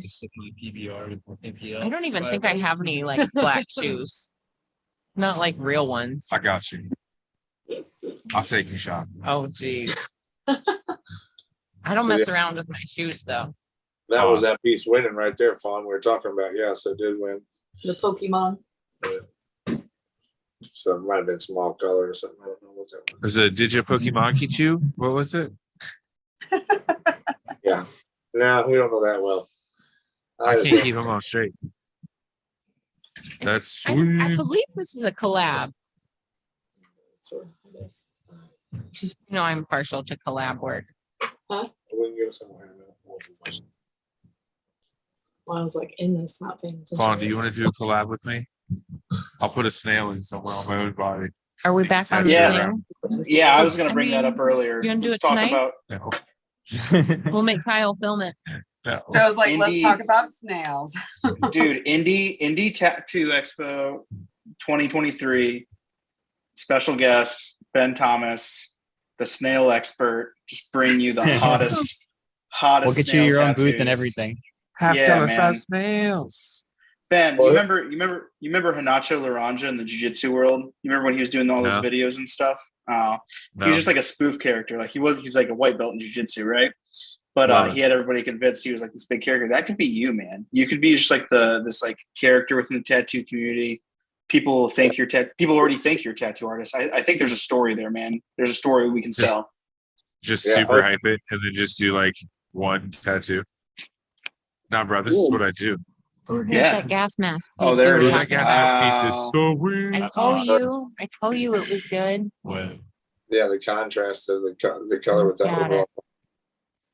don't even think I have any like black shoes. Not like real ones. I got you. I'll take your shot. Oh, geez. I don't mess around with my shoes, though. That was that piece winning right there, Fawn. We were talking about. Yes, it did win. The Pokemon. Yeah. So it might have been small color or something. I don't know what that was. Was it Digi Pokemon Kichu? What was it? Yeah. No, we don't know that well. I can't keep them all straight. That's sweet. I believe this is a collab. I'm partial to collab work. Huh? We can go somewhere. Well, I was like in this, not paying attention. Fawn, do you want to do a collab with me? I'll put a snail in somewhere on my own body. Are we back on the Yeah. snail? Yeah, I was going to bring that up earlier. You want to do Let's it talk tonight? about We'll make Kyle film it. No. So I was like, Indy, let's talk about snails. dude, Indy Tattoo Expo. 2023 special guest Ben Thomas, the snail expert, just bring you the hottest We'll get you snail your own booth and tattoos. everything. Yeah, man. snails. Ben, Well, you remember Hanacho Laranja in the jiu-jitsu world? You remember when he was doing all those No. videos and stuff? Oh, No. he was just like a spoof character. Like he's like a white belt in jiu-jitsu, right? But Love it. he had everybody convinced he was like this big character. That could be you, man. You could be just like this like character within the tattoo community. People think people already think you're a tattoo artist. I think there's a story there, man. There's a story we can sell. Just Yeah, super hype it and then just do like one tattoo. Nah, bro, this is what I do. Oh, here's Yeah. that gas mask. Oh, piece there we it were is. That talking gas about. mask piece is so weird. I told you it was good. Well, Yeah, the contrast of the color with that Got overall.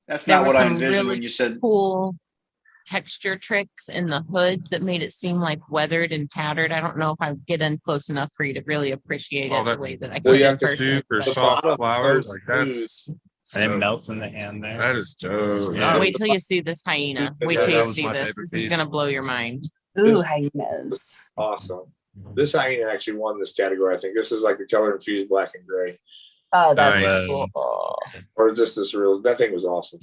That's There not were what I some envisioned really when you said. cool texture tricks in the hood that made it seem like weathered and tattered. I don't know if I get in close enough for you to really appreciate Oh, it that- the way that I Well, could yeah, in person. Super but- soft bottom flowers. goes Like that's And it dope. melts in the hand there. That is dope. Yeah. Wait till you see this hyena. Wait Yeah, till that you was see my this. favorite This is piece. gonna blow your mind. Ooh, This- hyenas. Awesome. This hyena actually won this category. I think this is like the color infused black and gray. Oh, that's Nice. cool. Or just this real. That thing was awesome.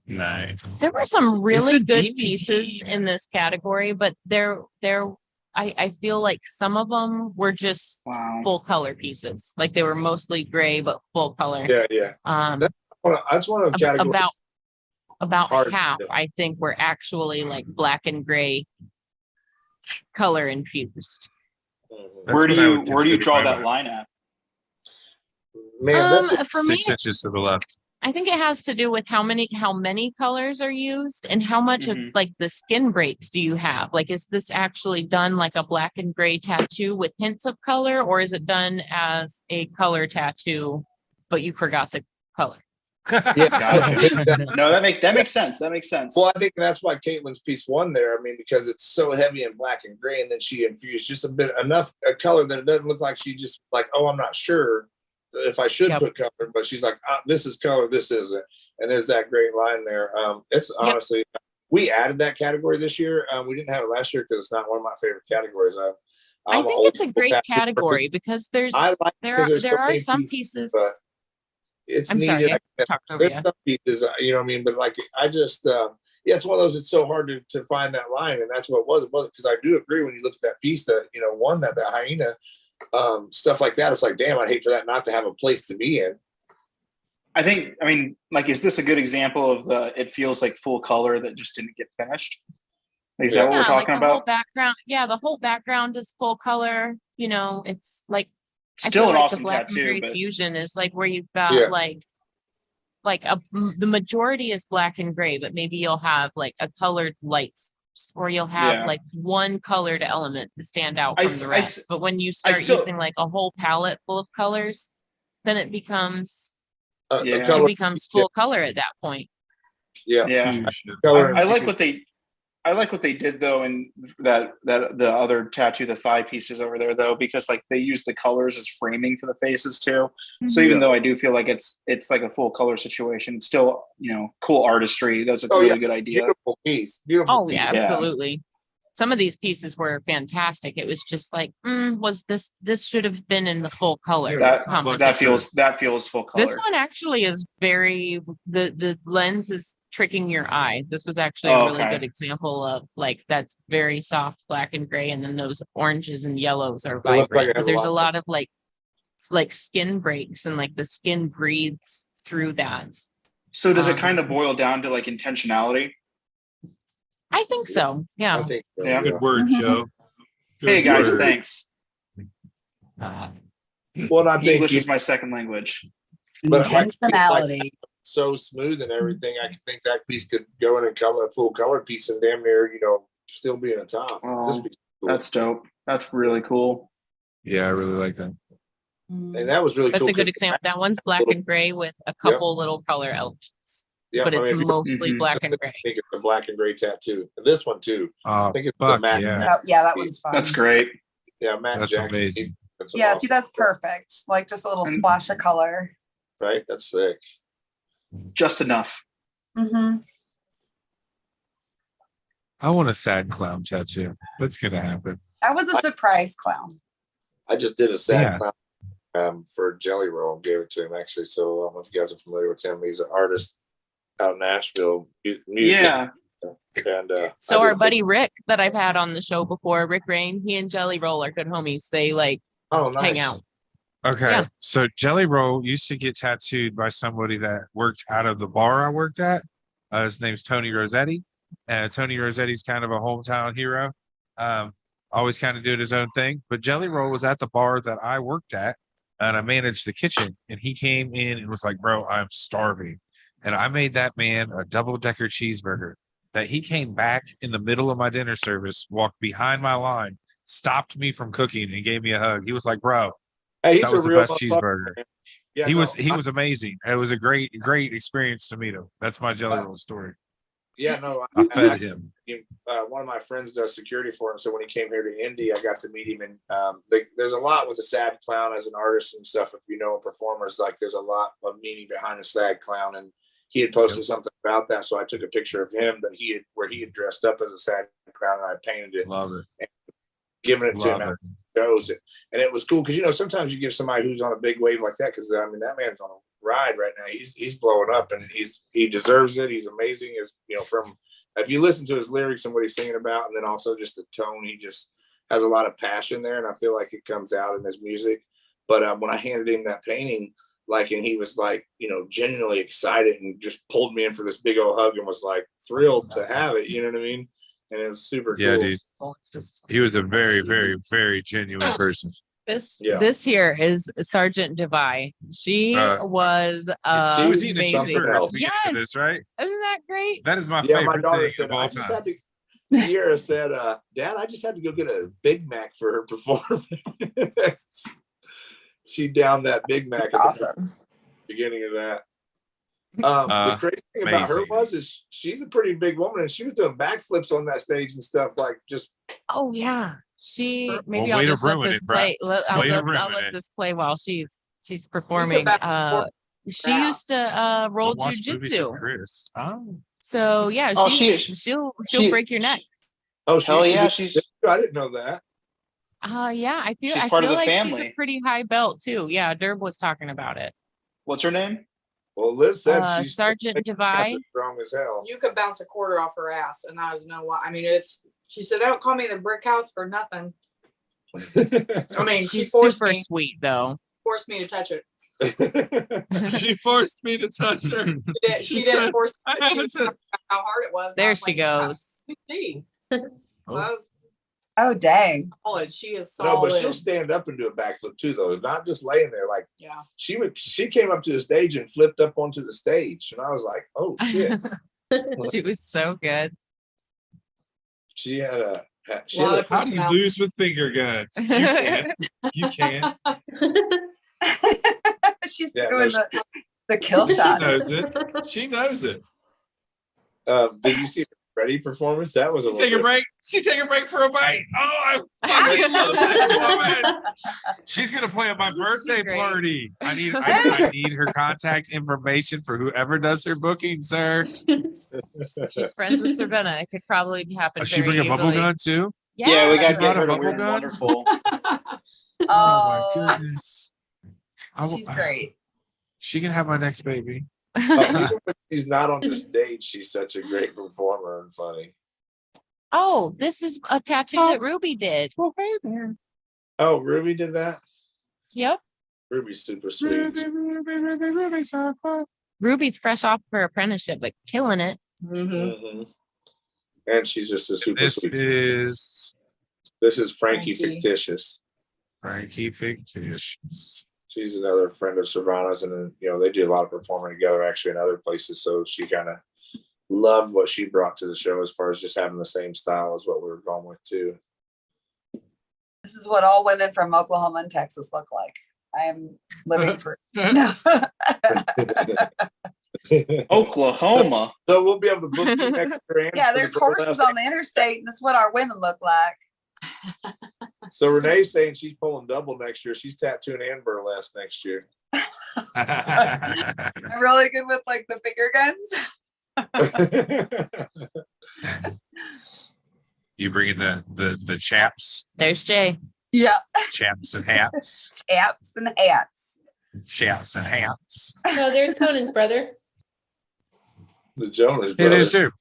Nice. There were some really a good DVD. pieces in this category, but I feel like some of them were just Wow. full color pieces. Like they were mostly gray, but full color. Yeah, yeah. That's one of the categories. About Hard, half, yeah. I think, were actually like black and gray color infused. Mhm. Where do what I you would where do you consider draw my that vibe. line at? Man, that's For me, 6 inches to the left. I think it has to do with how many colors are used and how much of Mhm. like the skin breaks do you have? Like, is this actually done like a black and gray tattoo with hints of color, or is it done as a color tattoo, but you forgot the color? Gotcha. No, that makes sense. That makes sense. well, I think that's why Caitlin's piece won there. I mean, because it's so heavy in black and gray, and then she infused just a color that it doesn't look like she just like, oh, I'm not sure if I should Yep. put color, but she's like, this is color, this isn't, and there's that great line there. It's honestly, we added that category this year. We didn't have it last year because it's not one of my favorite categories. I think it's a great category because there because are many some pieces. but it's I'm needed. sorry, I talked over There's you. some pieces, you know what I mean? But like, I just, yeah, it's one of those, it's so hard to find that line. And that's what it was. It wasn't, because I do agree when you look at that piece that, won that hyena, stuff like that. It's like, damn, I'd hate for that not to have a place to be in. I mean, like, is this a good example of it feels like full color that just didn't get finished? Like, is that what we're talking the whole about? background. Yeah, the whole background is full color. It's like I Still feel an like awesome the black and tattoo, gray but fusion is like where you've got Yeah. the majority is black and gray, but maybe you'll have like a colored lights, or you'll have Yeah. like one colored element to stand out I from s- the I rest. s- But when you start still- using like a whole palette full of colors, then it becomes Yeah. Color, full color at that point. yeah. yeah. Color I like infused. what they did though in that the other tattoo, the thigh pieces over there though, because like they use the colors as framing for the faces too. So even Yeah. though I do feel like it's like a full color situation, it's still cool artistry. That's a Oh, really yeah. good idea. Beautiful piece. Beautiful. Oh piece. yeah, Yeah. absolutely. Some of these pieces were fantastic. It was just like, was this should have been in the full color? That competition. that feels full color. This one actually is the lens is tricking your eye. This was actually a really okay. good example of like that's very soft black and gray, and then those oranges and yellows are It looks like vibrant. it has But a there's a lot lot of like skin breaks, and like the skin breathes through that. So does it Um, kind of boil down to like intentionality? I think so. I Yeah. think. So, Yeah. Good word, Joe. Good Hey guys, word. thanks. Well, I think English is my second language. but like, Intentionality. so smooth and everything. I think that piece could go in a full color piece and damn near, still be in the top. Oh, This piece is cool. That's dope. That's really cool. Yeah, I really like that. And that was really That's cool. a good 'cause example. That one's black and gray with a couple little color elements, Yeah, but it's if you mostly Mhm. black and gray. think it's a black and gray tattoo. And this one too. Oh, I think it's the fuck matte. yeah. Oh, yeah, that one's fun. That's great. Yeah, Matt That's Jackson. amazing. That's Yeah, awesome. see, that's perfect. Like just a little And- splash of color. Right? That's sick. Just enough. Mm-hmm. I want a sad clown tattoo. That's gonna happen. That was a surprise clown. I just did a sad Yeah. clown for Jelly Roll and gave it to him actually. So I don't know if you guys are familiar with him. He's an artist out in Nashville. Music. Yeah. And So I our did- buddy Rick that I've had on the show before, Rick Rain, he and Jelly Roll are good homies. They like oh, nice. hang out. Okay. Yeah. So Jelly Roll used to get tattooed by somebody that worked out of the bar I worked at. His name's Tony Rossetti. Tony Rossetti's kind of a hometown hero. Always kind of doing his own thing. But Jelly Roll was at the bar that I worked at, and I managed the kitchen. And he came in and was like, "Bro, I'm starving." And I made that man a double-decker cheeseburger that he came back in the middle of my dinner service, walked behind my line, stopped me from cooking, and gave me a hug. He was like, "Bro, Hey, he's that a was the real best cheeseburger." man. Yeah, he no, was amazing. It was a great experience to meet him. That's my Jelly Roll story. I fed him. One of my friends does security for him. So when he came here to Indy, I got to meet him. And there's a lot with a sad clown as an artist and stuff. If you know performers, like there's a lot of meaning behind a sad clown. And he had posted something about that. So I took a picture of him where he had dressed up as a sad clown, and I painted it. Love it. And given it to him. Shows it, and it was cool because sometimes you give somebody who's on a big wave like that, because that man's on a ride right now. He's blowing up, and he deserves it. He's amazing. As from if you listen to his lyrics and what he's singing about, and then also just the tone, he just has a lot of passion there, and I feel like it comes out in his music. But when I handed him that painting, and he was genuinely excited and just pulled me in for this big old hug and was like thrilled to have it. You know what I mean? And it was super Yeah, cool. dude. He was a very, very, very genuine person. This here is Sergeant Devi. She was she was eating a amazing. cheeseburger at the beginning Yes. of this, right? Isn't that great? That is my Yeah, my favorite daughter thing said, of all I just had time. to, Sierra said, Dad, I just had to go get a Big Mac for her performance. She downed that Big Mac at the beginning of that. The crazy thing about her is she's a pretty big woman, and she was doing backflips on that stage and stuff, Oh yeah. Maybe way I'll to just let ruin this it, bro. play. I'll Way to let ruin it. this play while she's performing. She used to roll Watch movies with jujitsu. Chris. So yeah, Oh, she'll break your neck. Oh, Hell yeah, I didn't know that. Yeah, I feel She's I part of feel the like she's family. a pretty high belt too. Yeah, Derb was talking about it. What's her name? Well, Liz said she's Sergeant Devi. strong as hell. You could bounce a quarter off her ass, and I was no why. I mean, she said, "Don't call me the brick house for nothing." I mean, she She's forced super me sweet though. to touch it. She forced me to touch her. She didn't force me. I She had was to- talking about how hard it was. and I There was she like, goes. See, Oh, dang. solid. She is No, solid. but she'll stand up and do a backflip too, though. Not just laying there. Yeah. She came up to the stage and flipped up onto the stage, and I was like, "Oh shit!" She was so good. She had a. She Well, had How do you lose with finger guns? You can. You can. She's Yeah, doing no, the kill She shot. knows it. She knows it. did you see her Freddie performance? That was a Take a break. She take a break for a bite. Oh, I fucking love this woman. She's gonna play at my birthday great. party. I need her contact information for whoever does her booking, sir. She's friends with Savannah. It could probably happen. Does she very bring a bubble easily. gun too? Yeah, we Yeah. got to get her to bubble Weird and gun? Wonderful. Oh my goodness. She's great. She can have my next baby. Even when she's not on the stage, she's such a great performer and funny. Oh, this is a tattoo that Ruby did. Well, hey there. Oh, Ruby did that. Yep. Ruby's super sweet. Ruby's fresh off her apprenticeship, but killing it. Mhm. And she's just a super This sweet. is This is Frankie Frankie. Fictitious. Frankie Fictitious. She's another friend of Savannah's, and they do a lot of performing together actually in other places. So she kind of loved what she brought to the show as far as just having the same style as what we were going with too. This is what all women from Oklahoma and Texas look like. I am living for. Oklahoma. So we'll be able to book you next year. and Yeah, for there's the horses burlesque. on the interstate, and this is what our women look like. So Renee's saying she's pulling double next year. She's tattooing and burlesque next year. I'm really good with the finger guns. You bringing the chaps, There's Jay. Yeah. chaps and hats, Chaps and hats. chaps and hats. Oh, there's Conan's brother. The Jonas It brothers. is too.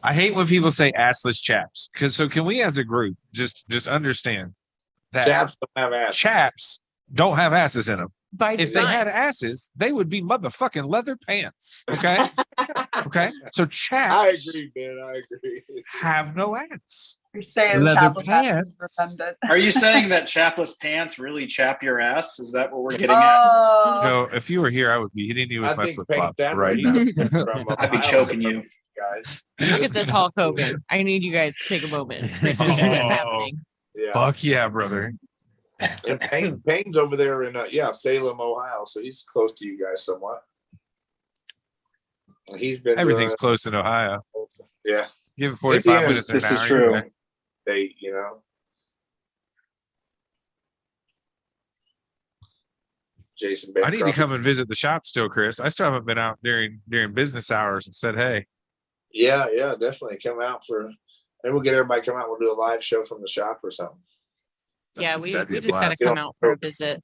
I hate when people say assless chaps. So can we as a group just understand that Chaps don't have ass. chaps don't have asses in them. By If they design. had asses, they would be motherfucking leather pants. Okay. Okay. So chaps I agree, Ben. I agree. have no ass. You're saying Leather chapless hats is pants. redundant. Are you saying that chapless pants really chap your ass? Is that what we're getting at? Oh, No, if you were here, I would be hitting you with I my think flip Peyton flops Sandler, right he's now. from I'd be Ohio, choking so you. guys. Look at this Hulk Hogan. I need you guys to take a moment. Make sure that's happening. Yeah. Fuck yeah, brother. And Payne's over there in Salem, Ohio, so he's close to you guys somewhat. He's been Everything's close in Ohio. yeah. Give it 45 Indiana's- minutes. This an is hour, true. you're They, you know. Jason I need to Bancroft. come and visit the shop still, Chris. I still haven't been out during business hours and said, hey. Yeah, definitely come out for. Maybe we'll get everybody to come out. We'll do a live show from the shop or something. Yeah, we That'd be a just gotta blast. come out for a visit.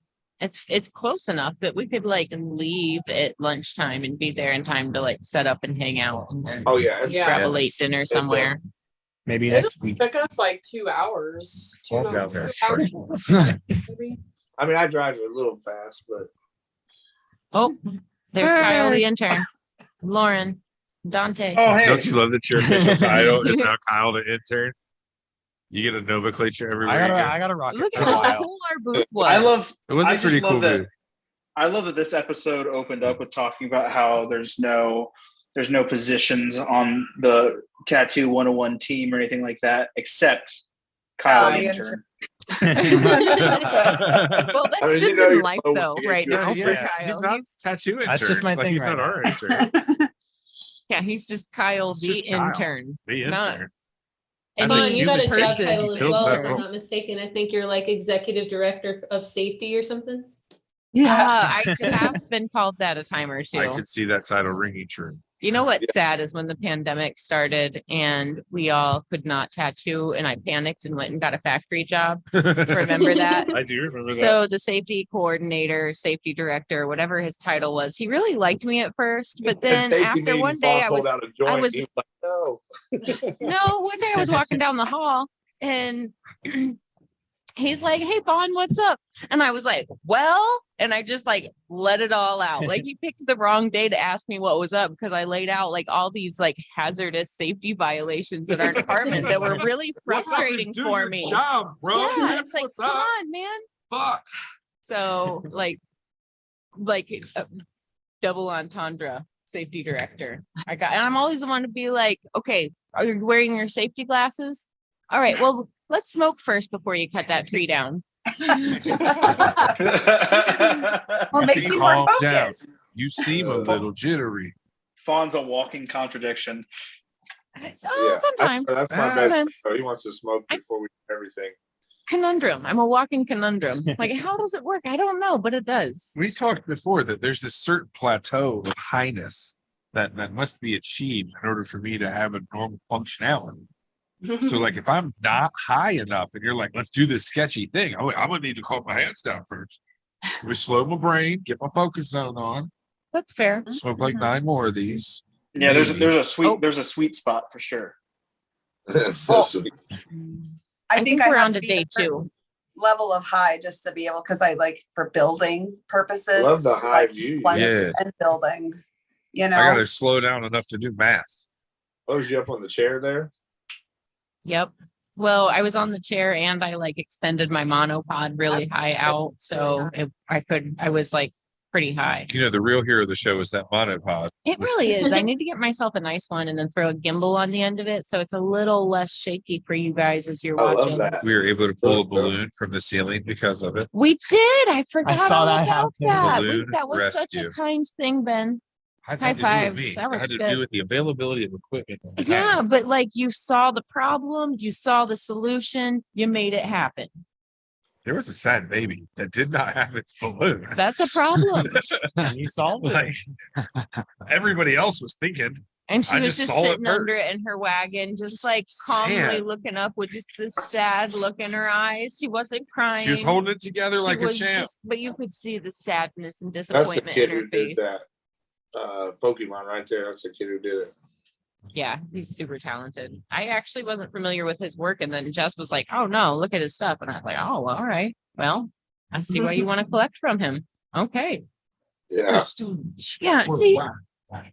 It's close enough that we could like leave at lunchtime and be there in time to like set up and hang out and then Oh yeah, it's Yeah. grab a late dinner somewhere. Maybe It'll next week. took us like 2 hours. Walk down there. hours, maybe. I mean, I drive a little fast, but Oh, there's Kyle the intern, Lauren, Dante. Oh, hey. Don't you love that your initial title is now Kyle the intern? You get a nomenclature everywhere you go. I gotta rock it Look for at a how while. cool our booth was. I love. It was I a just pretty love cool that. move. I love that this episode opened up with talking about how there's no positions on the Tattoo 101 team or anything like that, except Kyle the the intern. intern. Well, that's I mean, just you know in you're life low though, when you right get now good. for Yeah, Kyle. he's not tattoo intern. That's just my Like, thing he's right not our now. intern. Yeah, he's just Kyle It's the just Kyle. intern. The Not- intern. And As a Vaughn, you got a human job person, title he's as still well, if technical. I'm not mistaken. I think you're like executive director of safety or something. yeah. I have been called that a time or I two. could see that title ringing true. You know what's sad is when the pandemic started and we all could not tattoo and I panicked and went and got a factory job. Remember that? I do remember that. So the safety coordinator, safety director, whatever his title was, he really liked me at first, but then after one day I was out a joint. was- He was like, no. no, one day I was walking down the hall and he's like, "Hey, Vaughn, what's up?" And I was like, "Well," and I just like let it all out. Like he picked the wrong day to ask me what was up because I laid out like all these like hazardous safety violations in our department that were really frustrating Do for your me. job, bro. Yeah, it's like, What's come up? on, man. Fuck. So like double entendre safety director. And I'm always the one to be like, okay, are you wearing your safety glasses? All right, well, let's smoke first before you cut that tree down. Well, it makes you more Calm down. focused. You seem a little jittery. Fawn's a walking contradiction. Oh, sometimes. That's my best. Sometimes. So he wants to smoke before we do everything. Conundrum. I'm a walking conundrum. Like, how does it work? I don't know, but it does. We talked before that there's this certain plateau of highness that must be achieved in order for me to have a normal functionality. So like if I'm not high enough and you're like, let's do this sketchy thing, I'm gonna need to calm my hands down first. We slow my brain, get my focus zone on, That's fair. smoke like 9 more of these. Yeah, there's Maybe. a sweet spot for sure. That's sweet. I think I we're have on to be day a certain 2. level of high just to be able, because I like for building purposes. Love the high like, just view. blends Yeah. and building. You I know, gotta slow down enough to do math. Oh, was you up on the chair there? Yep. Well, I was on the chair and I like extended my monopod really high out. So I was like pretty high. You know, the real hero of the show is that monopod. It really is. I need to get myself a nice one and then throw a gimbal on the end of it. So it's a little less shaky for you guys as you're I watching. love that. We were able to pull a balloon from the ceiling because of it. We did. I forgot saw all that about happen. that. Balloon That was such a rescue. kind thing, Ben. Had High to do with fives. me. That It was had to good. do with the availability of equipment. Yeah, but like you saw the problem, you saw the solution, you made it happen. There was a sad baby that did not have its balloon. That's a problem. You solved it. Like everybody else was thinking, And she I was just just saw it sitting under it first. in her wagon, just like calmly sad. looking up with just this sad look in her eyes. She wasn't crying. She was holding it together She like a was champ. just, but you could see the sadness and That's the disappointment kid in her who did face. that. Pokemon right there. That's the kid who did it. Yeah, he's super talented. I actually wasn't familiar with his work, and then Jess was like, "Oh no, look at his stuff," and I was like, "Oh, well, all right. Well, I see why you want to collect from him. Okay, Yeah. yeah. See,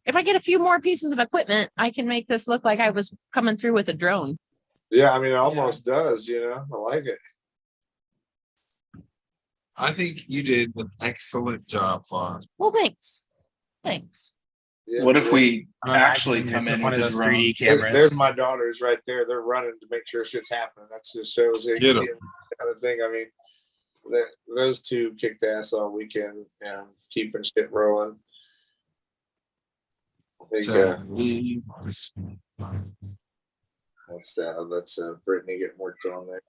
if I get a few more pieces of equipment, I can make this look like I was coming through with a drone." Yeah, I mean, it almost does, you know. I like it. I think you did an excellent job, Fawn. Well, thanks. Thanks. Yeah, What if yeah. we I'm actually imagining come this in with one with of a those drone? 3D There's cameras. my daughters right there. They're running to make sure shit's happening. That's just shows you Get can 'em. see the other thing. I mean, those two kicked ass all weekend and keeping shit rolling. I think, So let's Brittany get worked on there.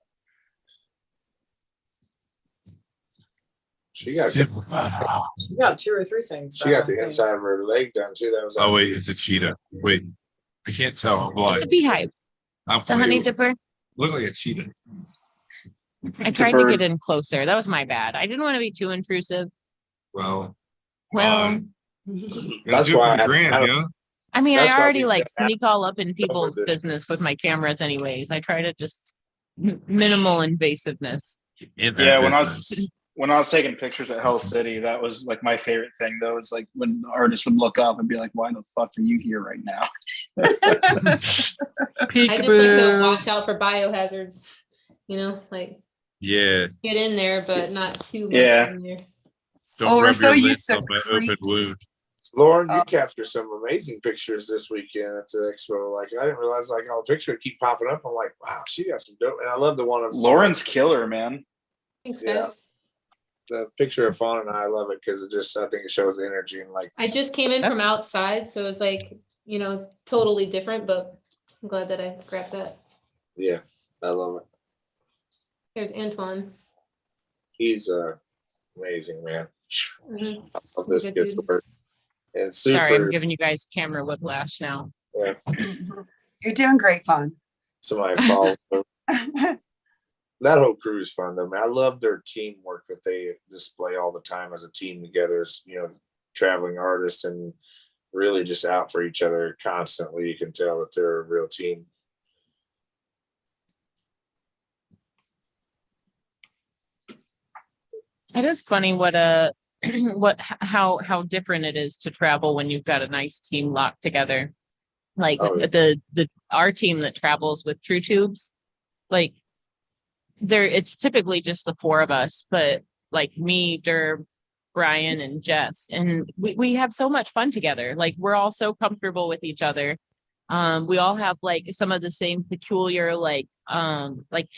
She got She got 2 or 3 things. she got done, I the think. inside of her leg done too. That was Oh wait, it's a cheetah. Wait, I can't tell. I'm It's blind. a beehive. I'm It's a honey blind. dipper. Look like a cheetah. I It's a tried to bird. get in closer. That was my bad. I didn't want to be too intrusive. Well, Well, That's why I grand, don't- yeah. I mean, That's I why already we've like done sneak all up in people's this. business with my cameras anyways. I try to just minimal invasiveness. In that Yeah, business. when I was taking pictures at Hell City, that was like my favorite thing. Though, is like when the artist would look up and be like, "Why the fuck are you here right now?" I just like to watch out for biohazards, you know, like Yeah. get in there, but not too much Yeah. in there. Don't Oh, we're rub so your used lips to up an open creeps. wound. Lauren, you Oh. captured some amazing pictures this weekend at the expo. Like I didn't realize like all the pictures keep popping up. I'm like, wow, she got some dope. And I love the one of Lauren's killer, man. Thanks, Yeah. guys. the picture of Fawn and I love it because it just I think it shows the energy and like I just came in from outside, so it was like, you know, totally different, but I'm glad that I grabbed that. yeah, I love it. There's Antoine. He's amazing, man. Mhm. I love this Good kid's dude. work. And Sorry, I'm super giving you guys camera whiplash now. You're doing great, Fawn. somebody follows them. That whole crew is fun though, man. I love their teamwork that they display all the time as a team together as, you know, traveling artists and really just out for each other constantly. You can tell that they're a real team. It is funny what how different it is to travel when you've got a nice team locked together. Like Oh, yeah. the our team that travels with True Tubes, like it's typically just the 4 of us, but like me, Derb, Brian, and Jess, and we have so much fun together. Like we're all so comfortable with each other. We all have like some of the same peculiar like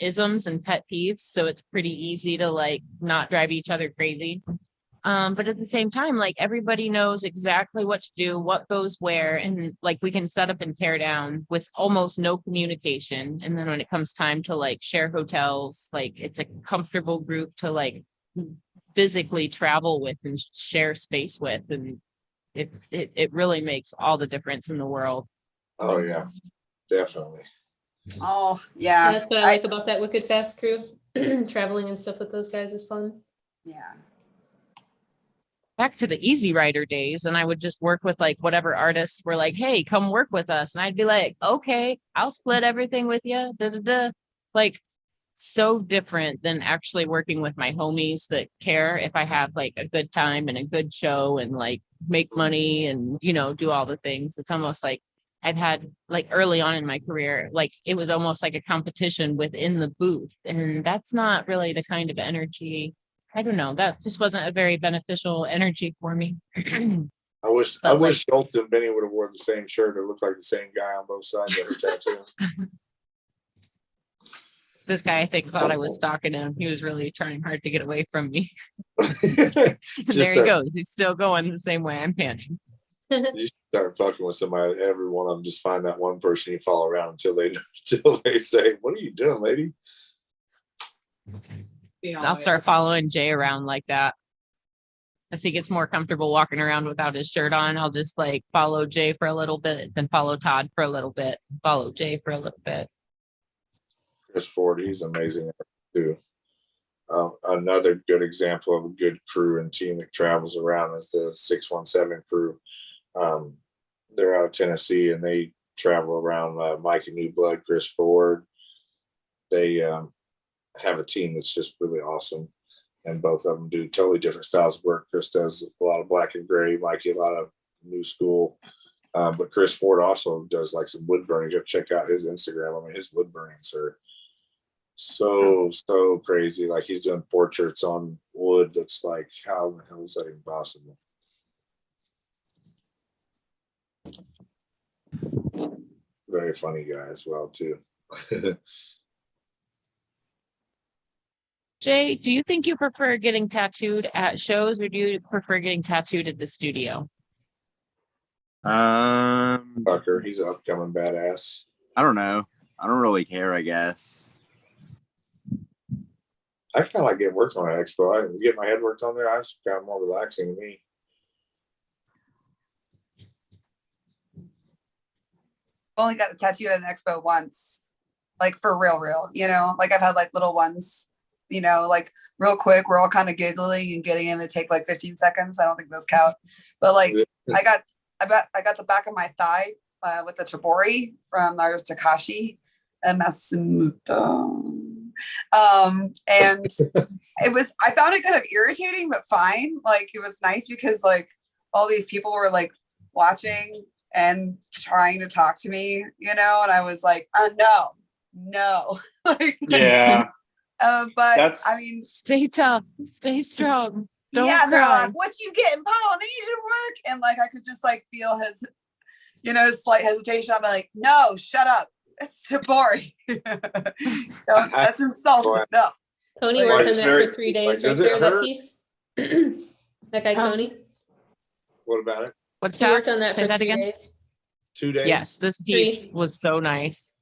isms and pet peeves, so it's pretty easy to like not drive each other crazy. But at the same time, like everybody knows exactly what to do, what goes where, and like we can set up and tear down with almost no communication. And then when it comes time to like share hotels, like it's a comfortable group to like physically travel with and share space with, and it really makes all the difference in the world. Oh yeah, definitely. Oh, yeah. That's what I like about that Wicked Fast crew. Traveling and stuff with those guys is fun. Yeah. Back to the Easy Rider days, and I would just work with like whatever artists were like, "Hey, come work with us," and I'd be like, "Okay, I'll split everything with you." Da, da, da. Like so different than actually working with my homies that care if I have like a good time and a good show and like make money and, you know, do all the things. It's almost like I've had like early on in my career, like it was almost like a competition within the booth. And that's not really the kind of energy. I don't know. That just wasn't a very beneficial energy for me. I wish Schultz and Benny would have wore the same shirt. It looked like the same guy on both sides of her tattoo. This guy, I think, thought I was stalking him. He was really trying hard to get away from me. Just There he goes. He's still going the same way I'm panning. You start fucking with somebody, every one of them, just find that one person you follow around until they say, "What are you doing, lady?" I'll start following Jay around like that. as he gets more comfortable walking around without his shirt on, I'll just like follow Jay for a little bit, then follow Todd for a little bit, follow Jay for a little bit. Chris Ford, he's amazing too. Another good example of a good crew and team that travels around is the 617 crew. They're out of Tennessee and they travel around. Mike and Newblood, Chris Ford. They have a team that's just really awesome, and both of them do totally different styles of work. Chris does a lot of black and gray, Mikey a lot of new school, but Chris Ford also does like some wood burning. Go check out his Instagram. I mean, his wood burnings are so crazy. Like he's doing portraits on wood that's like, how the hell is that even possible? Very funny guy as well too. Jay, do you think you prefer getting tattooed at shows, or do you prefer getting tattooed at the studio? Tucker, he's an upcoming badass. I don't know. I don't really care, I guess. I kind of like getting worked on at Expo. I get my head worked on there. I just kind of more relaxing to me. Only got a tattoo at an expo once, like for real, you know, like I've had like little ones, you know, like real quick, we're all kind of giggling and getting him to take like 15 seconds. I don't think those count, but like I got the back of my thigh with the Tabori from the artist Takashi and Matsumoto. And I found it kind of irritating, but fine. Like it was nice because like all these people were like watching and trying to talk to me, you know, and I was like, no. Like, yeah. But I mean, stay tough, stay strong. Don't yeah, they're cry. like, what you getting Polynesian work? And like I could just like feel his, you know, slight hesitation. I'm like, no, shut up. It's Tabori. That's insulting. No. Tony Like, worked on that very- for 3 days like, right does it there, that hurt? piece. That guy, Tony. What about it? What's He that? worked on that Say for that 3 again. days. 2 days? Yes, this piece was so nice.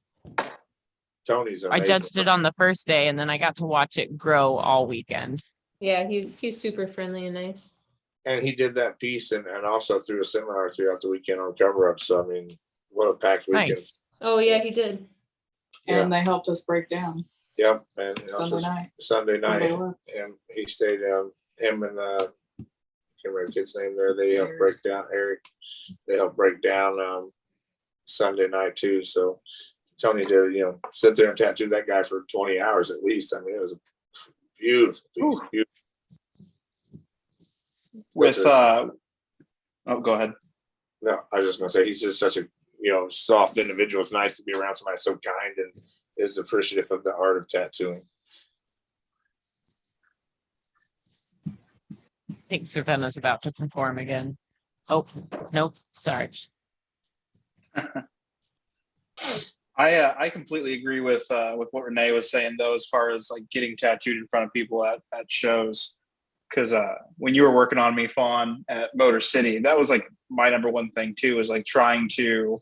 Tony's I amazing. judged it on the first day, and then I got to watch it grow all weekend. Yeah, he's super friendly and nice. And he did that piece and also threw a seminar throughout the weekend on cover up. So I mean, what a packed weekend. Nice. Oh yeah, he did. And they helped us break down Yep. And Sunday night. Everybody left. and he stayed down. Him and I can't remember the kid's name there. They helped break down Eric. They helped break down Sunday night too. So Tony did, you know, sit there and tattoo that guy for 20 hours at least. I mean, it was a beautiful piece. Beautiful. With oh, go ahead. No, I was just gonna say he's just such a, you know, soft individual. It's nice to be around somebody so kind and is appreciative of the art of tattooing. I think Savannah's about to perform again. Oh, nope, sorry. I completely agree with what Renee was saying though, as far as like getting tattooed in front of people at shows. Because when you were working on me, Fawn, at Motor City, that was like my number one thing too, is like trying to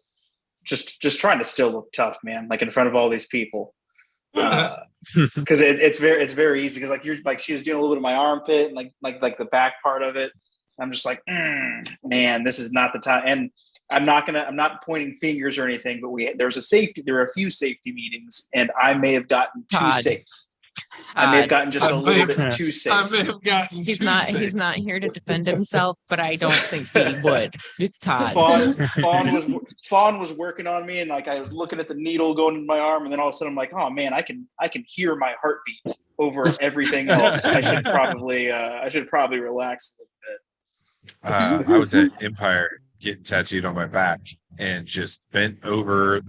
just trying to still look tough, man, like in front of all these people. Because it's very easy, because like you're like, she was doing a little bit of my armpit and like the back part of it. I'm just like, man, this is not the time. And I'm not pointing fingers or anything, but there were a few safety meetings, and I may have gotten too safe. I may have gotten just a little bit too safe. I may have gotten He's too not safe. he's not here to defend himself, but I don't think he would. Todd. Fawn was working on me, and like I was looking at the needle going in my arm, and then all of a sudden I'm like, oh man, I can hear my heartbeat over everything else. I should probably relax a little bit. I was at Empire getting tattooed on my back and just bent over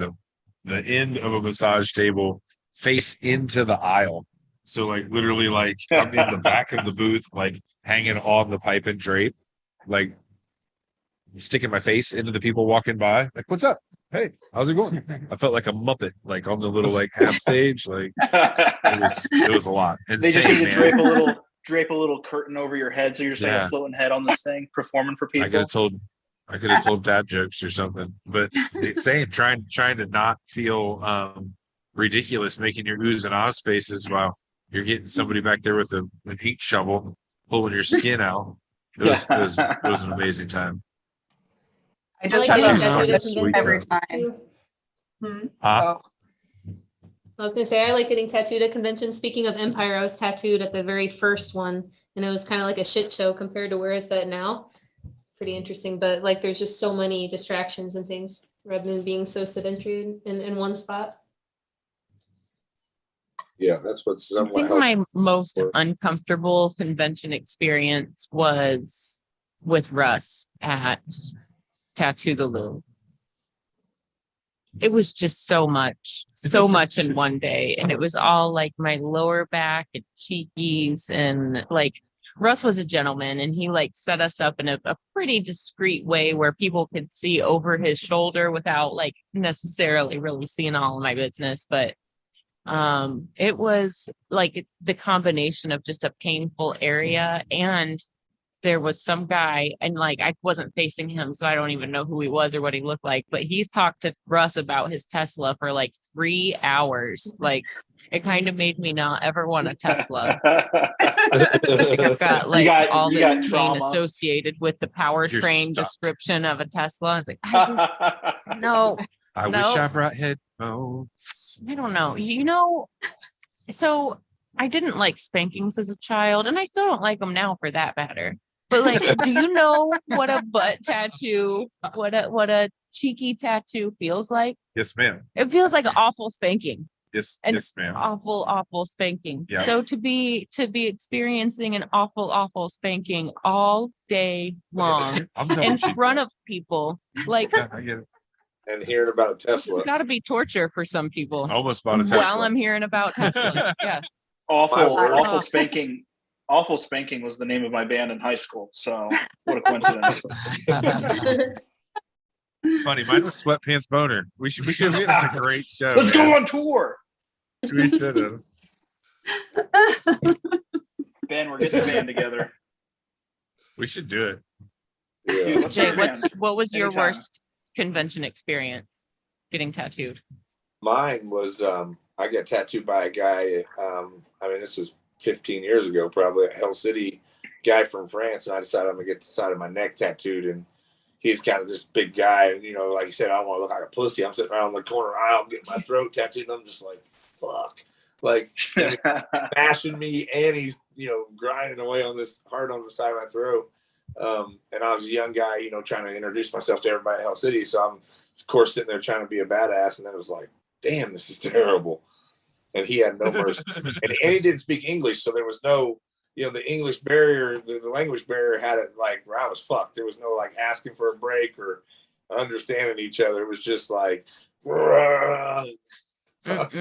the end of a massage table, face into the aisle. So like literally like I'm in the back of the booth, like hanging on the pipe and drape, like sticking my face into the people walking by. Like, what's up? Hey, how's it going? I felt like a Muppet, like on the little like half stage. Like it was a lot. They just Insane, need to man. drape a little curtain over your head, so you're just like a floating head on this thing, performing for people. I could have told dad jokes or something, but it's saying trying to not feel ridiculous, making your oohs and ahs faces while you're getting somebody back there with an heat shovel pulling your skin out. It was an amazing time. I just I like have getting a tattooed at Sweet, every conventions, time. too. Hmm? Huh? Oh, I was gonna say, I like getting tattooed at conventions. Speaking of Empire, I was tattooed at the very first one, and it was kind of like a shit show compared to where it's at now. Pretty interesting, but like there's just so many distractions and things rather than being so sedentary in one spot. Yeah, that's what's I somewhat think helpful. my most Or- uncomfortable convention experience was with Russ at Tattoo the Loom. It was just so much in one day. And it was all like my lower back and cheekies, and like Russ was a gentleman, and he like set us up in a pretty discreet way where people could see over his shoulder without like necessarily really seeing all of my business. But it was like the combination of just a painful area, and there was some guy, and like I wasn't facing him, so I don't even know who he was or what he looked like, but he's talked to Russ about his Tesla for like 3 hours. Like it kind of made me not ever want a Tesla. Like I've got like all you this got pain trauma. associated with the You're powertrain stuck. description of a Tesla. It's like, I just, no, I No. wish I brought headphones. I don't know. So I didn't like spankings as a child, and I still don't like them now for that matter. But like, do you know what a butt tattoo, what a cheeky tattoo feels like? Yes, ma'am. It feels like an awful spanking. Yes, An yes, ma'am. awful spanking. Yeah. So to be experiencing an awful spanking all day long I'm double in cheeked front up. of people, like Yeah, I get it. And hearing about a this Tesla. has got to be torture for some people. I almost bought a While Tesla. I'm hearing about Tesla, yeah. Awful spanking. Awful Spanking was the name of my band in high school. So what a coincidence. Funny, mine was Sweatpants Boner. We should have had a great show. Let's man. go on tour. We should have. Ben, we're getting the band together. We should do it. Yeah. Dude, let's Jay, start a band. what was your Anytime. worst convention experience getting tattooed? Mine was I got tattooed by a guy. I mean, this was 15 years ago, probably a Hell City guy from France, and I decided I'm gonna get the side of my neck tattooed. And he's kind of this big guy, and you know, like he said, I don't want to look like a pussy. I'm sitting around in the corner aisle getting my throat tattooed, and I'm just like, fuck, like mashing me, and he's grinding away on this hard on the side of my throat. And I was a young guy, trying to introduce myself to everybody at Hell City. So I'm, of course, sitting there trying to be a badass, and then it was like, damn, this is terrible. And he had no mercy. and he didn't speak English, so there was no, the English barrier, the language barrier had it like where I was fucked. There was no like asking for a break or understanding each other. It was just like, oh yeah.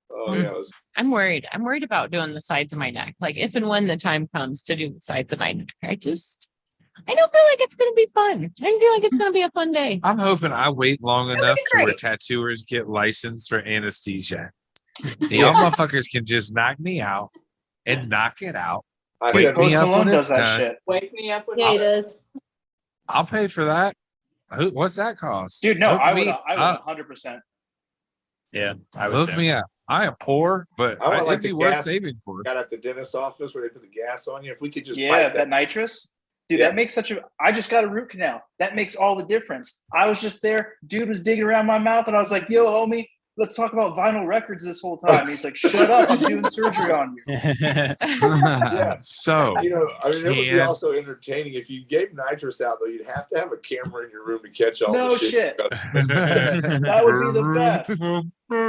It was, I'm worried about doing the sides of my neck. Like if and when the time comes to do the sides of my neck, I don't feel like it's going to be fun. I feel like it's going to be a fun day. I'm hoping I wait long It'll enough be to where great. tattooers get licensed for anesthesia. Y'all motherfuckers can just knock me out and knock it out. I Wait, said, me Post up Malone when does it's that done. shit. Wake me up when Yeah, he does. I'll pay for that. What's that cost? Dude, no, Hook I would me up. 100%. Yeah, I would Hook too. me up. I am poor, but I want like it'd be the worth gas saving for. got at the dentist's office where they put the gas on you. If we could just Yeah, pipe that nitrous. Dude, Yeah. that makes I just got a root canal. That makes all the difference. I was just there. Dude was digging around my mouth, and I was like, yo, homie, let's talk about vinyl records this whole time. And he's like, shut up. I'm doing surgery on you. So I mean, it would be Can- also entertaining if you gave nitrous out, though. You'd have to have a camera in your room to catch all No the shit. shit. That would be the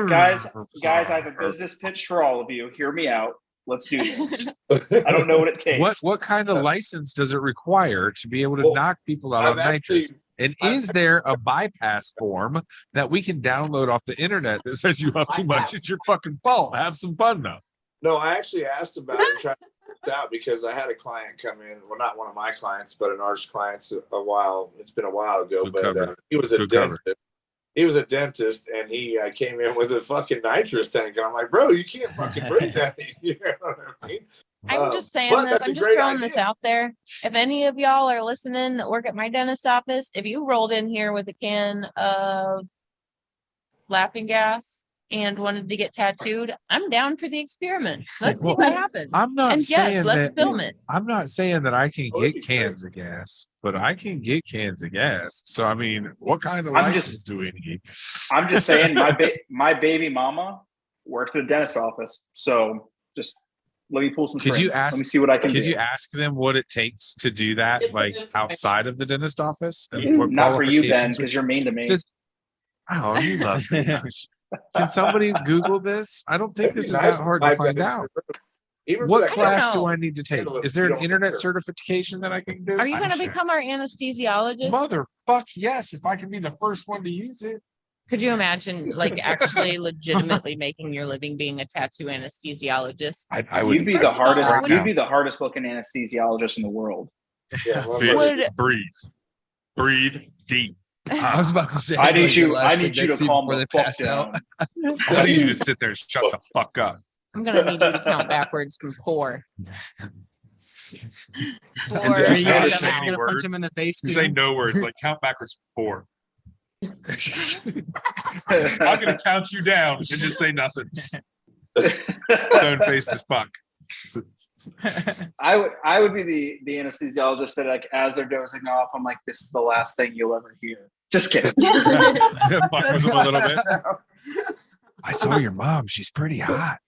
best. Guys, I have a business pitch for all of you. Hear me out. Let's do this. I don't know what it takes. What kind of license does it require to be able to Well, knock people out I've on nitrous? actually, And is there a bypass form that we can download off the internet that says you have too much? It's your fucking fault. Have some fun though. no, I actually asked about it and tried to figure it out because I had a client come in. Well, not one of my clients, but an artist client. It's been a while ago, Good but cover. he was a Good cover. dentist. He was a dentist, and he came in with a fucking nitrous tank, and I'm like, bro, you can't fucking bring that in here. You know what I mean? I'm just saying but this. that's a I'm just great throwing this idea. out there. If any of y'all are listening that work at my dentist's office, if you rolled in here with a can of laughing gas and wanted to get tattooed, I'm down for the experiment. Let's see Well, what happens. I'm not And saying yes, let's that film it. I'm not saying that I can Oh, that'd get be cans of gas, but I can get cans of gas. So I mean, what kind of I'm license just- do we need? I'm just saying, my baby mama works at the dentist office, so just let me pull some Could you strings. ask- Let me see what I can Could do. you ask them what it takes to do that, It's like information. outside of the dentist office? And what Not for you, Ben, qualifications because you're mean to me. Does- Oh, you love me. Can somebody Google this? I don't think It'd be this is nice that hard to type find that out. Even for What that class do know. I need to take? Handle it, Is there you an don't internet care. certification that I can do? Are you I'm going to sure. become our anesthesiologist? Motherfuck yes, if I can be the first one to use it. Could you imagine, like, actually legitimately making your living being a tattoo anesthesiologist? I would You'd be the First of all, hardest. would- You'd be the hardest looking anesthesiologist in the world. Yeah, well, Bitch, Would- breathe deep. I was about to say. I need like, the you. last I thing need you they to see calm before the they fuck pass down. out. I need you to sit there and shut the fuck up. I'm going to need you to count backwards from 4. And 4. just and not then say I'm any gonna words. punch him in the face. You too. say no words, like count backwards 4. I'm gonna count you down and just say nothing. Stone faced as fuck. I would be the anesthesiologist that, like, as they're dozing off, I'm like, this is the last thing you'll ever hear. Just kidding. Fuck with them a little bit. I saw your mom. She's pretty hot.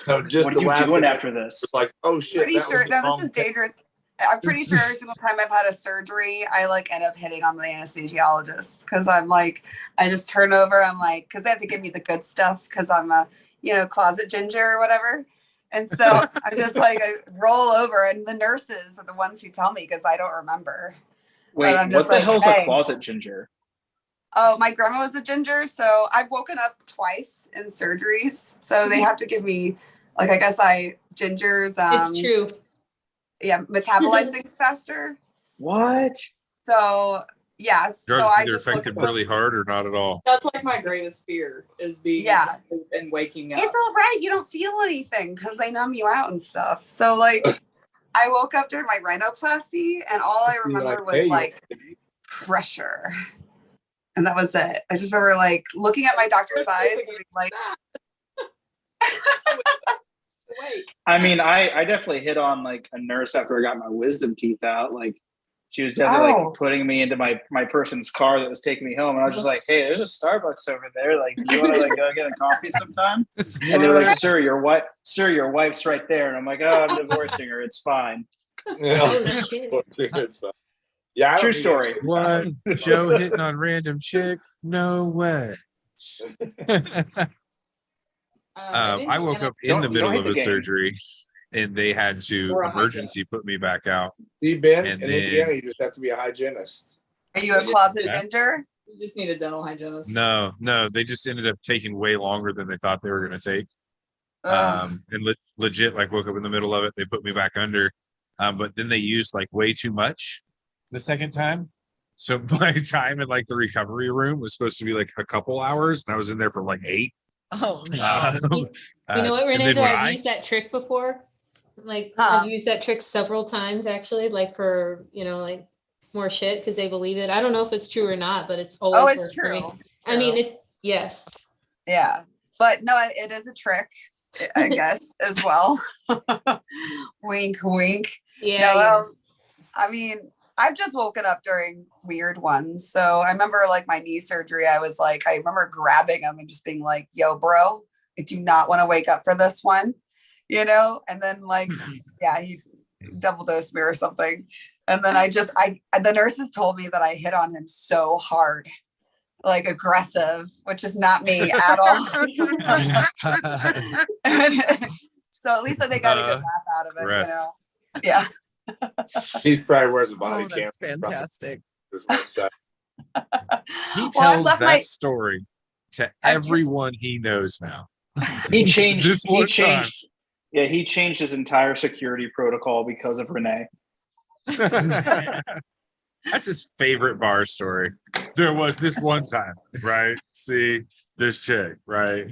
No, just What the are you last doing thing, after this? it's like, oh shit. Pretty that was sure the now wrong this is thing. dangerous. I'm pretty sure every single time I've had a surgery, I like end up hitting on the anesthesiologist because I'm like, I just turn over. I'm like, because they have to give me the good stuff because I'm a, closet ginger or whatever. And so I just like I roll over, and the nurses are the ones who tell me because I don't remember. Wait, I'm what just the like, hell's hey. a closet ginger? Oh, my grandma was a ginger, so I've woken up twice in surgeries. So they have to give me, like, I guess gingers. It's true. Yeah, metabolize things faster. What? So yeah, so Drugs I either just affect look them really hard or not at all. That's like my greatest fear is being asleep and waking up. It's all right. You don't feel anything because they numb you out and stuff. So like, I woke up during my rhinoplasty, and all I remember was hey, like pressure, and that was it. I just remember like looking at my doctor's eyes, and being like, I mean, I definitely hit on like a nurse after I got my wisdom teeth out. Like, she was definitely like putting me into my person's car that was taking me home, and I was just like, "Hey, there's a Starbucks over there. Like, do you want to like go get a coffee sometime?" And they're like, "Sir, your wife's right there." And I'm like, "Oh, I'm divorcing her. It's fine." Yeah. Oh, shit. Yeah, I don't True need story. it. What? Joe hitting on random chick? No way. I woke up in the middle hate of the a game. surgery, and they had to Or a emergency put me back out. See, Ben, And in then- Indiana, you just have to be a hygienist. "Are you a closet Yeah. ginger?" You just need a dental hygienist. No, they just ended up taking way longer than they thought they were going to take. Ugh. And legit, like, woke up in the middle of it. They put me back under, but then they used like way too much the second time. So my time in like the recovery room was supposed to be like a couple hours, and I was in there for like 8. Oh, no. You know what, and Renee? then Though when I've used that trick before. Like Huh. I've used that trick several times actually, like for like more shit because they believe it. I don't know if it's true or not, but it's always Oh, it's worked for me. true. I mean, it. Yes. Yeah, but no, it is a trick, I guess, as well. Wink, wink. Yeah. No, yeah. I mean, I've just woken up during weird ones. So I remember like my knee surgery, I remember grabbing him and just being like, "Yo, bro, I do not want to wake up for this one," and then like, yeah, he double dosed me or something. And then the nurses told me that I hit on him so hard, like aggressive, which is not me at all. So at least they got a good laugh out of it, Yeah. He probably wears a body Oh, cam. that's fantastic. His website. he Well, I've tells left that my- story to everyone he knows now. He changed. This He one changed. Yeah, he changed his entire security protocol because of Renee. That's his favorite bar story. There was this one time, right? See this chick, right?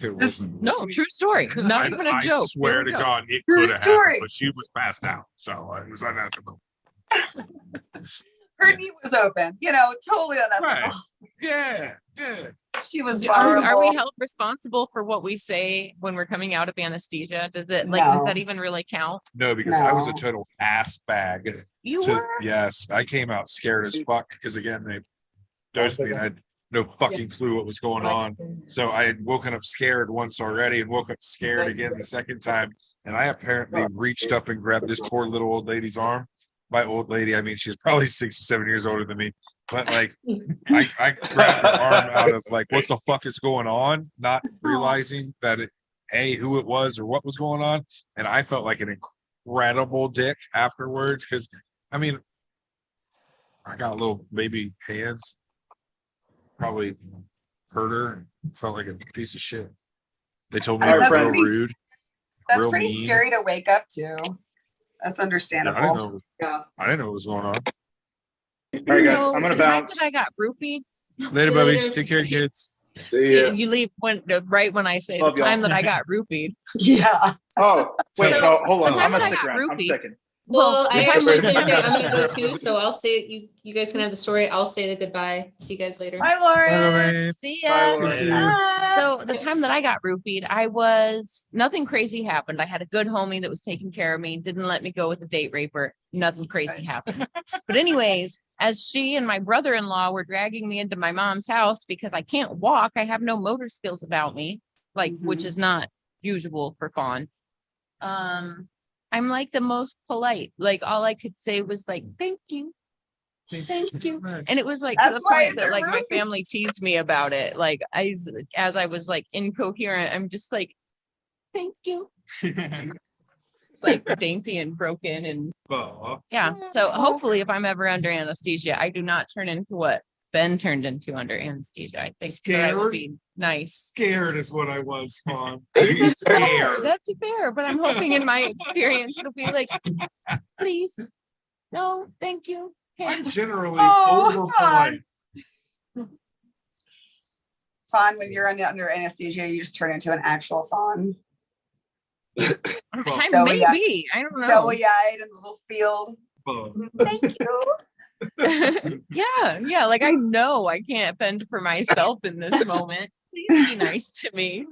It wasn't. No, true story. Not even a I joke. swear Here to we go. God, it True could have story. happened, but she was passed out, so it was unethical. Her knee was open, totally unethical. Right. Yeah, yeah. She was Are we vulnerable. held responsible for what we say when we're coming out of anesthesia? Does that No. even really count? No, because I was a No. total ass bag. You to- were? Yes, I came out scared as fuck because again they dosed me and I had no fucking clue what was going on. So I had woken up scared once already and woke up scared again the second time. And I apparently reached up and grabbed this poor little old lady's arm. By old lady, I mean she's probably 67 years older than me. But like I grabbed her arm out of like what the fuck is going on, not realizing that who it was or what was going on. And I felt like an incredible dick afterwards because I mean I got little baby hands. Probably hurt her and felt like a piece of shit. They told me I was real rude. That's real pretty mean. scary to wake up to. That's Yeah, understandable. Yeah. I didn't know what was going on. All right, guys, I'm gonna the time bounce. that I got roofied. Later, Bubby. Later. Take care, kids. See ya. You leave right when I say Love the time y'all. that I got roofied. Yeah. Oh, wait, So- no, hold so on. time I'm that gonna I stick got around. I'm roofied- sticking. Well, I Yeah. was just gonna say, I'm gonna go too, so I'll say you guys can have the story. I'll say the goodbye. See you guys later. Hi, Lauren. See Bye, ya. Lauren. Bye. So the time that I got roofied, nothing crazy happened. I had a good homie that was taking care of me, didn't let me go with a date raper. Nothing crazy happened. But anyways, as she and my brother-in-law were dragging me into my mom's house because I can't walk, I have no motor skills about me, which is not usual for Fawn. I'm like the most polite. Like all I could say was like, thank you. Thank you. And it was like to That's the why point that they're like my roofies. family teased me about it. Like as I was like incoherent, I'm just like, thank you. It's like dainty and broken and yeah. So hopefully if I'm ever under anesthesia, I do not turn into what Ben turned into under anesthesia. I think that would be nice. Scared is what I was, Mom. That's fair, but I'm hoping in my experience it'll be like, please, no, thank you. I'm generally Oh, over Fawn. polite. Fawn, when you're under anesthesia, you just turn into an actual fawn. I Doughy eyed- maybe. I don't know. Doughy-eyed in the little field. Thank you. Yeah. Like I know I can't fend for myself in this moment. Please be nice to me.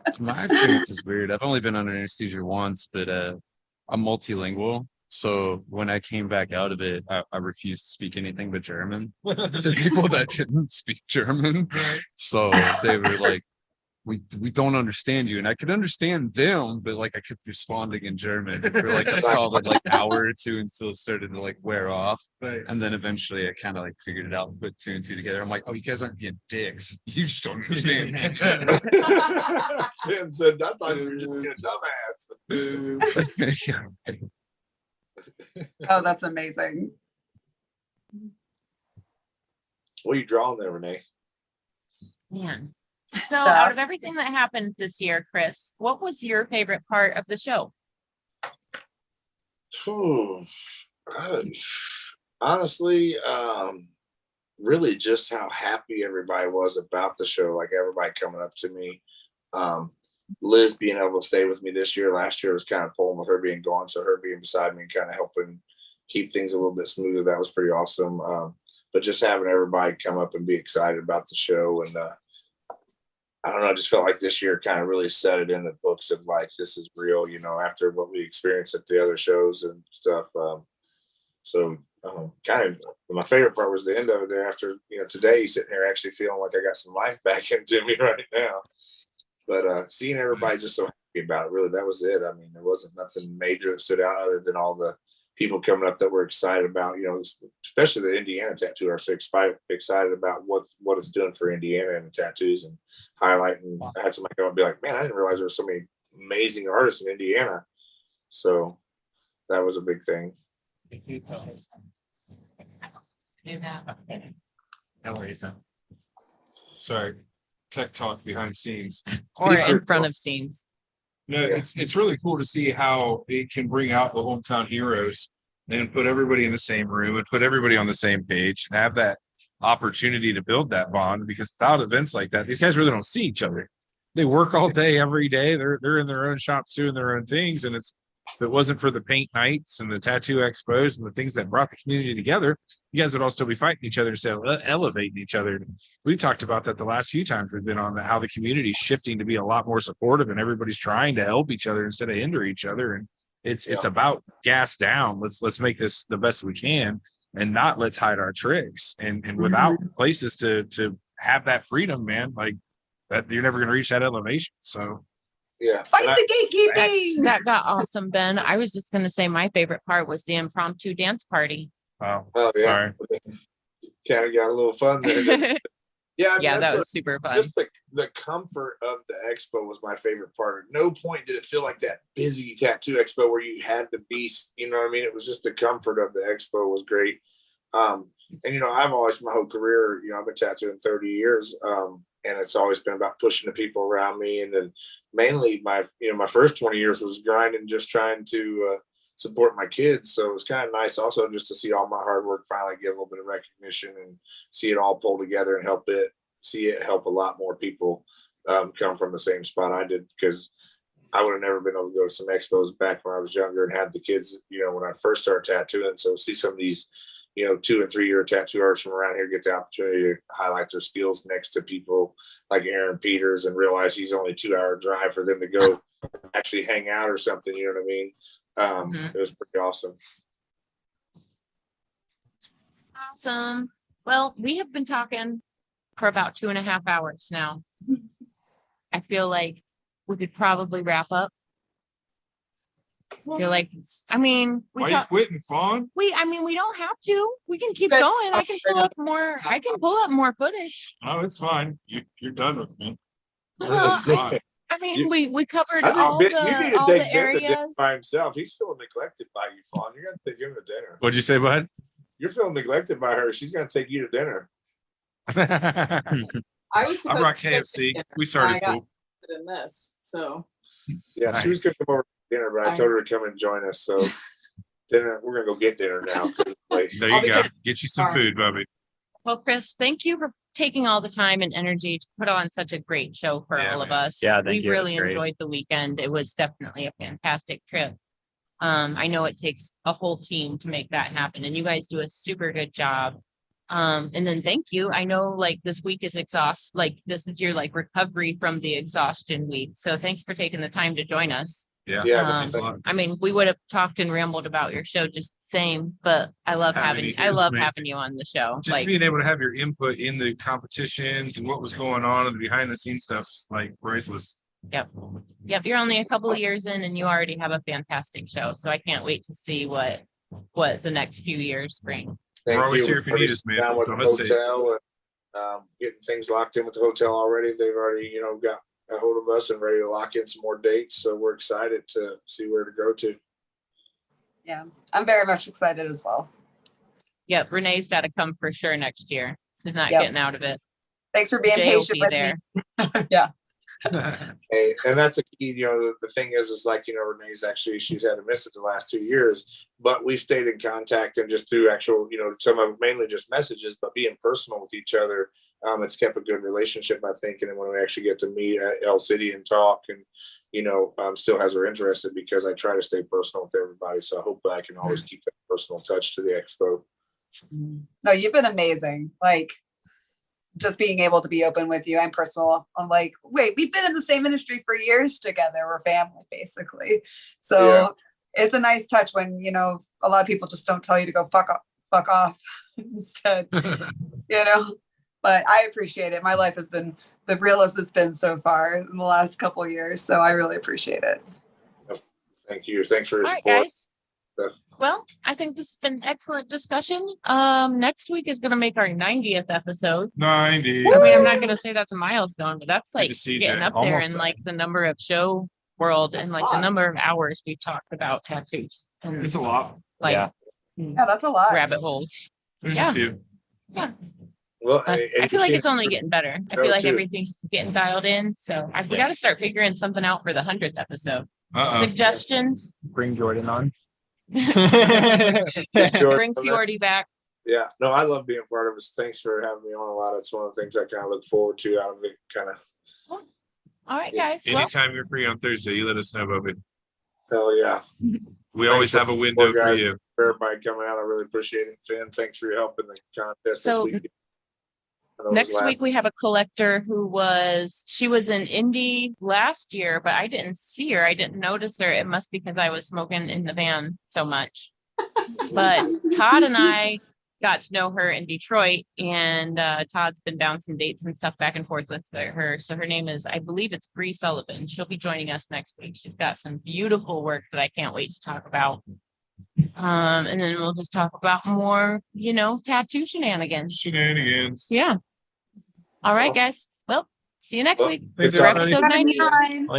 So my experience is weird. I've only been under anesthesia once, but I'm multilingual. So when I came back out of it, I refused to speak anything but German to people that didn't speak German. So they were like, we don't understand you. And I could understand them, but like I kept responding in German for like a solid like hour or two until it started to like wear off. Nice. And then eventually I kind of like figured it out and put two and two together. I'm like, oh, you guys aren't being dicks. You just don't understand me. Finn said, I thought you were just being a dumbass. Yeah. Oh, that's amazing. What are you drawing there, Renee? Man. So out of everything that happened this year, Chris, what was your favorite part of the show? Honestly, really just how happy everybody was about the show. Like everybody coming up to me. Liz being able to stay with me this year. Last year was kind of pulling with her being gone, so her being beside me and kind of helping keep things a little bit smoother. That was pretty awesome. But just having everybody come up and be excited about the show, and I don't know, I just felt like this year kind of really set it in the books of like this is real, you know, after what we experienced at the other shows and stuff. Kind of my favorite part was the end of it there. After today, sitting here actually feeling like I got some life back into me right now. But seeing everybody just so happy about it, really, that was it. I mean, there wasn't nothing major that stood out other than all the people coming up that were excited about, especially the Indiana tattoo are so excited about what it's doing for Indiana and the tattoos and highlighting. I had somebody come up and be like, man, I didn't realize there were so many amazing artists in Indiana. So that was a big thing. No worries. Sorry. Tech talk behind scenes. Or in front of scenes? No, it's really cool to see how it can bring out the hometown heroes and put everybody in the same room and put everybody on the same page and have that opportunity to build that bond, because without events like that, these guys really don't see each other. They work all day, every day. They're in their own shops doing their own things. And it's if it wasn't for the paint nights and the tattoo expos and the things that brought the community together, you guys would all still be fighting each other instead of elevating each other. We talked about that the last few times we've been on, how the community's shifting to be a lot more supportive and everybody's trying to help each other instead of hinder each other. And it's about gas down. Let's make this the best we can and not let's hide our tricks. And without places to have that freedom, man, like that, you're never going to reach that elevation. So yeah, fight the gatekeeping. That got awesome, Ben. I was just going to say my favorite part was the impromptu dance party. Oh, yeah. Sorry. Kind of got a little fun there. Yeah, I mean, Yeah, that was super fun. Just the comfort of the expo was my favorite part. At no point did it feel like that busy tattoo expo where you had to be, you know what I mean? It was just the comfort of the expo was great. And, you know, I've always, my whole career, you know, I've been tattooing 30 years. And it's always been about pushing the people around me. And then mainly my first 20 years was grinding, just trying to support my kids. So it was kind of nice also just to see all my hard work finally get a little bit of recognition and see it all pull together and see it help a lot more people come from the same spot I did, because I would have never been able to go to some expos back when I was younger and had the kids, you know, when I first started tattooing. So see some of these, you know, 2 and 3 year tattoo artists from around here get the opportunity to highlight their skills next to people like Aaron Peters and realize he's only a 2-hour drive for them to go actually hang out or something. You know what I mean? It was pretty awesome. Awesome. Well, we have been talking for about 2.5 hours now. I feel like we could probably wrap up. You're like, I mean, Why are you quitting, Fawn? we don't have to. We can keep going. I can pull up more footage. Oh, it's fine. You're done with me. Well, It's fine. I mean, we covered I think all you need to the take Ben to dinner areas. by himself. He's feeling neglected by you, Fawn. You're going to take him to dinner. What'd you say, bud? You're feeling neglected by her. She's going to take you to dinner. I was I brought KFC. We started cool. in this, so Yeah, she was going to come over to dinner, but I told her to come and join us. So dinner, we're going to go get dinner now. 'Cause it's late. There you go. Get you some food, Bubby. Well, Chris, thank you for taking all the time and energy to put on such a great show for all of us. Yeah, thank we you. It was really great. enjoyed the weekend. It was definitely a fantastic trip. I know it takes a whole team to make that happen, and you guys do a super good job. And then thank you. I know like this week is this is your like recovery from the exhaustion week. So thanks for taking the time to join us. Yeah. I mean, we would have talked and rambled about your show just the same, but I love having you on the show. Just Like, being able to have your input in the competitions and what was going on and the behind the scenes stuff's like priceless. Yep. You're only a couple of years in and you already have a fantastic show. So I can't wait to see what the next few years bring. We're always here if you need us, man. Down with the hotel and getting things locked in with the hotel already. They've already, you know, got a hold of us and ready to lock in some more dates. So we're excited to see where to go to. Yeah, I'm very much excited as well. Yep. Renee's got to come for sure next year. She's not Yep. getting out of it. Thanks for being Jay will patient be with there. me. Yeah. Hey, and that's a key, you know, the thing is like, you know, Renee's actually, she's had to miss it the last 2 years, but we've stayed in contact and just through actual, you know, some of mainly just messages, but being personal with each other. It's kept a good relationship, I think. And then when we actually get to meet at El City and talk and, you know, still has her interested because I try to stay personal with everybody. So I hope I can always keep that personal touch to the expo. No, you've been amazing. Like just being able to be open with you and personal. I'm like, wait, we've been in the same industry for years together. We're family, basically. So it's a nice touch when, you know, a lot of people just don't tell you to go fuck off instead, you know. But I appreciate it. My life has been the realest it's been so far in the last couple of years. So I really appreciate it. Thank you. Thanks for your All right, support. guys. Well, I think this has been an excellent discussion. Next week is going to make our 90th episode. 90. I mean, I'm not going to say that's a milestone, but that's like to see getting you. up there Almost in there. like the number of show world and like the number of hours we've talked about tattoos and It's a lot. like Yeah, that's a lot. rabbit holes. There's Yeah. a few. Well, But I feel like it's only getting better. I feel like too. everything's getting dialed in. So we got to start figuring something out for the 100th episode. Suggestions? Bring Jordan on. Bring Fjordy back. Yeah, no, I love being part of it. Thanks for having me on a lot. It's one of the things I kind of look forward to out of it. Kind of. All right, guys. Well, Anytime you're free on Thursday, you let us know, Bubby. Hell yeah. We always have a window for you. For everybody coming out. I really appreciate it. Finn, thanks for your help in the contest So, this week. Next week we have a collector she was in Indy last year, but I didn't see her. I didn't notice her. It must be because I was smoking in the van so much. But Todd and I got to know her in Detroit, and Todd's been bouncing dates and stuff back and forth with her. So her name is, I believe it's Bree Sullivan. She'll be joining us next week. She's got some beautiful work that I can't wait to talk about. And then we'll just talk about more, tattoo shenanigans. Yeah. All right, guys. Well, see you next week Good for talking to episode you. 90.